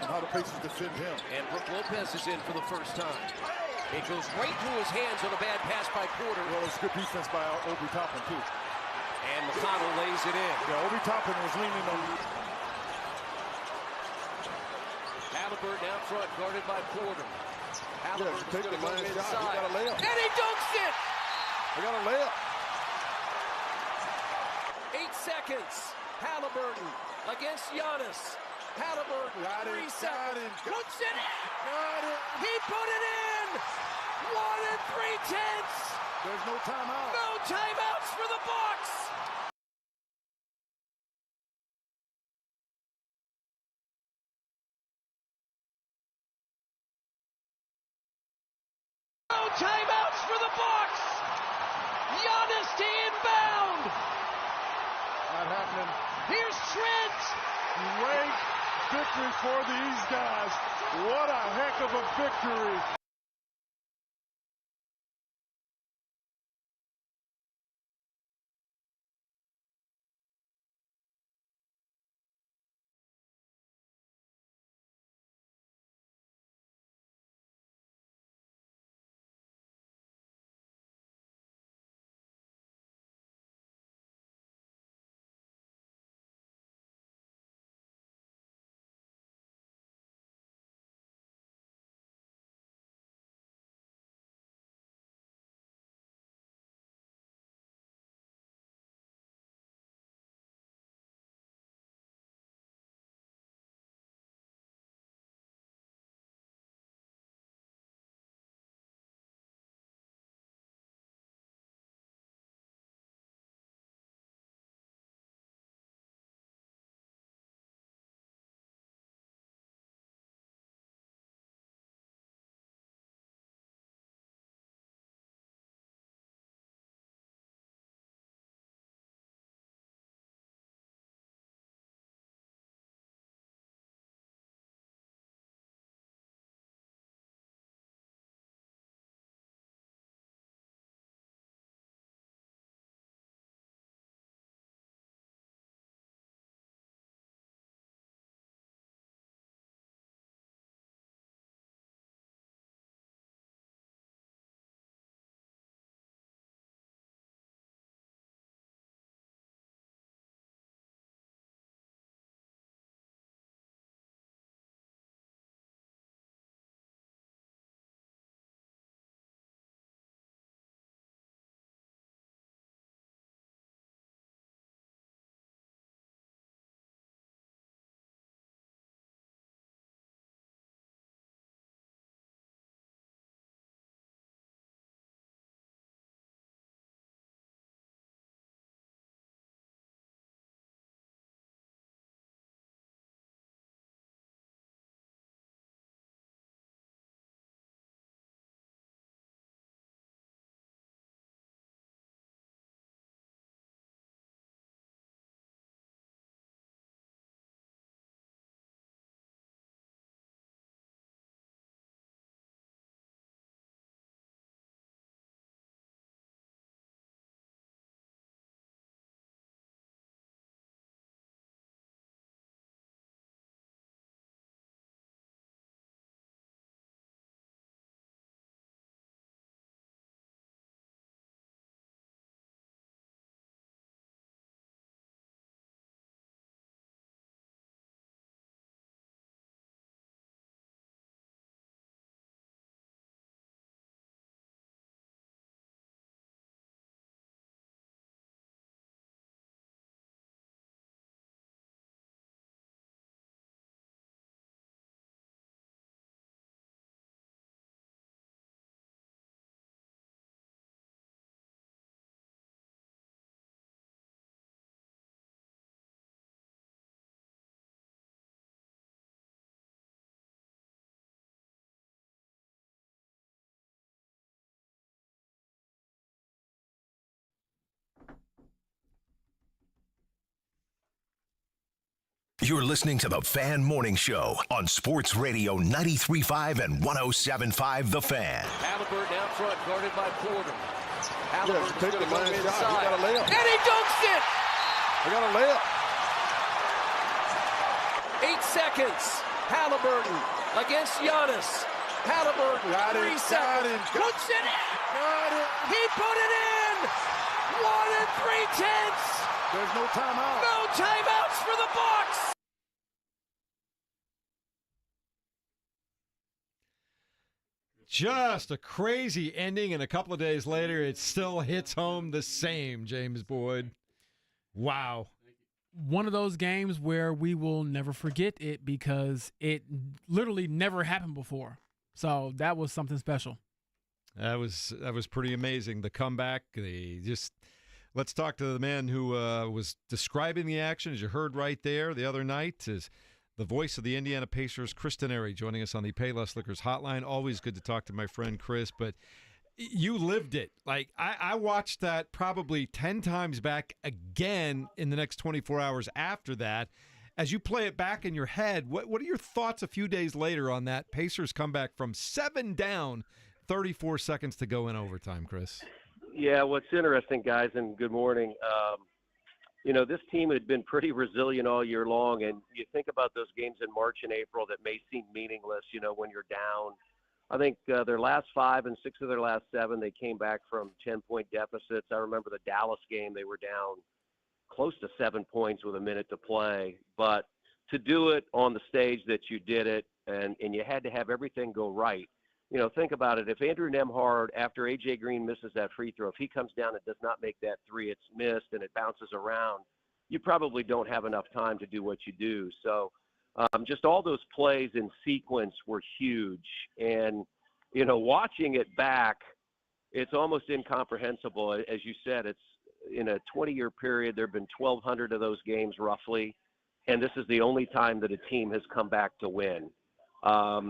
How the Pacers defend him.
And Brook Lopez is in for the first time. It goes right through his hands on a bad pass by Porter.
Well, it's good defense by Obi Toppin, too.
And McConnell lays it in.
Yeah, Obi Toppin was leaning on.
Haliburton out front, guarded by Porter. Haliburton's
take the last shot. He got a layup.
And he dunks it!
He got a layup.
8 seconds. Haliburton against Giannis. Haliburton, 3 seconds, puts it in! He put it in! 1 3/10!
There's no timeout.
No timeouts for the Bucks! No timeouts for the Bucks! Giannis to inbound!
Not happening.
Here's Trent!
Great victory for these guys. What a heck of a victory.
You're listening to the Fan Morning Show on Sports Radio 93.5 and 107.5 The Fan.
Haliburton out front, guarded by Porter. Haliburton's
take
going to
the
go
man
inside.
shot. He got a layup.
And he dunks it!
He got a layup.
8 seconds. Haliburton against Giannis. Haliburton, 3 seconds. Puts it in! He put it in! 1 3/10.
There's no timeout.
No timeouts for the Bucks!
Just a crazy ending, and a couple of days later, it still hits home the same, James Boyd. Wow.
One of those games where we will never forget it because it literally never happened before. So that was something special. That was
pretty amazing. The comeback, let's talk to the man who was describing the action, as you heard right there the other night, is the voice of the Indiana Pacers, Chris Denari, joining us on the Payless Liquors hotline. Always good to talk to my friend Chris, but you lived it. Like, I watched that probably 10 times back again in the next 24 hours after that. As you play it back in your head, what are your thoughts a few days later on that Pacers comeback from 7 down, 34 seconds to go in overtime, Chris?
Yeah, what's interesting, guys, and good morning. This team had been pretty resilient all year long, and you think about those games in March and April that may seem meaningless, when you're down. I think their last 5 and 6 of their last 7, they came back from 10-point deficits. I remember the Dallas game, they were down close to 7 points with a minute to play. But to do it on the stage that you did it, and you had to have everything go right. Think about it. If Andrew Nembhard, after A.J. Green misses that free throw, if he comes down and does not make that 3, it's missed and it bounces around, you probably don't have enough time to do what you do. So just all those plays in sequence were huge. And, watching it back, it's almost incomprehensible. As you said, it's in a 20-year period, there have been 1,200 of those games roughly, and this is the only time that a team has come back to win.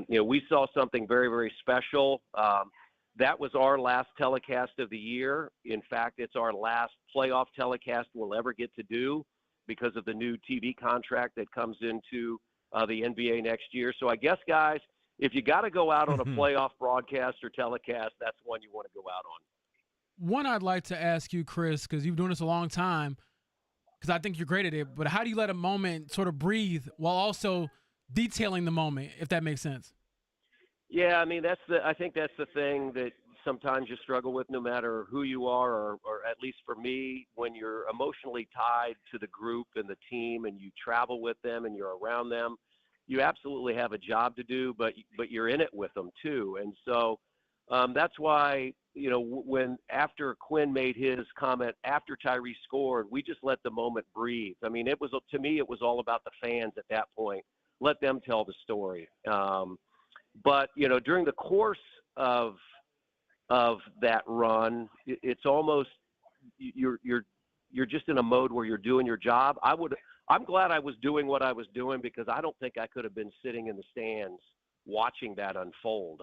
We saw something very, very special. That was our last telecast of the year. In fact, it's our last playoff telecast we'll ever get to do because of the new TV contract that comes into the NBA next year. So I guess, guys, if you got to go out on a playoff broadcast or telecast, that's one you want to go out on.
One I'd like to ask you, Chris, because you've been doing this a long time, because I think you're great at it, but how do you let a moment sort of breathe while also detailing the moment, if that makes sense?
Yeah, I mean, I think that's the thing that sometimes you struggle with no matter who you are, or at least for me, when you're emotionally tied to the group and the team and you travel with them and you're around them, you absolutely have a job to do, but you're in it with them too. And so that's why, when after Quinn made his comment after Tyrese scored, we just let the moment breathe. I mean, to me, it was all about the fans at that point. Let them tell the story. But during the course of that run, it's almost you're just in a mode where you're doing your job. I'm glad I was doing what I was doing because I don't think I could have been sitting in the stands watching that unfold.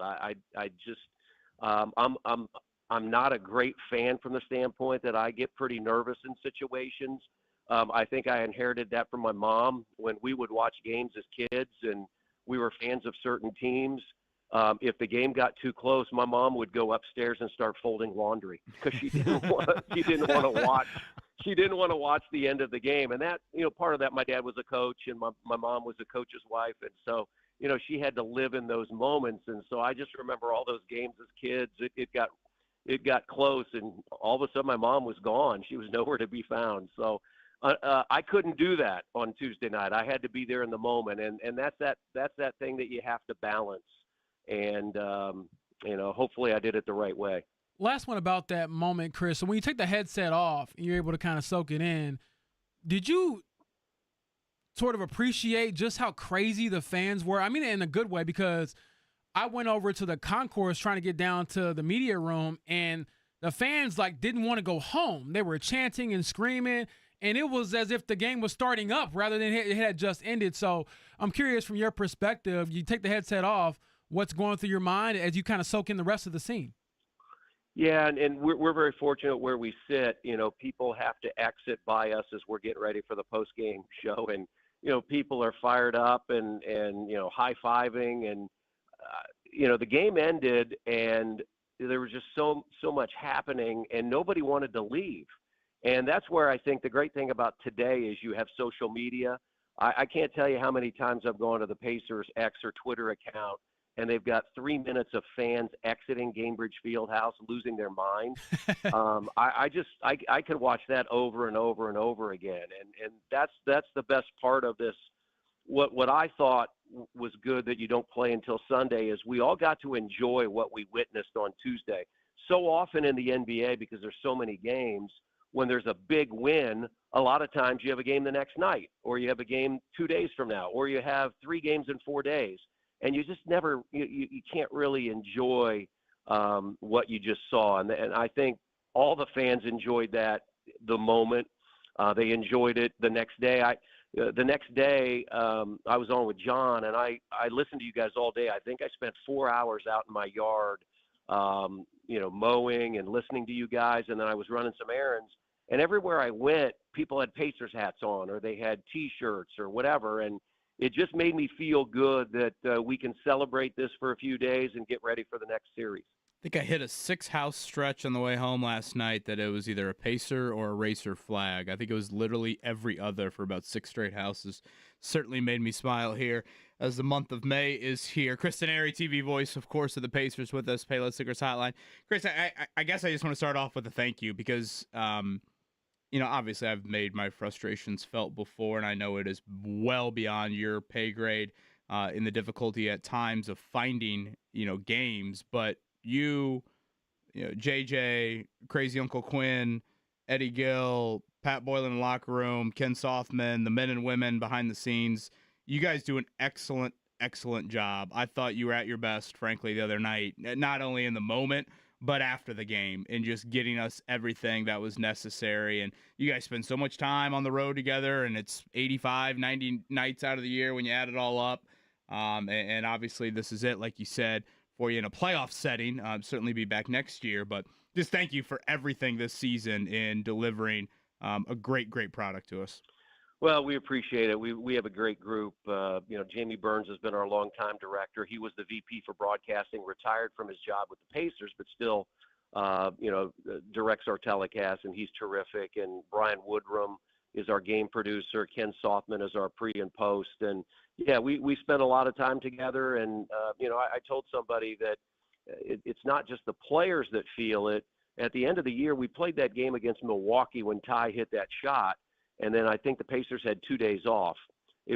I'm not a great fan from the standpoint that I get pretty nervous in situations. I think I inherited that from my mom when we would watch games as kids and we were fans of certain teams. If the game got too close, my mom would go upstairs and start folding laundry because she didn't want to watch the end of the game. And that, part of that, my dad was a coach and my mom was a coach's wife. And so, she had to live in those moments. And so I just remember all those games as kids. It got close and all of a sudden my mom was gone. She was nowhere to be found. So I couldn't do that on Tuesday night. I had to be there in the moment. And that's that thing that you have to balance. And, hopefully I did it the right way.
Last one about that moment, Chris. So when you take the headset off and you're able to kind of soak it in, did you sort of appreciate just how crazy the fans were? I mean, in a good way, because I went over to the concourse trying to get down to the media room, and the fans didn't want to go home. They were chanting and screaming, and it was as if the game was starting up rather than it had just ended. So I'm curious, from your perspective, you take the headset off, what's going through your mind as you kind of soak in the rest of the scene?
Yeah, and we're very fortunate where we sit. People have to exit by us as we're getting ready for the post-game show, and people are fired up and high-fiving. And, the game ended and there was just so much happening and nobody wanted to leave. And that's where I think the great thing about today is you have social media. I can't tell you how many times I've gone to the Pacers X or Twitter account and they've got 3 minutes of fans exiting Gainbridge Fieldhouse, losing their mind. I could watch that over and over and over again. And that's the best part of this. What I thought was good that you don't play until Sunday is we all got to enjoy what we witnessed on Tuesday. So often in the NBA, because there's so many games, when there's a big win, a lot of times you have a game the next night, or you have a game 2 days from now, or you have 3 games in 4 days. And you just never, you can't really enjoy what you just saw. And I think all the fans enjoyed that, the moment. They enjoyed it the next day. The next day, I was on with John, and I listened to you guys all day. I think I spent 4 hours out in my yard, mowing and listening to you guys, and then I was running some errands. And everywhere I went, people had Pacers hats on, or they had T-shirts or whatever, and it just made me feel good that we can celebrate this for a few days and get ready for the next series.
I think I hit a 6-house stretch on the way home last night that it was either a Pacer or a Racer flag. I think it was literally every other for about 6 straight houses. Certainly made me smile here as the month of May is here. Chris Denari, TV voice, of course, of the Pacers with us, Payless Liquors Hotline. Chris, I guess I just want to start off with a thank you because, obviously I've made my frustrations felt before, and I know it is well beyond your pay grade in the difficulty at times of finding, games, but JJ, Crazy Uncle Quinn, Eddie Gill, Pat Boylan in the locker room, Ken Sothman, the men and women behind the scenes, you guys do an excellent, excellent job. I thought you were at your best, frankly, the other night, not only in the moment, but after the game, and just getting us everything that was necessary. And you guys spend so much time on the road together, and it's 85, 90 nights out of the year when you add it all up. And obviously this is it, like you said, for you in a playoff setting. Certainly be back next year, but just thank you for everything this season in delivering a great, great product to us.
Well, we appreciate it. We have a great group. Jamie Burns has been our longtime director. He was the VP for broadcasting, retired from his job with the Pacers, but still, directs our telecast, and he's terrific. And Brian Woodrum is our game producer. Ken Sothman is our pre and post. And yeah, we spent a lot of time together. And, I told somebody that it's not just the players that feel it. At the end of the year, we played that game against Milwaukee when Ty hit that shot. And then I think the Pacers had 2 days off.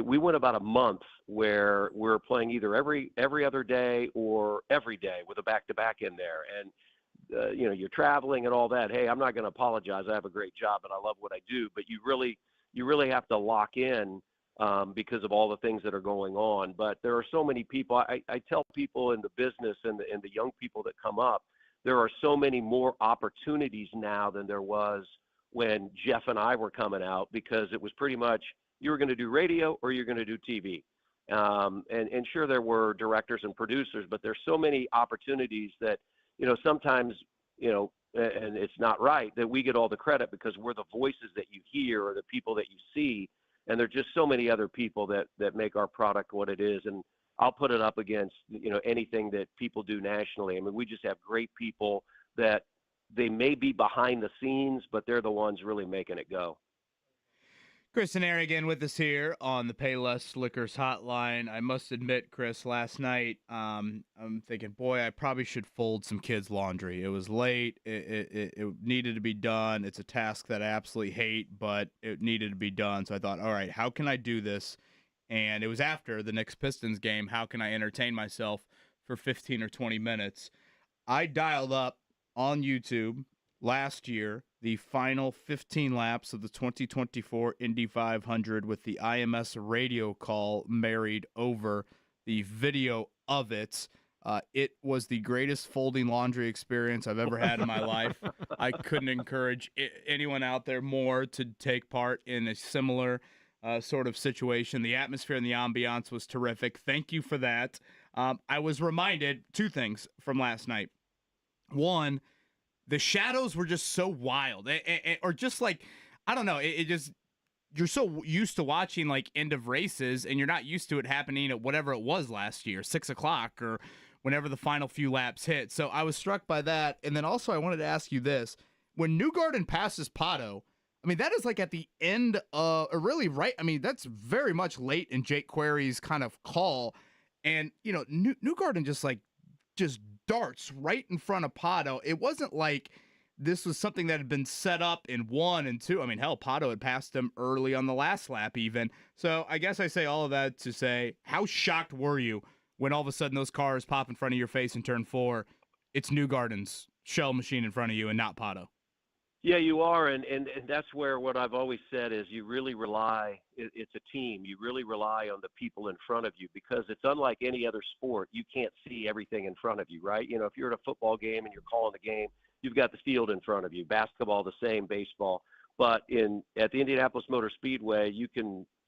We went about a month where we're playing either every other day or every day with a back-to-back in there. And, you're traveling and all that. Hey, I'm not going to apologize. I have a great job and I love what I do. But you really have to lock in because of all the things that are going on. But there are so many people. I tell people in the business and the young people that come up, there are so many more opportunities now than there was when Jeff and I were coming out, because it was pretty much you were going to do radio or you're going to do TV. And sure, there were directors and producers, but there's so many opportunities that, sometimes, and it's not right that we get all the credit because we're the voices that you hear or the people that you see. And there's just so many other people that make our product what it is. And I'll put it up against, anything that people do nationally. I mean, we just have great people that they may be behind the scenes, but they're the ones really making it go.
Chris Denari again with us here on the Payless Liquors Hotline. I must admit, Chris, last night I'm thinking, boy, I probably should fold some kids' laundry. It was late. It needed to be done. It's a task that I absolutely hate, but it needed to be done. So I thought, all right, how can I do this? And it was after the Knicks Pistons game. How can I entertain myself for 15 or 20 minutes? I dialed up on YouTube last year the final 15 laps of the 2024 Indy 500 with the IMS radio call married over the video of it. It was the greatest folding laundry experience I've ever had in my life. I couldn't encourage anyone out there more to take part in a similar sort of situation. The atmosphere and the ambiance was terrific. Thank you for that. I was reminded 2 things from last night. One, the shadows were just so wild, or just like, I don't know, it just, you're so used to watching like end of races, and you're not used to it happening at whatever it was last year, 6 o'clock or whenever the final few laps hit. So I was struck by that. And then also I wanted to ask you this. When Newgarden passes Pato, I mean, that is like at the end or really right. I mean, that's very much late in Jake Query's kind of call. And, Newgarden just darts right in front of Pato. It wasn't like this was something that had been set up in 1 and 2. I mean, hell, Pato had passed him early on the last lap even. So I guess I say all of that to say, how shocked were you when all of a sudden those cars pop in front of your face in turn 4? It's Newgarden's shell machine in front of you and not Pato.
Yeah, you are, and that's where what I've always said is you really rely – it's a team. You really rely on the people in front of you because it's unlike any other sport. You can't see everything in front of you, right? If you're at a football game and you're calling the game, you've got the field in front of you. Basketball, the same, baseball. But at the Indianapolis Motor Speedway,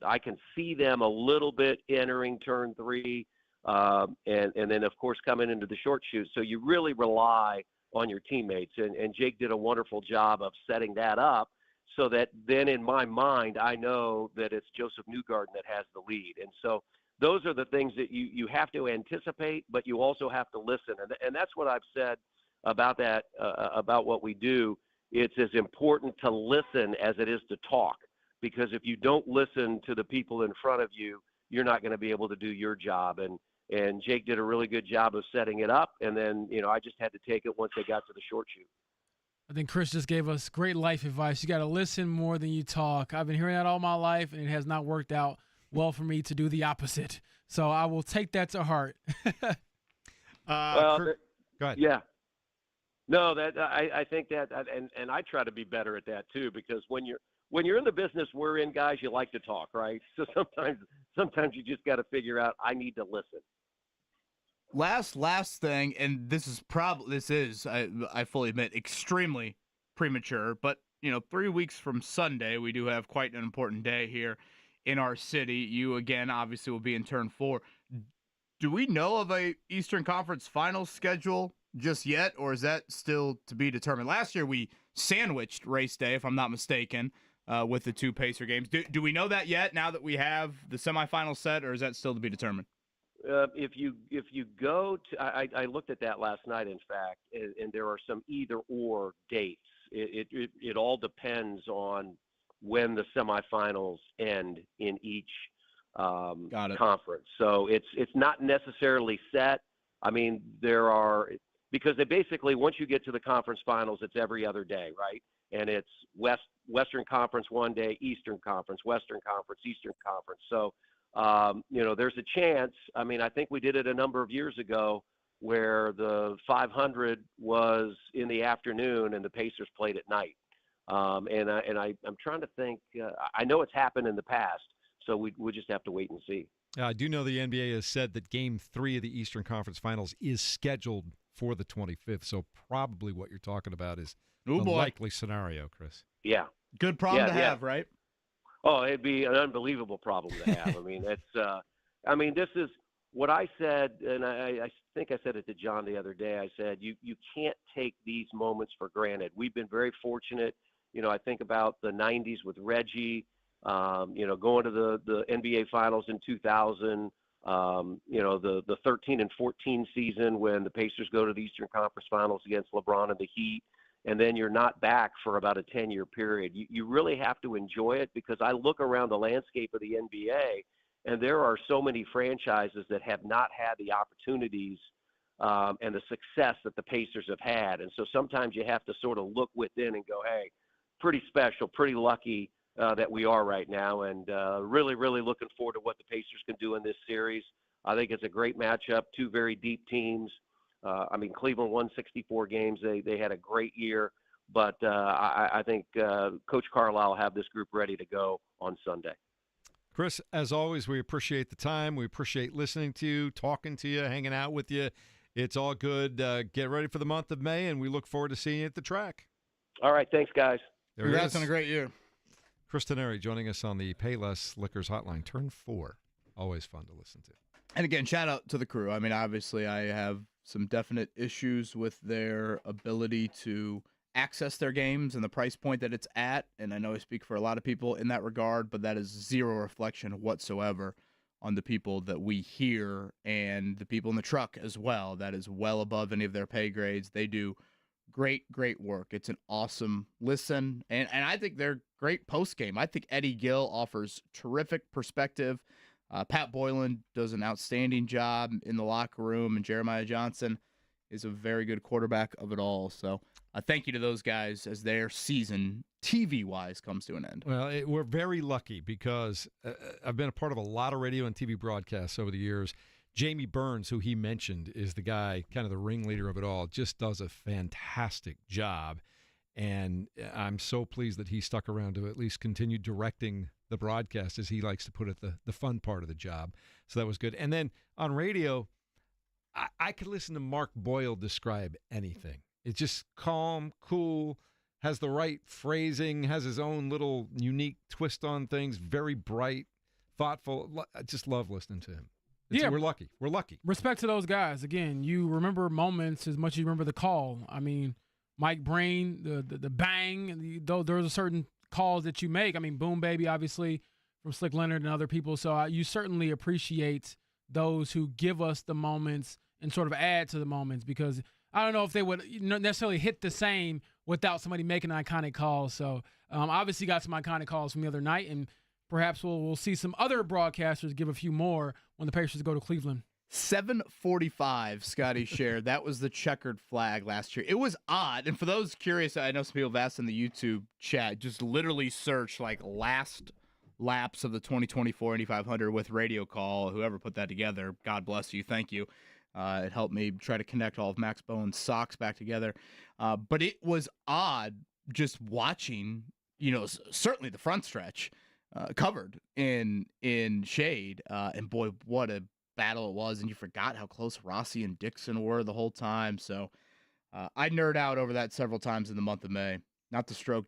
I can see them a little bit entering turn 3 and then, of course, coming into the short chute. So you really rely – on your teammates. And Jake did a wonderful job of setting that up so that then in my mind, I know that it's Joseph Newgarden that has the lead. And so those are the things that you have to anticipate, but you also have to listen. And that's what I've said about that, about what we do. It's as important to listen as it is to talk, because if you don't listen to the people in front of you, you're not going to be able to do your job. And Jake did a really good job of setting it up. And then, I just had to take it once they got to the short chute.
I think Chris just gave us great life advice. You got to listen more than you talk. I've been hearing that all my life, and it has not worked out well for me to do the opposite. So I will take that to heart.
Go
ahead.
Yeah. No, I think that, and I try to be better at that too, because when you're in the business we're in, guys, you like to talk, right? So sometimes you just got to figure out, I need to listen.
Last thing, and this is I fully admit, extremely premature, but 3 weeks from Sunday, we do have quite an important day here in our city. You again obviously will be in turn 4. Do we know of a Eastern Conference Finals schedule just yet, or is that still to be determined? Last year we sandwiched race day, if I'm not mistaken, with the 2 Pacer games. Do we know that yet, now that we have the semifinal set, or is that still to be determined?
If you go to, I looked at that last night, in fact, and there are some either or dates. It all depends on when the semifinals end in each conference. So it's not necessarily set. I mean, because they basically, once you get to the conference finals, it's every other day, right? And it's Western Conference one day, Eastern Conference, Western Conference, Eastern Conference. So, there's a chance. I mean, I think we did it a number of years ago where the 500 was in the afternoon and the Pacers played at night. And I'm trying to think. I know it's happened in the past, so we just have to wait and see.
I do know the NBA has said that Game 3 of the Eastern Conference Finals is scheduled for the 25th, so probably what you're talking about is the likely scenario, Chris.
Yeah.
Good problem to have, right?
Oh, it'd be an unbelievable problem to have. I mean, this is what I said, and I think I said it to John the other day. I said, you can't take these moments for granted. We've been very fortunate. I think about the 90s with Reggie, going to the NBA Finals in 2000, the 13 and 14 season when the Pacers go to the Eastern Conference Finals against LeBron and the Heat, and then you're not back for about a 10-year period. You really have to enjoy it, because I look around the landscape of the NBA, and there are so many franchises that have not had the opportunities and the success that the Pacers have had. And so sometimes you have to sort of look within and go, hey, pretty special, pretty lucky that we are right now, and really, really looking forward to what the Pacers can do in this series. I think it's a great matchup, 2 very deep teams. Cleveland won 64 games. They had a great year, but I think Coach Carlisle will have this group ready to go on Sunday.
Chris, as always, we appreciate the time. We appreciate listening to you, talking to you, hanging out with you. It's all good. Get ready for the month of May, and we look forward to seeing you at the track.
All right. Thanks, guys.
Congrats on a great year.
Chris Denari joining us on the Payless Liquors Hotline. Turn 4. Always fun to listen to.
And again, shout out to the crew. I mean, obviously, I have some definite issues with their ability to access their games and the price point that it's at. And I know I speak for a lot of people in that regard, but that is zero reflection whatsoever on the people that we hear and the people in the truck as well. That is well above any of their pay grades. They do great work. It's an awesome listen. And I think they're great post-game. I think Eddie Gill offers terrific perspective. Pat Boylan does an outstanding job in the locker room, and Jeremiah Johnson is a very good quarterback of it all. So thank you to those guys as their season, TV-wise, comes to an end.
Well, we're very lucky because I've been a part of a lot of radio and TV broadcasts over the years. Jamie Burns, who he mentioned, is the guy, kind of the ringleader of it all, just does a fantastic job. And I'm so pleased that he stuck around to at least continue directing the broadcast, as he likes to put it, the fun part of the job. So that was good. And then on radio, I could listen to Mark Boyle describe anything. It's just calm, cool, has the right phrasing, has his own little unique twist on things, very bright, thoughtful. I just love listening to him. We're lucky. We're lucky.
Respect to those guys. Again, you remember moments as much as you remember the call. I mean, Mike Brain, the bang, there's a certain calls that you make. I mean, Boom Baby, obviously, from Slick Leonard and other people. So you certainly appreciate those who give us the moments and sort of add to the moments, because I don't know if they would necessarily hit the same without somebody making an iconic call. So obviously got some iconic calls from the other night, and perhaps we'll see some other broadcasters give a few more when the Pacers go to Cleveland.
7:45, Scotty shared. That was the checkered flag last year. It was odd. And for those curious, I know some people have asked in the YouTube chat, just literally search like last laps of the 2024 Indy 500 with radio call. Whoever put that together, God bless you. Thank you. It helped me try to connect all of Max Bowen's socks back together. But it was odd just watching, certainly the front stretch covered in shade. And boy, what a battle it was. And you forgot how close Rossi and Dixon were the whole time. So I nerd out over that several times in the month of May. Not to stroke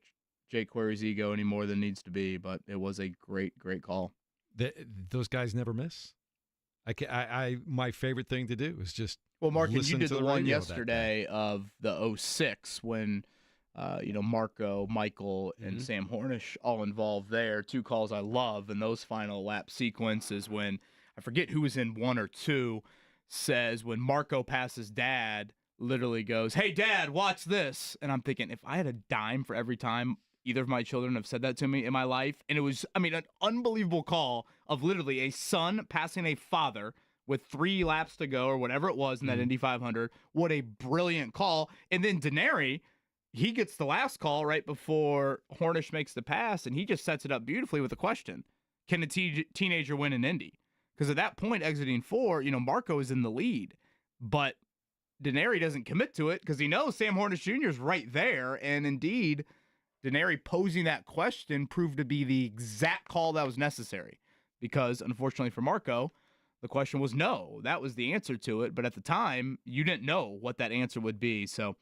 Jake Query's ego any more than needs to be, but it was a great call.
Those guys never miss. My favorite thing to do is just
Mark,
listen
you did
to
the one yesterday of the 06 when Marco, Michael, and Sam Hornish all involved there. Two calls I love, and those final lap sequences when I forget who was in one or two, says when Marco passes Dad, literally goes, "Hey Dad, watch this," and I'm thinking, if I had a dime for every time either of my children have said that to me in my life. And it was, an unbelievable call of literally a son passing a father with 3 laps to go or whatever it was in that Indy 500. What a brilliant call. And then Denari, he gets the last call right before Hornish makes the pass, and he just sets it up beautifully with a question. Can a teenager win an Indy? Because at that point, exiting 4, Marco is in the lead. But Denari doesn't commit to it because he knows Sam Hornish Jr. is right there. And indeed, Denari posing that question proved to be the exact call that was necessary, because unfortunately for Marco, the question was no. That was the answer to it, but at the time, you didn't know what that answer would be. So,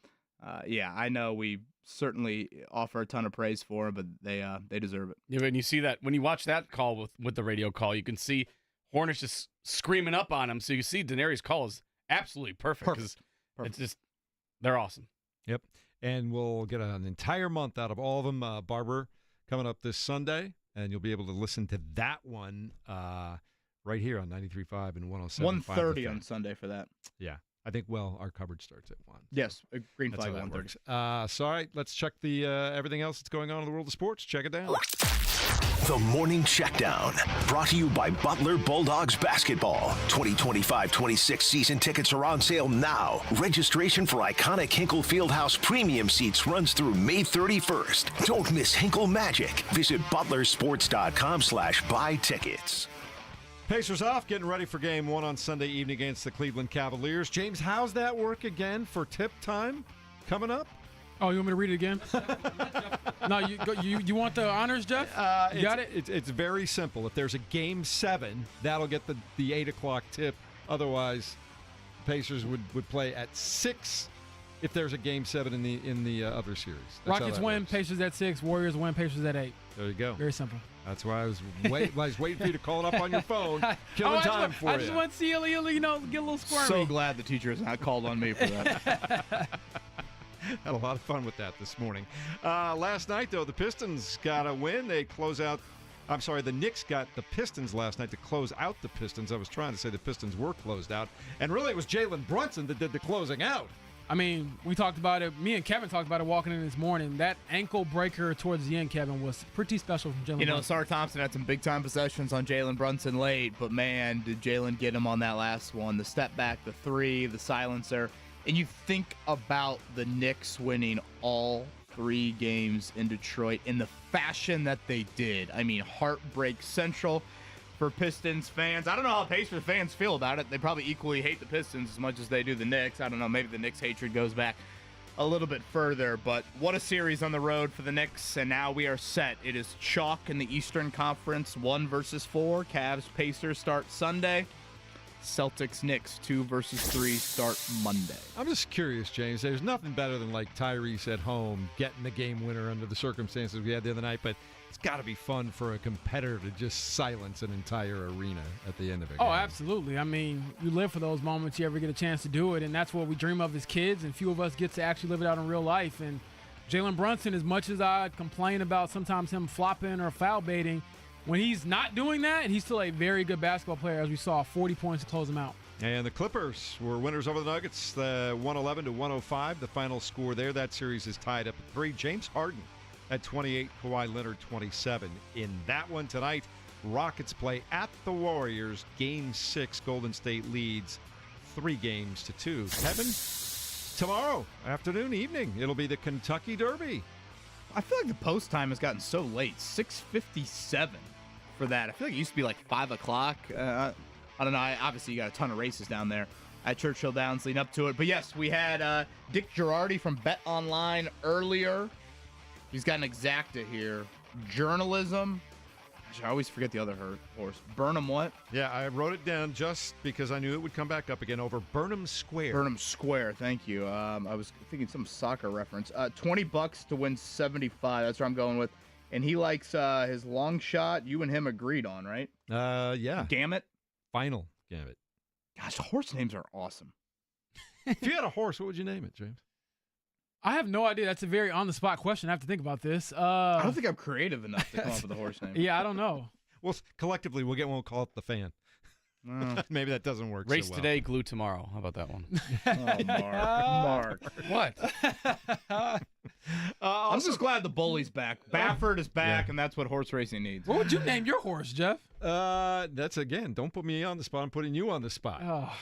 I know we certainly offer a ton of praise for them, but they deserve it.
Yeah, when you see that, when you watch that call with the radio call, you can see Hornish just screaming up on him. So you see Denari's call is absolutely perfect because it's just, they're awesome.
Yep. And we'll get an entire month out of all of them. Barber coming up this Sunday, and you'll be able to listen to that one right here on 93.5 and 107.5.
1:30 on Sunday for that.
Yeah. I think, our coverage starts at 1.
Yes, green flag 1:30.
So, all right, let's check the everything else that's going on in the world of sports. Check it down.
The Morning Checkdown, brought to you by Butler Bulldogs Basketball. 2025-26 season tickets are on sale now. Registration for iconic Hinkle Fieldhouse premium seats runs through May 31st. Don't miss Hinkle Magic. Visit butlersports.com/buy tickets.
Pacers off, getting ready for game 1 on Sunday evening against the Cleveland Cavaliers. James, how's that work again for tip time coming up?
Oh, you want me to read it again? No, you want the honors, Jeff? You got it?
It's very simple. If there's a game 7, that'll get the 8 o'clock tip. Otherwise, Pacers would play at 6 if there's a game 7 in the other series. That's
Rockets win, works. Pacers at 6. Warriors win, Pacers at 8.
There you go.
Very simple.
That's why I was waiting for you to call it up on your phone. Killing time for you.
I just want to see you, get a little squirmy.
So glad the teacher has not called on me for that.
Had a lot of fun with that this morning. Last night, though, the Pistons got a win. They close out. I'm sorry, the Knicks got the Pistons last night to close out the Pistons. I was trying to say the Pistons were closed out. And really, it was Jalen Brunson that did the closing out.
I mean, we talked about it. Me and Kevin talked about it walking in this morning. That ankle breaker towards the end, Kevin, was pretty special from Jalen Brunson.
Sarr Thompson had some big-time possessions on Jalen Brunson late, but, man, did Jalen get him on that last one. The step back, the three, the silencer. And you think about the Knicks winning all 3 games in Detroit in the fashion that they did. I mean, heartbreak central for Pistons fans. I don't know how Pacers fans feel about it. They probably equally hate the Pistons as much as they do the Knicks. I don't know. Maybe the Knicks hatred goes back a little bit further. But what a series on the road for the Knicks. And now we are set. It is chalk in the Eastern Conference, 1 versus 4. Cavs, Pacers start Sunday. Celtics, Knicks, 2 versus 3 start Monday.
I'm just curious, James. There's nothing better than like Tyrese at home getting the game winner under the circumstances we had the other night, but it's got to be fun for a competitor to just silence an entire arena at the end of it.
Oh, absolutely. I mean, you live for those moments you ever get a chance to do it, and that's what we dream of as kids, and few of us get to actually live it out in real life. And Jalen Brunson, as much as I complain about sometimes him flopping or foul baiting, when he's not doing that, he's still a very good basketball player, as we saw, 40 points to close him out.
And the Clippers were winners over the Nuggets, 111-105. The final score there. That series is tied up at 3. James Harden at 28, Kawhi Leonard 27. In that one tonight, Rockets play at the Warriors. Game 6, Golden State leads 3-2. Kevin, tomorrow afternoon, evening, it'll be the Kentucky Derby.
I feel like the post time has gotten so late, 6:57 for that. I feel like it used to be like 5 o'clock. I don't know. Obviously, you got a ton of races down there at Churchill Downs leading up to it. But yes, we had Dick Girardi from Bet Online earlier. He's got an exacta here. Journalism. Gosh, I always forget the other horse. Burnham what?
Yeah, I wrote it down just because I knew it would come back up again over Burnham Square.
Burnham Square, thank you. I was thinking some soccer reference. $20 to win 75. That's where I'm going with. And he likes his long shot. You and him agreed on, right?
Yeah.
Gamut?
Final Gambit.
Gosh, horse names are awesome.
If you had a horse, what would you name it, James?
I have no idea. That's a very on-the-spot question. I have to think about this.
I don't think I'm creative enough to come up with a horse name.
Yeah, I don't know.
Well, collectively, we'll get one. We'll call it the Fan. Maybe that doesn't work.
Race
so well.
today, glue tomorrow. How about that one?
Mark.
What?
I'm just glad the bully's back. Baffert is back, and that's what horse racing needs.
What would you name your horse, Jeff?
That's, again, don't put me on the spot. I'm putting you on the spot.
Oh.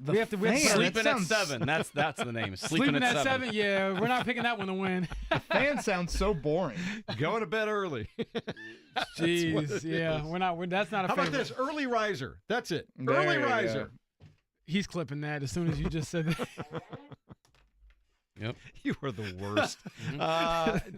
We have to
Sleeping at 7. That's the name. Sleeping at 7.
Yeah, we're not picking that one to win.
Fan sounds so boring.
Going to bed early.
Jeez, yeah, that's not a.
How
favorite.
about this? Early riser. That's it. Early riser.
He's clipping that as soon as you just said that.
Yep.
You are the worst.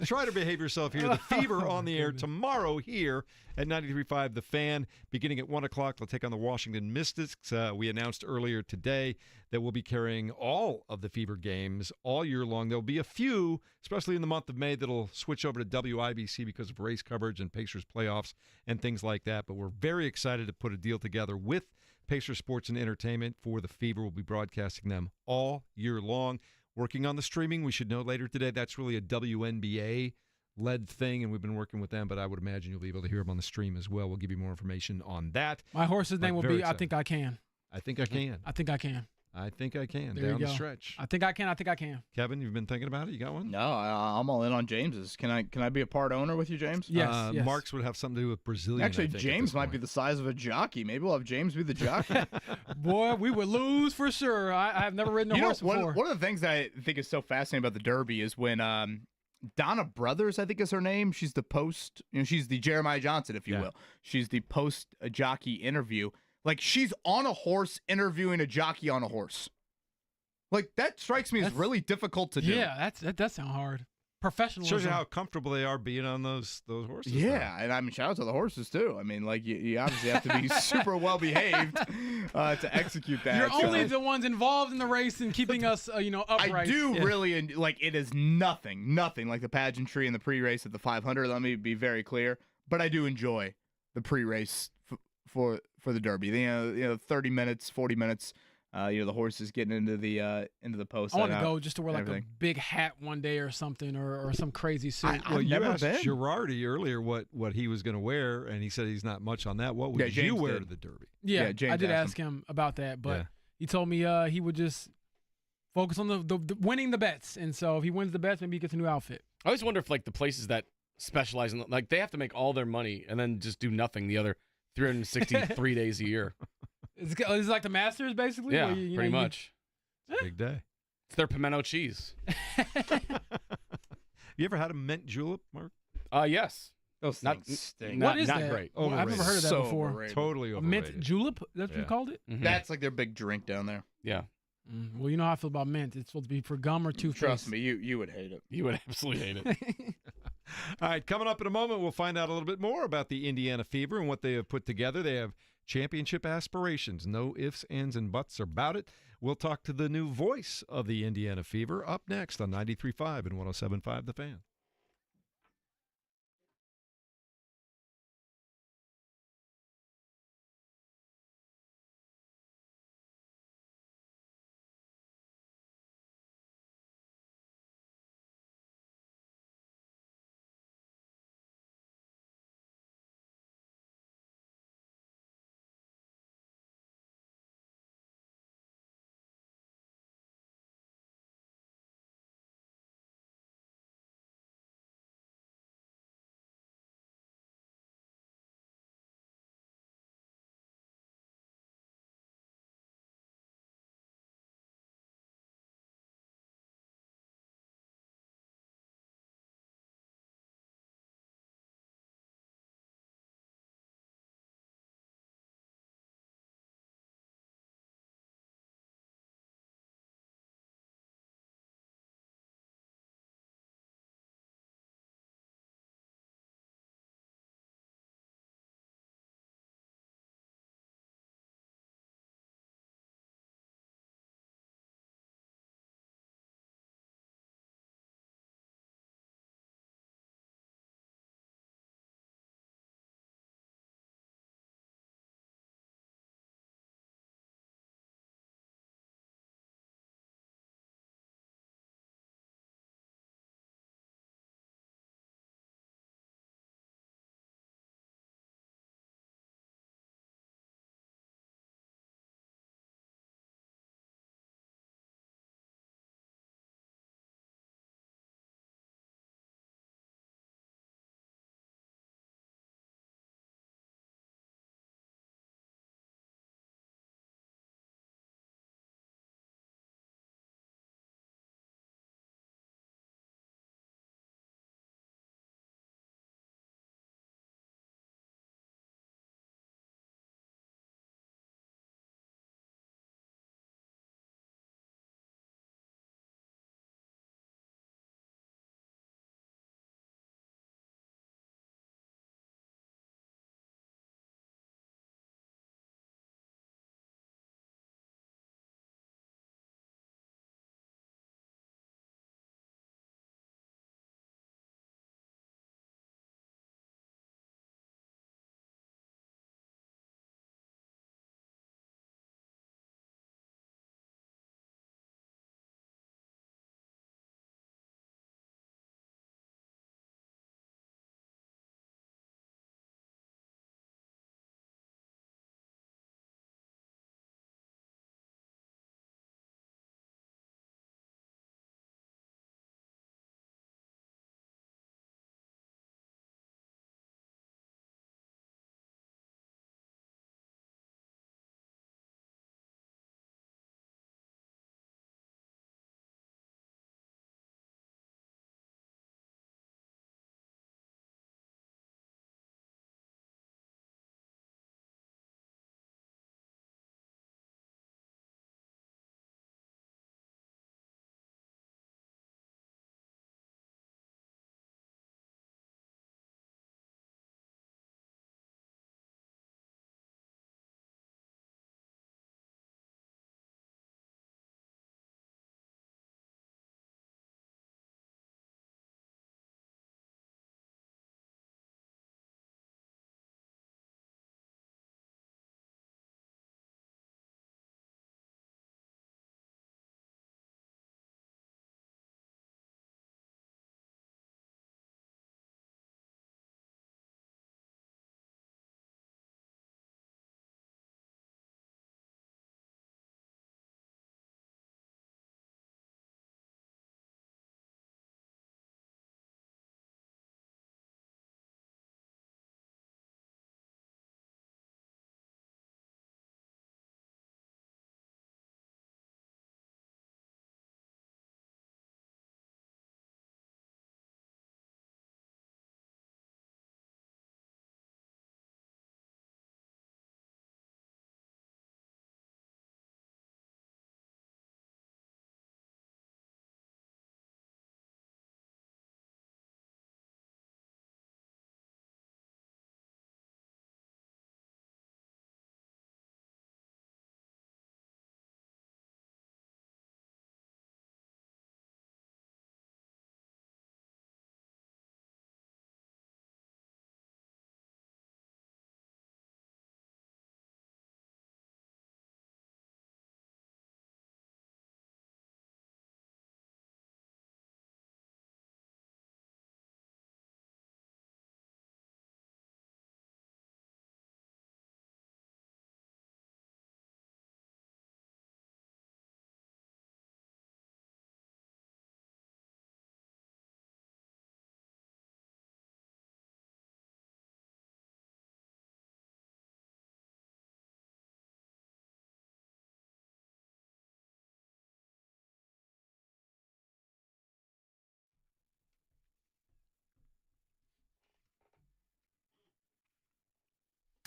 Try to behave yourself here. The Fever on the air tomorrow here at 93.5 The Fan. Beginning at 1 o'clock, they'll take on the Washington Mystics. We announced earlier today that we'll be carrying all of the Fever games all year long. There'll be a few, especially in the month of May, that'll switch over to WIBC because of race coverage and Pacers playoffs and things like that. But we're very excited to put a deal together with Pacers Sports and Entertainment for the Fever. We'll be broadcasting them all year long. Working on the streaming, we should know later today, that's really a WNBA-led thing, and we've been working with them, but I would imagine you'll be able to hear them on the stream as well. We'll give you more information on that.
My horse's name will be I Think I Can.
I Think I Can.
I Think I Can.
I Think I Can.
There
down
you
the
go.
stretch.
I think I can. I think I can.
Kevin, you've been thinking about it? You got one?
No, I'm all in on James's. Can I be a part owner with you, James?
Yes, yes.
Mark's would have something to do with Brazilian.
Actually,
I think,
James might be the size of a jockey. Maybe we'll have James be the jockey.
Boy, we would lose for sure. I have never ridden a horse before.
One of the things that I think is so fascinating about the Derby is when Donna Brothers, I think is her name. She's the post. She's the Jeremiah Johnson, if you will. She's the post jockey interview. Like she's on a horse interviewing a jockey on a horse. Like, that strikes me as really difficult to do.
Yeah, that does sound hard. Professionalism.
Shows you how comfortable they are being on those horses.
Yeah, and I mean, shout out to the horses, too. I mean, like, you obviously have to be super well-behaved to execute that.
You're only the ones involved in the race and keeping us, upright.
I do really, like, it is nothing like the pageantry and the pre-race at the 500. Let me be very clear. But I do enjoy the pre-race for the Derby. 30 minutes, 40 minutes. The horses getting into the post.
I want to go just to wear like a big hat one day or something, or some crazy suit.
You asked Girardi earlier what he was going to wear, and he said he's not much on that. What would you wear to the Derby?
Yeah, I did ask him about that, but he told me he would just focus on the winning the bets, and so if he wins the bets, maybe he gets a new outfit.
I always wonder if like the places that specialize in they have to make all their money and then just do nothing the other 363 days a year.
It's like the Masters, basically.
Yeah, pretty much.
It's a big day.
It's their pimento cheese.
You ever had a mint julep, Mark?
Yes.
Those things stink.
What is
not
that?
great.
Well, I've never heard of that before.
Overrated.
Totally
A
overrated.
mint julep? That's what you called it?
Mm-hmm.
That's like their big drink down there.
Yeah.
Well, you know how I feel about mint. It's supposed to be for gum or toothpaste.
Trust me, you would hate it.
You would absolutely hate it.
All right, coming up in a moment, we'll find out a little bit more about the Indiana Fever and what they have put together. They have championship aspirations. No ifs, ands, and buts about it. We'll talk to the new voice of the Indiana Fever up next on 93.5 and 107.5 The Fan.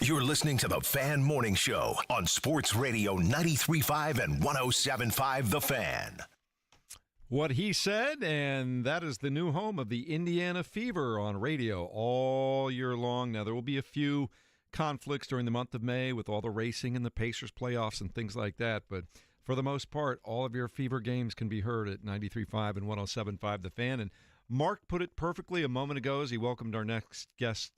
You're listening to the Fan Morning Show on Sports Radio 93.5 and 107.5 The Fan.
What he said, and that is the new home of the Indiana Fever on radio all year long. Now, there will be a few conflicts during the month of May with all the racing and the Pacers playoffs and things like that, but for the most part, all of your Fever games can be heard at 93.5 and 107.5 The Fan. And Mark put it perfectly a moment ago as he welcomed our next guest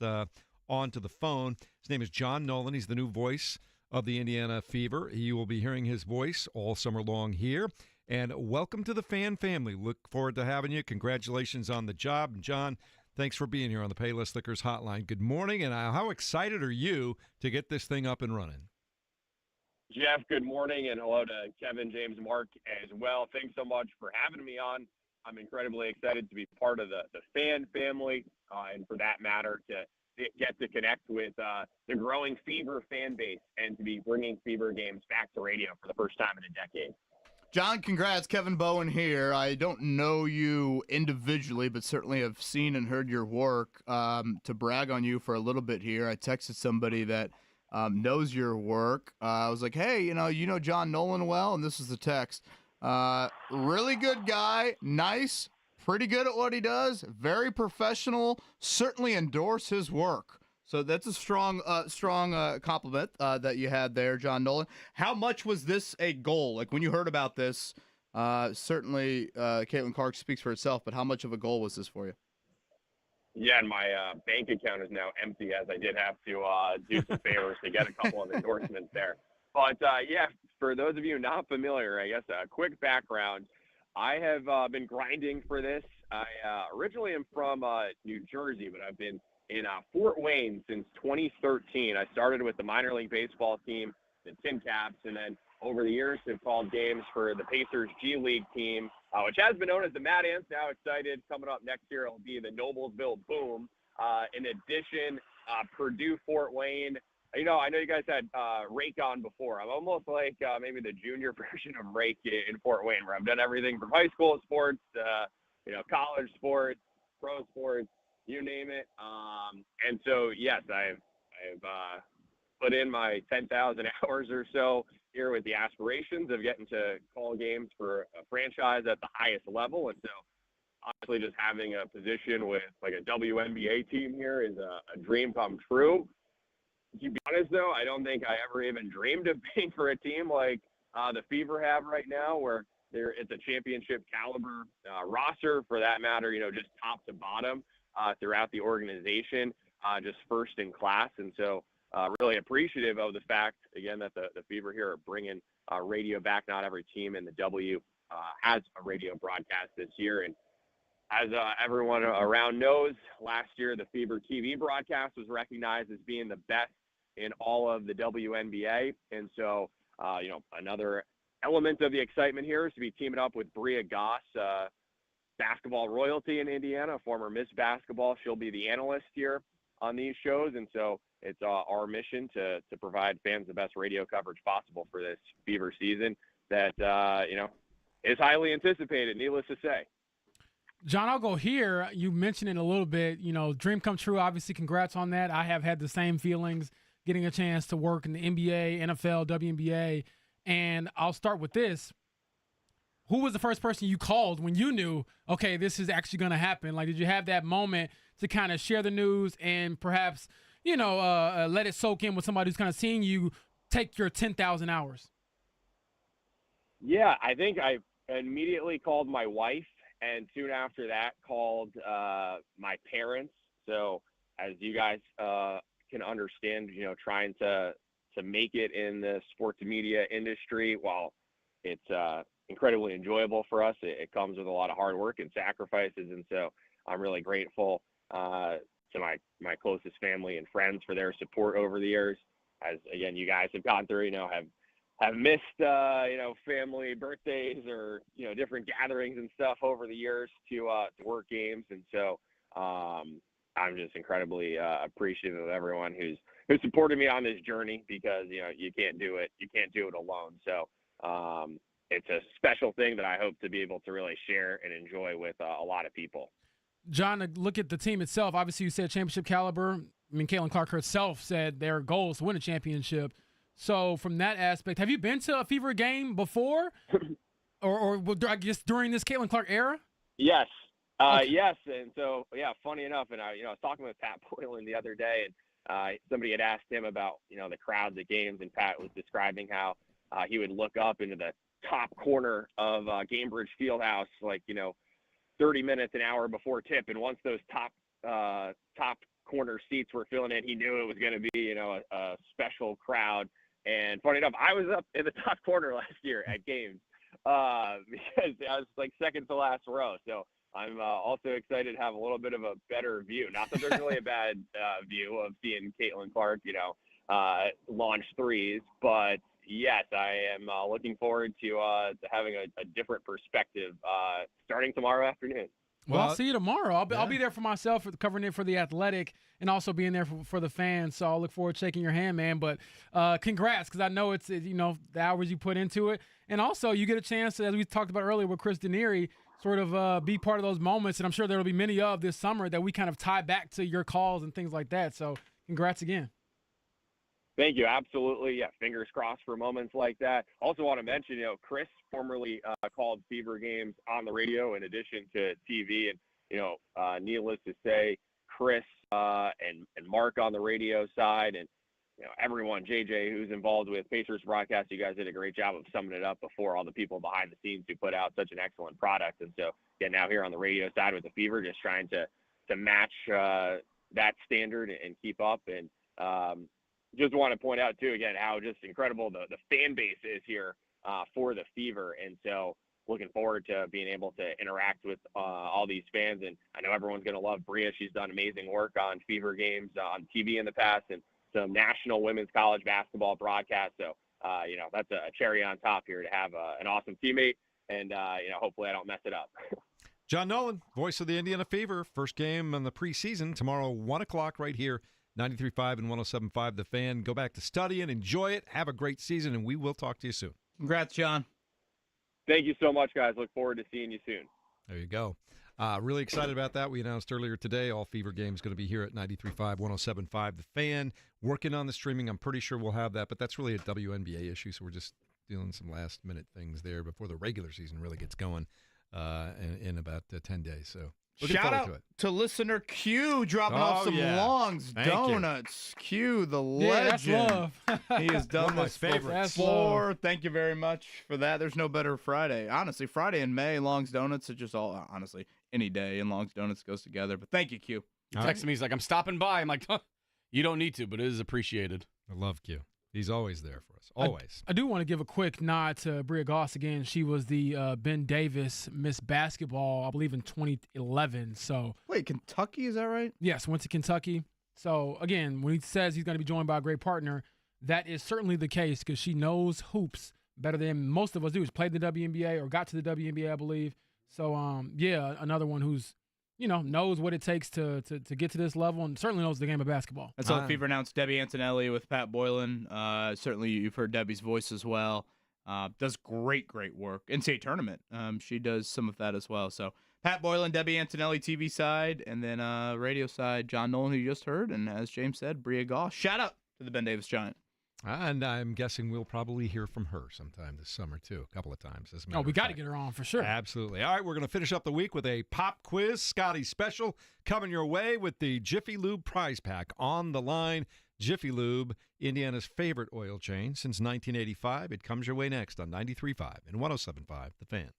onto the phone. His name is John Nolan. He's the new voice of the Indiana Fever. You will be hearing his voice all summer long here. And welcome to the Fan family. Look forward to having you. Congratulations on the job. And John, thanks for being here on the Payless Liquors Hotline. Good morning, and how excited are you to get this thing up and running?
Jeff, good morning, and hello to Kevin, James, Mark as well. Thanks so much for having me on. I'm incredibly excited to be part of the Fan family, and for that matter, to get to connect with the growing Fever fan base and to be bringing Fever games back to radio for the first time in a decade.
John, congrats. Kevin Bowen here. I don't know you individually, but certainly have seen and heard your work. To brag on you for a little bit here, I texted somebody that knows your work. I was like, hey, you know John Nolan well? And this is the text. Really good guy, nice, pretty good at what he does, very professional, certainly endorse his work. So that's a strong compliment that you had there, John Nolan. How much was this a goal? Like when you heard about this, certainly Caitlin Clark speaks for itself, but how much of a goal was this for you?
Yeah, and my bank account is now empty as I did have to do some favors to get a couple of endorsements there. But, yeah, for those of you not familiar, I guess a quick background. I have been grinding for this. I originally am from New Jersey, but I've been in Fort Wayne since 2013. I started with the minor league baseball team, the Tin Caps, and then over the years have called games for the Pacers G League team, which has been known as the Mad Ants. Now excited. Coming up next year, it'll be the Noblesville Boom. In addition, Purdue Fort Wayne. I know you guys had Rake on before. I'm almost like maybe the junior version of Rake in Fort Wayne, where I've done everything from high school sports, college sports, pro sports, you name it. And so, yes, I've put in my 10,000 hours or so here with the aspirations of getting to call games for a franchise at the highest level. And so, obviously, just having a position with like a WNBA team here is a dream come true. To be honest, though, I don't think I ever even dreamed of being for a team like the Fever have right now, where it's a championship caliber roster, for that matter, just top to bottom throughout the organization, just first in class. And so really appreciative of the fact, again, that the Fever here are bringing radio back. Not every team in the W has a radio broadcast this year. And as everyone around knows, last year the Fever TV broadcast was recognized as being the best in all of the WNBA. And so, another element of the excitement here is to be teaming up with Bria Goss, basketball royalty in Indiana, former Miss Basketball. She'll be the analyst here on these shows. And so it's our mission to provide fans the best radio coverage possible for this Fever season that, is highly anticipated, needless to say.
John, I'll go here. You mentioned it a little bit, dream come true. Obviously, congrats on that. I have had the same feelings getting a chance to work in the NBA, NFL, WNBA. And I'll start with this. Who was the first person you called when you knew, okay, this is actually going to happen? Like, did you have that moment to kind of share the news and perhaps, let it soak in with somebody who's kind of seeing you take your 10,000 hours?
Yeah, I think I immediately called my wife, and soon after that called my parents. So as you guys can understand, trying to make it in the sports media industry, while it's incredibly enjoyable for us, it comes with a lot of hard work and sacrifices. And so I'm really grateful to my closest family and friends for their support over the years. As again, you guys have gone through, have missed, family birthdays or, different gatherings and stuff over the years to work games. And so I'm just incredibly appreciative of everyone who's supported me on this journey, because, you can't do it. You can't do it alone. So it's a special thing that I hope to be able to really share and enjoy with a lot of people.
John, look at the team itself. Obviously, you said championship caliber. Caitlin Clark herself said their goal is to win a championship. So from that aspect, have you been to a Fever game before, or I guess during this Caitlin Clark era?
Yes.
Okay.
Yes. And so, yeah, funny enough, and I was talking with Pat Boylan the other day, and somebody had asked him about, the crowds at games, and Pat was describing how he would look up into the top corner of Gamebridge Fieldhouse, 30 minutes, an hour before tip. And once those top corner seats were filling in, he knew it was going to be, a special crowd. And funny enough, I was up in the top corner last year at games because I was second to last row. So I'm also excited to have a little bit of a better view. Not that there's really a bad view of seeing Caitlin Clark, launch threes, but yes, I am looking forward to having a different perspective starting tomorrow afternoon.
Well, I'll see you tomorrow. I'll be there for myself, covering it for The Athletic, and also being there for the fans. So I'll look forward to shaking your hand, man. But congrats, because I know it's the hours you put into it, and also you get a chance, as we talked about earlier with Chris Denari, sort of be part of those moments. And I'm sure there will be many of this summer that we kind of tie back to your calls and things like that. So congrats again.
Thank you. Absolutely. Yeah. Fingers crossed for moments like that. Also want to mention, Chris formerly called Fever games on the radio in addition to TV. And, needless to say, Chris and Mark on the radio side, and, everyone, JJ, who's involved with Pacers broadcast, you guys did a great job of summing it up before, all the people behind the scenes who put out such an excellent product. And so, now here on the radio side with the Fever, just trying to match that standard and keep up. And, just want to point out, too, again, how just incredible the fan base is here for the Fever. And so looking forward to being able to interact with all these fans. And I know everyone's going to love Bria. She's done amazing work on Fever games on TV in the past and some national women's college basketball broadcasts. So, that's a cherry on top here to have an awesome teammate. And, hopefully I don't mess it up.
John Nolan, voice of the Indiana Fever. First game in the preseason tomorrow, 1 o'clock right here. 93.5 and 107.5 The Fan. Go back to studying, enjoy it, have a great season, and we will talk to you soon.
Congrats, John.
Thank you so much, guys. Look forward to seeing you soon.
There you go. Really excited about that. We announced earlier today all Fever games going to be here at 93.5, 107.5 The Fan. Working on the streaming. I'm pretty sure we'll have that, but that's really a WNBA issue, so we're just doing some last-minute things there before the regular season really gets going in about 10 days. So.
Shout out to listener Q dropping off some Long's Donuts. Q, the legend.
Yeah, that's love.
He has done this before. Thank you very much for that. There's no better Friday. Honestly, Friday in May, Long's Donuts are just all, honestly, any day, and Long's Donuts goes together. But thank you, Q.
He texted me. He's like, I'm stopping by. I'm like, you don't need to, but it is appreciated.
I love Q. He's always there for us. Always.
I do want to give a quick nod to Bria Goss again. She was the Ben Davis Miss Basketball, I believe, in 2011. So
wait, Kentucky, is that right?
Yes, went to Kentucky. So again, when he says he's going to be joined by a great partner, that is certainly the case because she knows hoops better than most of us do. She's played the WNBA or got to the WNBA, I believe. So another one who's knows what it takes to get to this level and certainly knows the game of basketball.
That's how the Fever announced Debbie Antonelli with Pat Boylan. Certainly you've heard Debbie's voice as well. Does great work. NCAA tournament. She does some of that as well. So Pat Boylan, Debbie Antonelli, TV side, and then radio side, John Nolan, who you just heard. And as James said, Bria Goss. Shout out to the Ben Davis Giant.
And I'm guessing we'll probably hear from her sometime this summer, too, a couple of times.
We got to get her on for sure.
Absolutely. All right, we're going to finish up the week with a pop quiz. Scotty special coming your way with the Jiffy Lube prize pack on the line. Jiffy Lube, Indiana's favorite oil change since 1985. It comes your way next on 93.5 and 107.5 The Fan.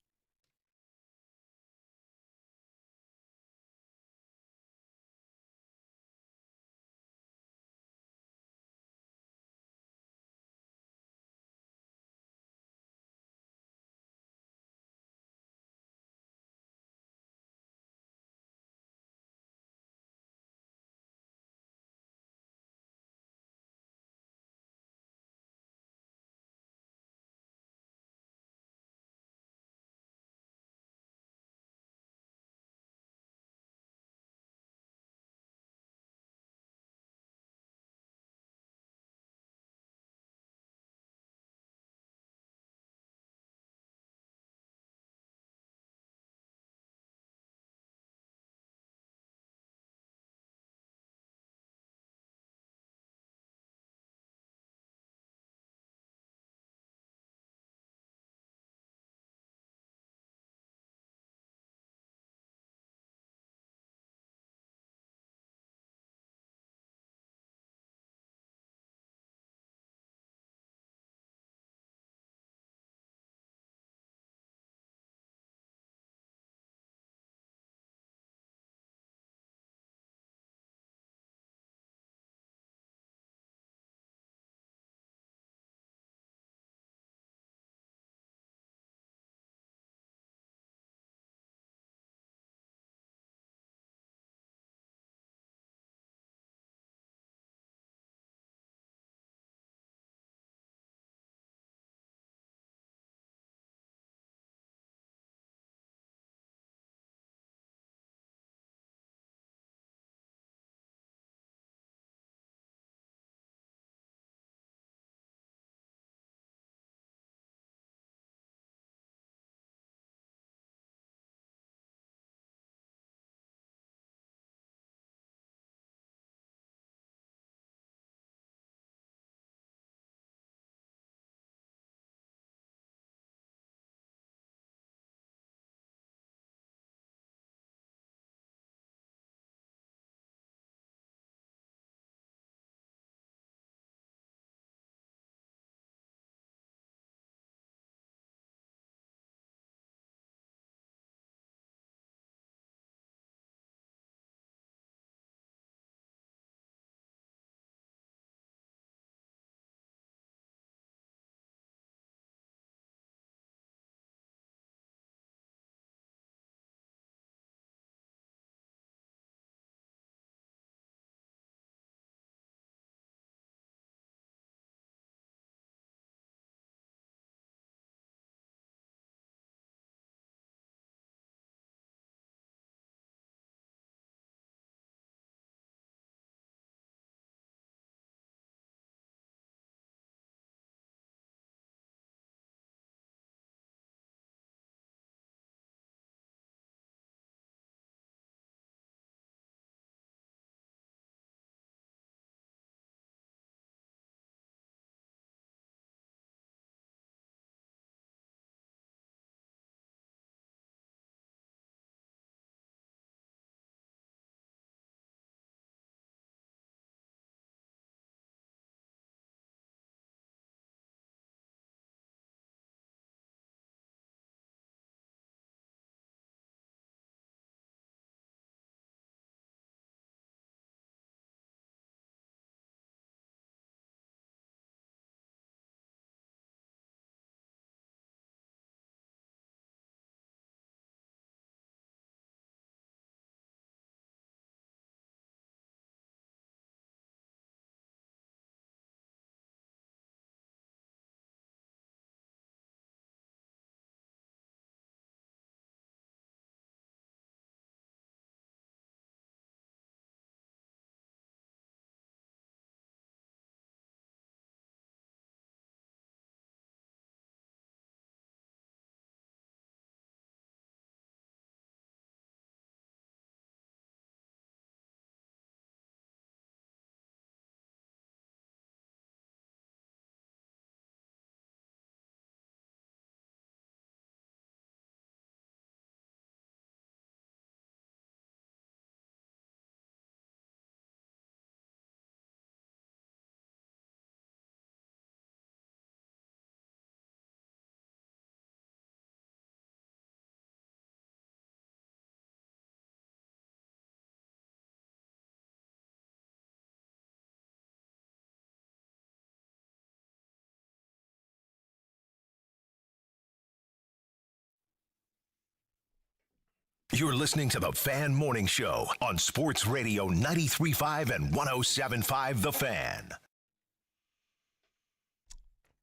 You're listening to the Fan Morning Show on Sports Radio 93.5 and 107.5 The Fan.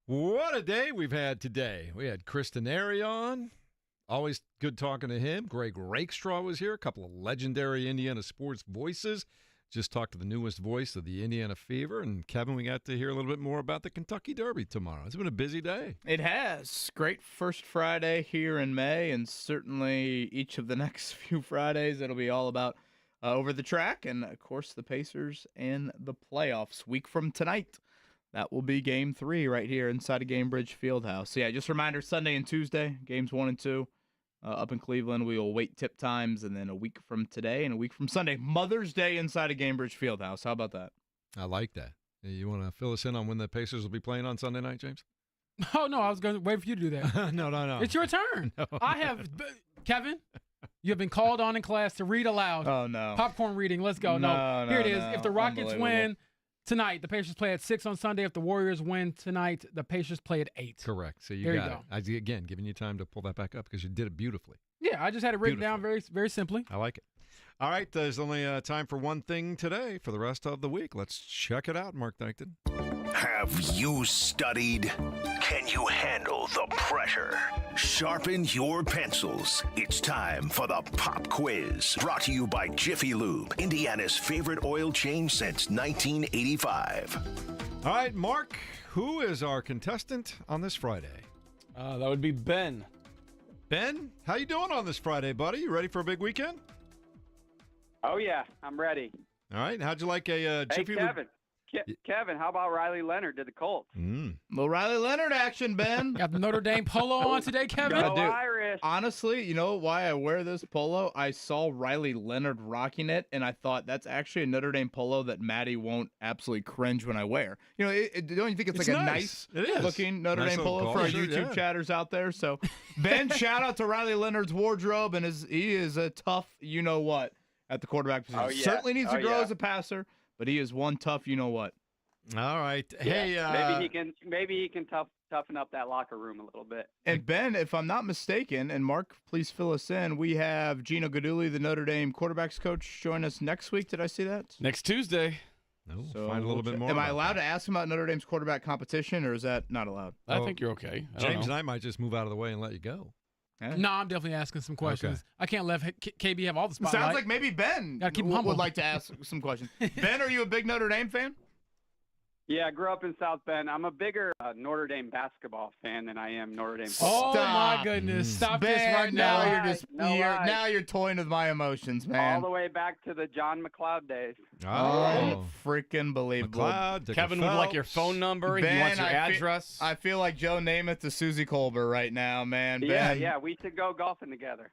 What a day we've had today. We had Chris Denari on. Always good talking to him. Greg Rakestraw was here. A couple of legendary Indiana sports voices. Just talked to the newest voice of the Indiana Fever. And, Kevin, we got to hear a little bit more about the Kentucky Derby tomorrow. It's been a busy day.
It has. Great first Friday here in May, and certainly each of the next few Fridays it'll be all about over the track. And, of course, the Pacers and the playoffs. Week from tonight, that will be Game 3 right here inside of Gainbridge Fieldhouse. So, yeah, just a reminder, Sunday and Tuesday, Games 1 and 2. Up in Cleveland, we will wait tip times, and then a week from today and a week from Sunday, Mother's Day inside of Gainbridge Fieldhouse. How about that?
I like that. You want to fill us in on when the Pacers will be playing on Sunday night, James?
Oh, no, I was going to wait for you to do that.
No.
It's your turn.
No.
Kevin, you have been called on in class to read aloud.
Oh, no.
Popcorn reading. Let's go. No. Here it is. If the Rockets win tonight, the Pacers play at 6 on Sunday. If the Warriors win tonight, the Pacers play at 8.
Correct. So you got it. Again, giving you time to pull that back up because you did it beautifully.
Yeah, I just had it written down very, very simply.
I like it. All right, there's only time for one thing today. For the rest of the week, let's check it out, Mark Dyckton.
Have you studied? Can you handle the pressure? Sharpen your pencils. It's time for the Pop Quiz. Brought to you by Jiffy Lube, Indiana's favorite oil change since 1985.
All right, Mark, who is our contestant on this Friday?
That would be Ben.
Ben, how you doing on this Friday, buddy? You ready for a big weekend?
Oh, yeah, I'm ready.
All right, how'd you like a Jiffy Lube?
Kevin. Kevin, how about Riley Leonard to the Colts?
Little Riley Leonard action, Ben.
Got the Notre Dame polo on today, Kevin.
Go Irish.
Honestly, you know why I wear this polo? I saw Riley Leonard rocking it, and I thought that's actually a Notre Dame polo that Maddie won't absolutely cringe when I wear. You know, don't you think it's like a nice looking Notre Dame polo for our YouTube chatters out there? So, Ben, shout out to Riley Leonard's wardrobe, and he is a tough you-know-what at the quarterback position.
Oh, yeah.
Certainly needs to grow as a passer, but he is one tough you-know-what.
All right.
Yeah.
Hey,
maybe he can toughen up that locker room a little bit.
And Ben, if I'm not mistaken, and Mark, please fill us in, we have Gino Guidugli, the Notre Dame quarterbacks coach, join us next week. Did I see that?
Next Tuesday.
No, so find a little bit more.
Am I allowed to ask him about Notre Dame's quarterback competition, or is that not allowed?
I think you're okay.
James and I might just move out of the way and let you go.
No, I'm definitely asking some questions. Okay. I can't let KB have all the spotlight.
Sounds like maybe Ben would like to ask some questions. Ben, are you a big Notre Dame fan?
Yeah, I grew up in South Bend. I'm a bigger Notre Dame basketball fan than I am Notre Dame
football. Oh, my goodness. Stop
Ben,
this right now.
Now you're toying with my emotions, man.
All the way back to the John McLeod days.
Oh, freaking believable.
McLeod,
Kevin would like your phone number.
Ben,
he wants your address.
I feel like Joe Namath to Susie Colbert right now, man.
Yeah,
Ben.
we should go golfing together.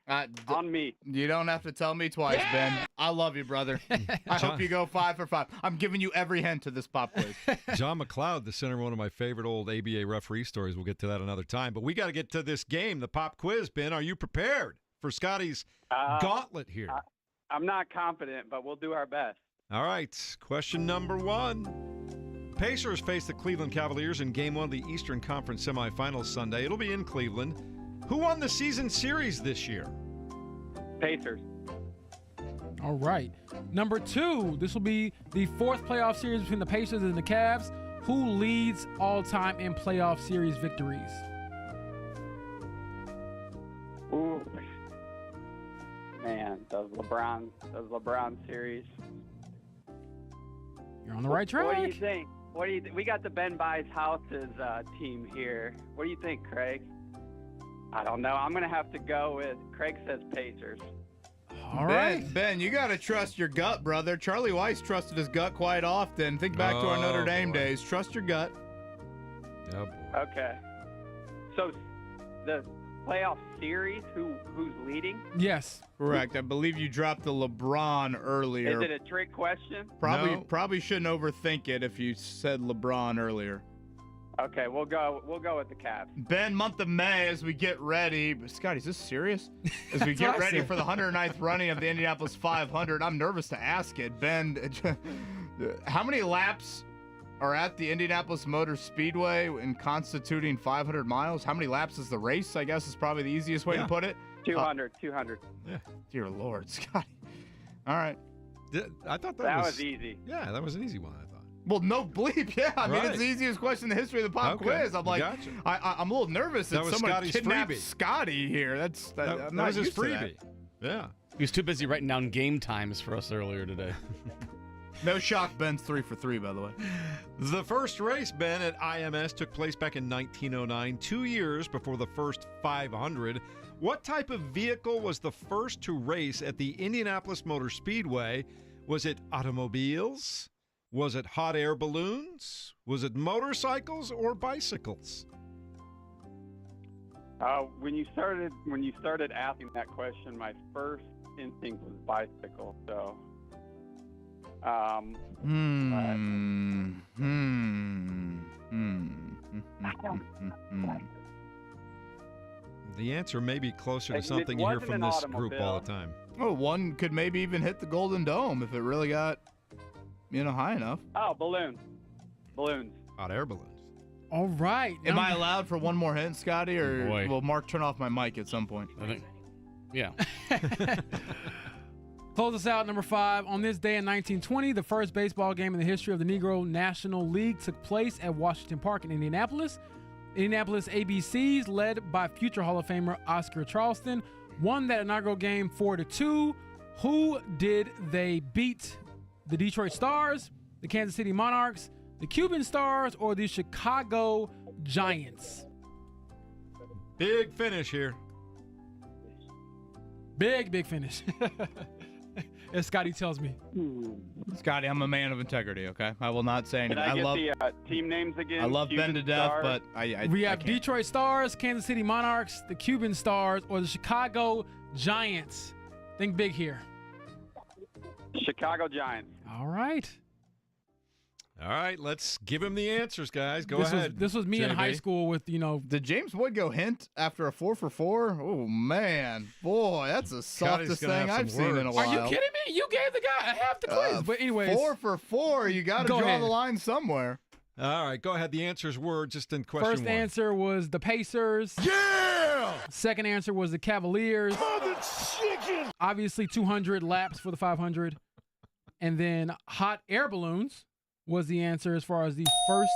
On me.
You don't have to tell me twice, Ben. I love you, brother. I hope you go 5 for 5. I'm giving you every hint to this pop quiz.
John McLeod, the center of one of my favorite old ABA referee stories. We'll get to that another time. But we got to get to this game, the pop quiz. Ben, are you prepared for Scotty's gauntlet here?
I'm not confident, but we'll do our best.
All right. Question number 1. Pacers face the Cleveland Cavaliers in Game 1 of the Eastern Conference semifinals Sunday. It'll be in Cleveland. Who won the season series this year?
Pacers.
All right. Number 2, this will be the 4th playoff series between the Pacers and the Cavs. Who leads all time in playoff series victories?
Ooh. Man, those LeBron series.
You're on the right track.
What do you think? We got the Ben Buys Houses team here. What do you think, Craig? I don't know. I'm going to have to go with Craig says Pacers.
All right.
Ben, you got to trust your gut, brother. Charlie Weiss trusted his gut quite often. Think back to our Notre Dame days. Trust your gut.
Oh, boy.
Okay. So the playoff series, who's leading?
Yes.
Correct. I believe you dropped the LeBron earlier.
Is it a trick question?
Probably shouldn't overthink it if you said LeBron earlier.
Okay, we'll go with the Cavs.
Ben, month of May, as we get ready. Scott, is this serious? As we get ready for the 109th running of the Indianapolis 500, I'm nervous to ask it. Ben, how many laps are at the Indianapolis Motor Speedway and constituting 500 miles. How many laps is the race, I guess is probably the easiest way to put it.
200.
Yeah.
Dear Lord, Scotty. All right.
I thought
that was easy.
Yeah, that was an easy one, I thought.
Well, no bleep. Yeah, I mean,
Right.
it's the easiest question in the history of the pop quiz. I'm like,
Gotcha.
I'm a little nervous that
was
someone
Scotty's
kidnapped
freebie.
Scotty here. I'm
That
not
was his
used to that.
freebie. Yeah.
He was too busy writing down game times for us earlier today.
No shock, Ben's 3 for 3, by the way.
The first race, Ben, at IMS took place back in 1909, 2 years before the first 500. What type of vehicle was the first to race at the Indianapolis Motor Speedway? Was it automobiles? Was it hot air balloons? Was it motorcycles or bicycles?
When you started asking that question, my first instinct was bicycle. So,
The answer may be closer to
It
something you hear
wasn't
from
an
this group all
automobile.
the time.
Oh, one could maybe even hit the Golden Dome if it really got, high enough.
Oh, balloons.
Hot air balloons.
All right.
Am I allowed for one more hint, Scotty, or
Boy.
will Mark turn off my mic at some point?
I think, yeah.
Close us out, number 5. On this day in 1920, the first baseball game in the history of the Negro National League took place at Washington Park in Indianapolis. Indianapolis ABCs, led by future Hall of Famer Oscar Charleston, won that inaugural game 4-2. Who did they beat? The Detroit Stars, the Kansas City Monarchs, the Cuban Stars, or the Chicago Giants?
Big finish here.
Big finish. As Scotty tells me.
Scotty, I'm a man of integrity, okay? I will not say
Can
anything.
I get the team names again?
I love Ben to death,
Stars.
but I
We have
can't.
Detroit Stars, Kansas City Monarchs, the Cuban Stars, or the Chicago Giants. Think big here.
Chicago Giants.
All right.
All right, let's give him the answers, guys. Go
this
ahead.
this was me in
JB.
high school with,
Did James Wood go hint after a 4 for 4? Oh, man. Boy, that's the softest
gonna
thing
have
I've
some
seen in a
words.
while.
Are you kidding me? You gave the guy half the quiz. But anyways.
4 for 4. You got to
Go
draw
ahead.
the line somewhere.
All right, go ahead. The answers were just in question
First
one.
answer was the Pacers.
Yeah!
Second answer was the Cavaliers.
Chicken!
Obviously 200 laps for the 500. And then hot air balloons was the answer as far as the first,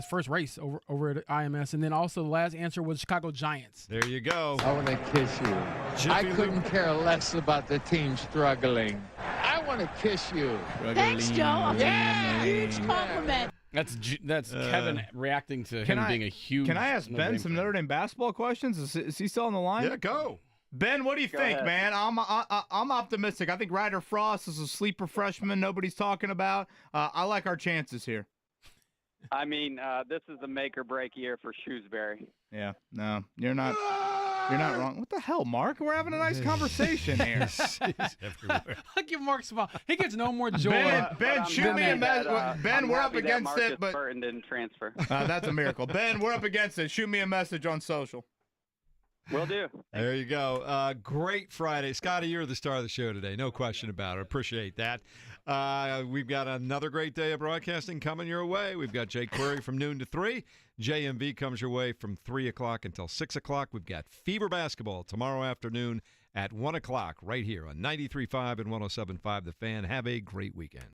first race over at IMS. And then also the last answer was Chicago Giants.
There you go.
I want to kiss you. I couldn't care less about the team struggling. I want to kiss you.
Thanks, Joe.
Yeah.
Huge compliment.
That's Kevin reacting to him being a huge.
Can I ask
Notre
Ben
Dame
some
fan.
Notre Dame basketball questions? Is he still on the line?
Yeah, go.
Ben, what do you think,
ahead.
man? I'm optimistic. I think Ryder Frost is a sleeper freshman nobody's talking about. I like our chances here.
I mean, this is the make or break year for Shrewsbury.
Yeah, no, you're not wrong. What the hell, Mark? We're having a nice conversation here.
Look at Mark smile. He gets no more joy.
Ben, shoot me a message. Ben, we're up against
Marcus
it, but
Burton didn't transfer.
that's a miracle. Ben, we're up against it. Shoot me a message on social.
Will do.
There you go. Great Friday. Scotty, you're the star of the show today. No question about it. Appreciate that. We've got another great day of broadcasting coming your way. We've got Jake Query from noon to 3. JMV comes your way from 3 o'clock until 6 o'clock. We've got Fever Basketball tomorrow afternoon at 1 o'clock right here on 93.5 and 107.5 The Fan. Have a great weekend.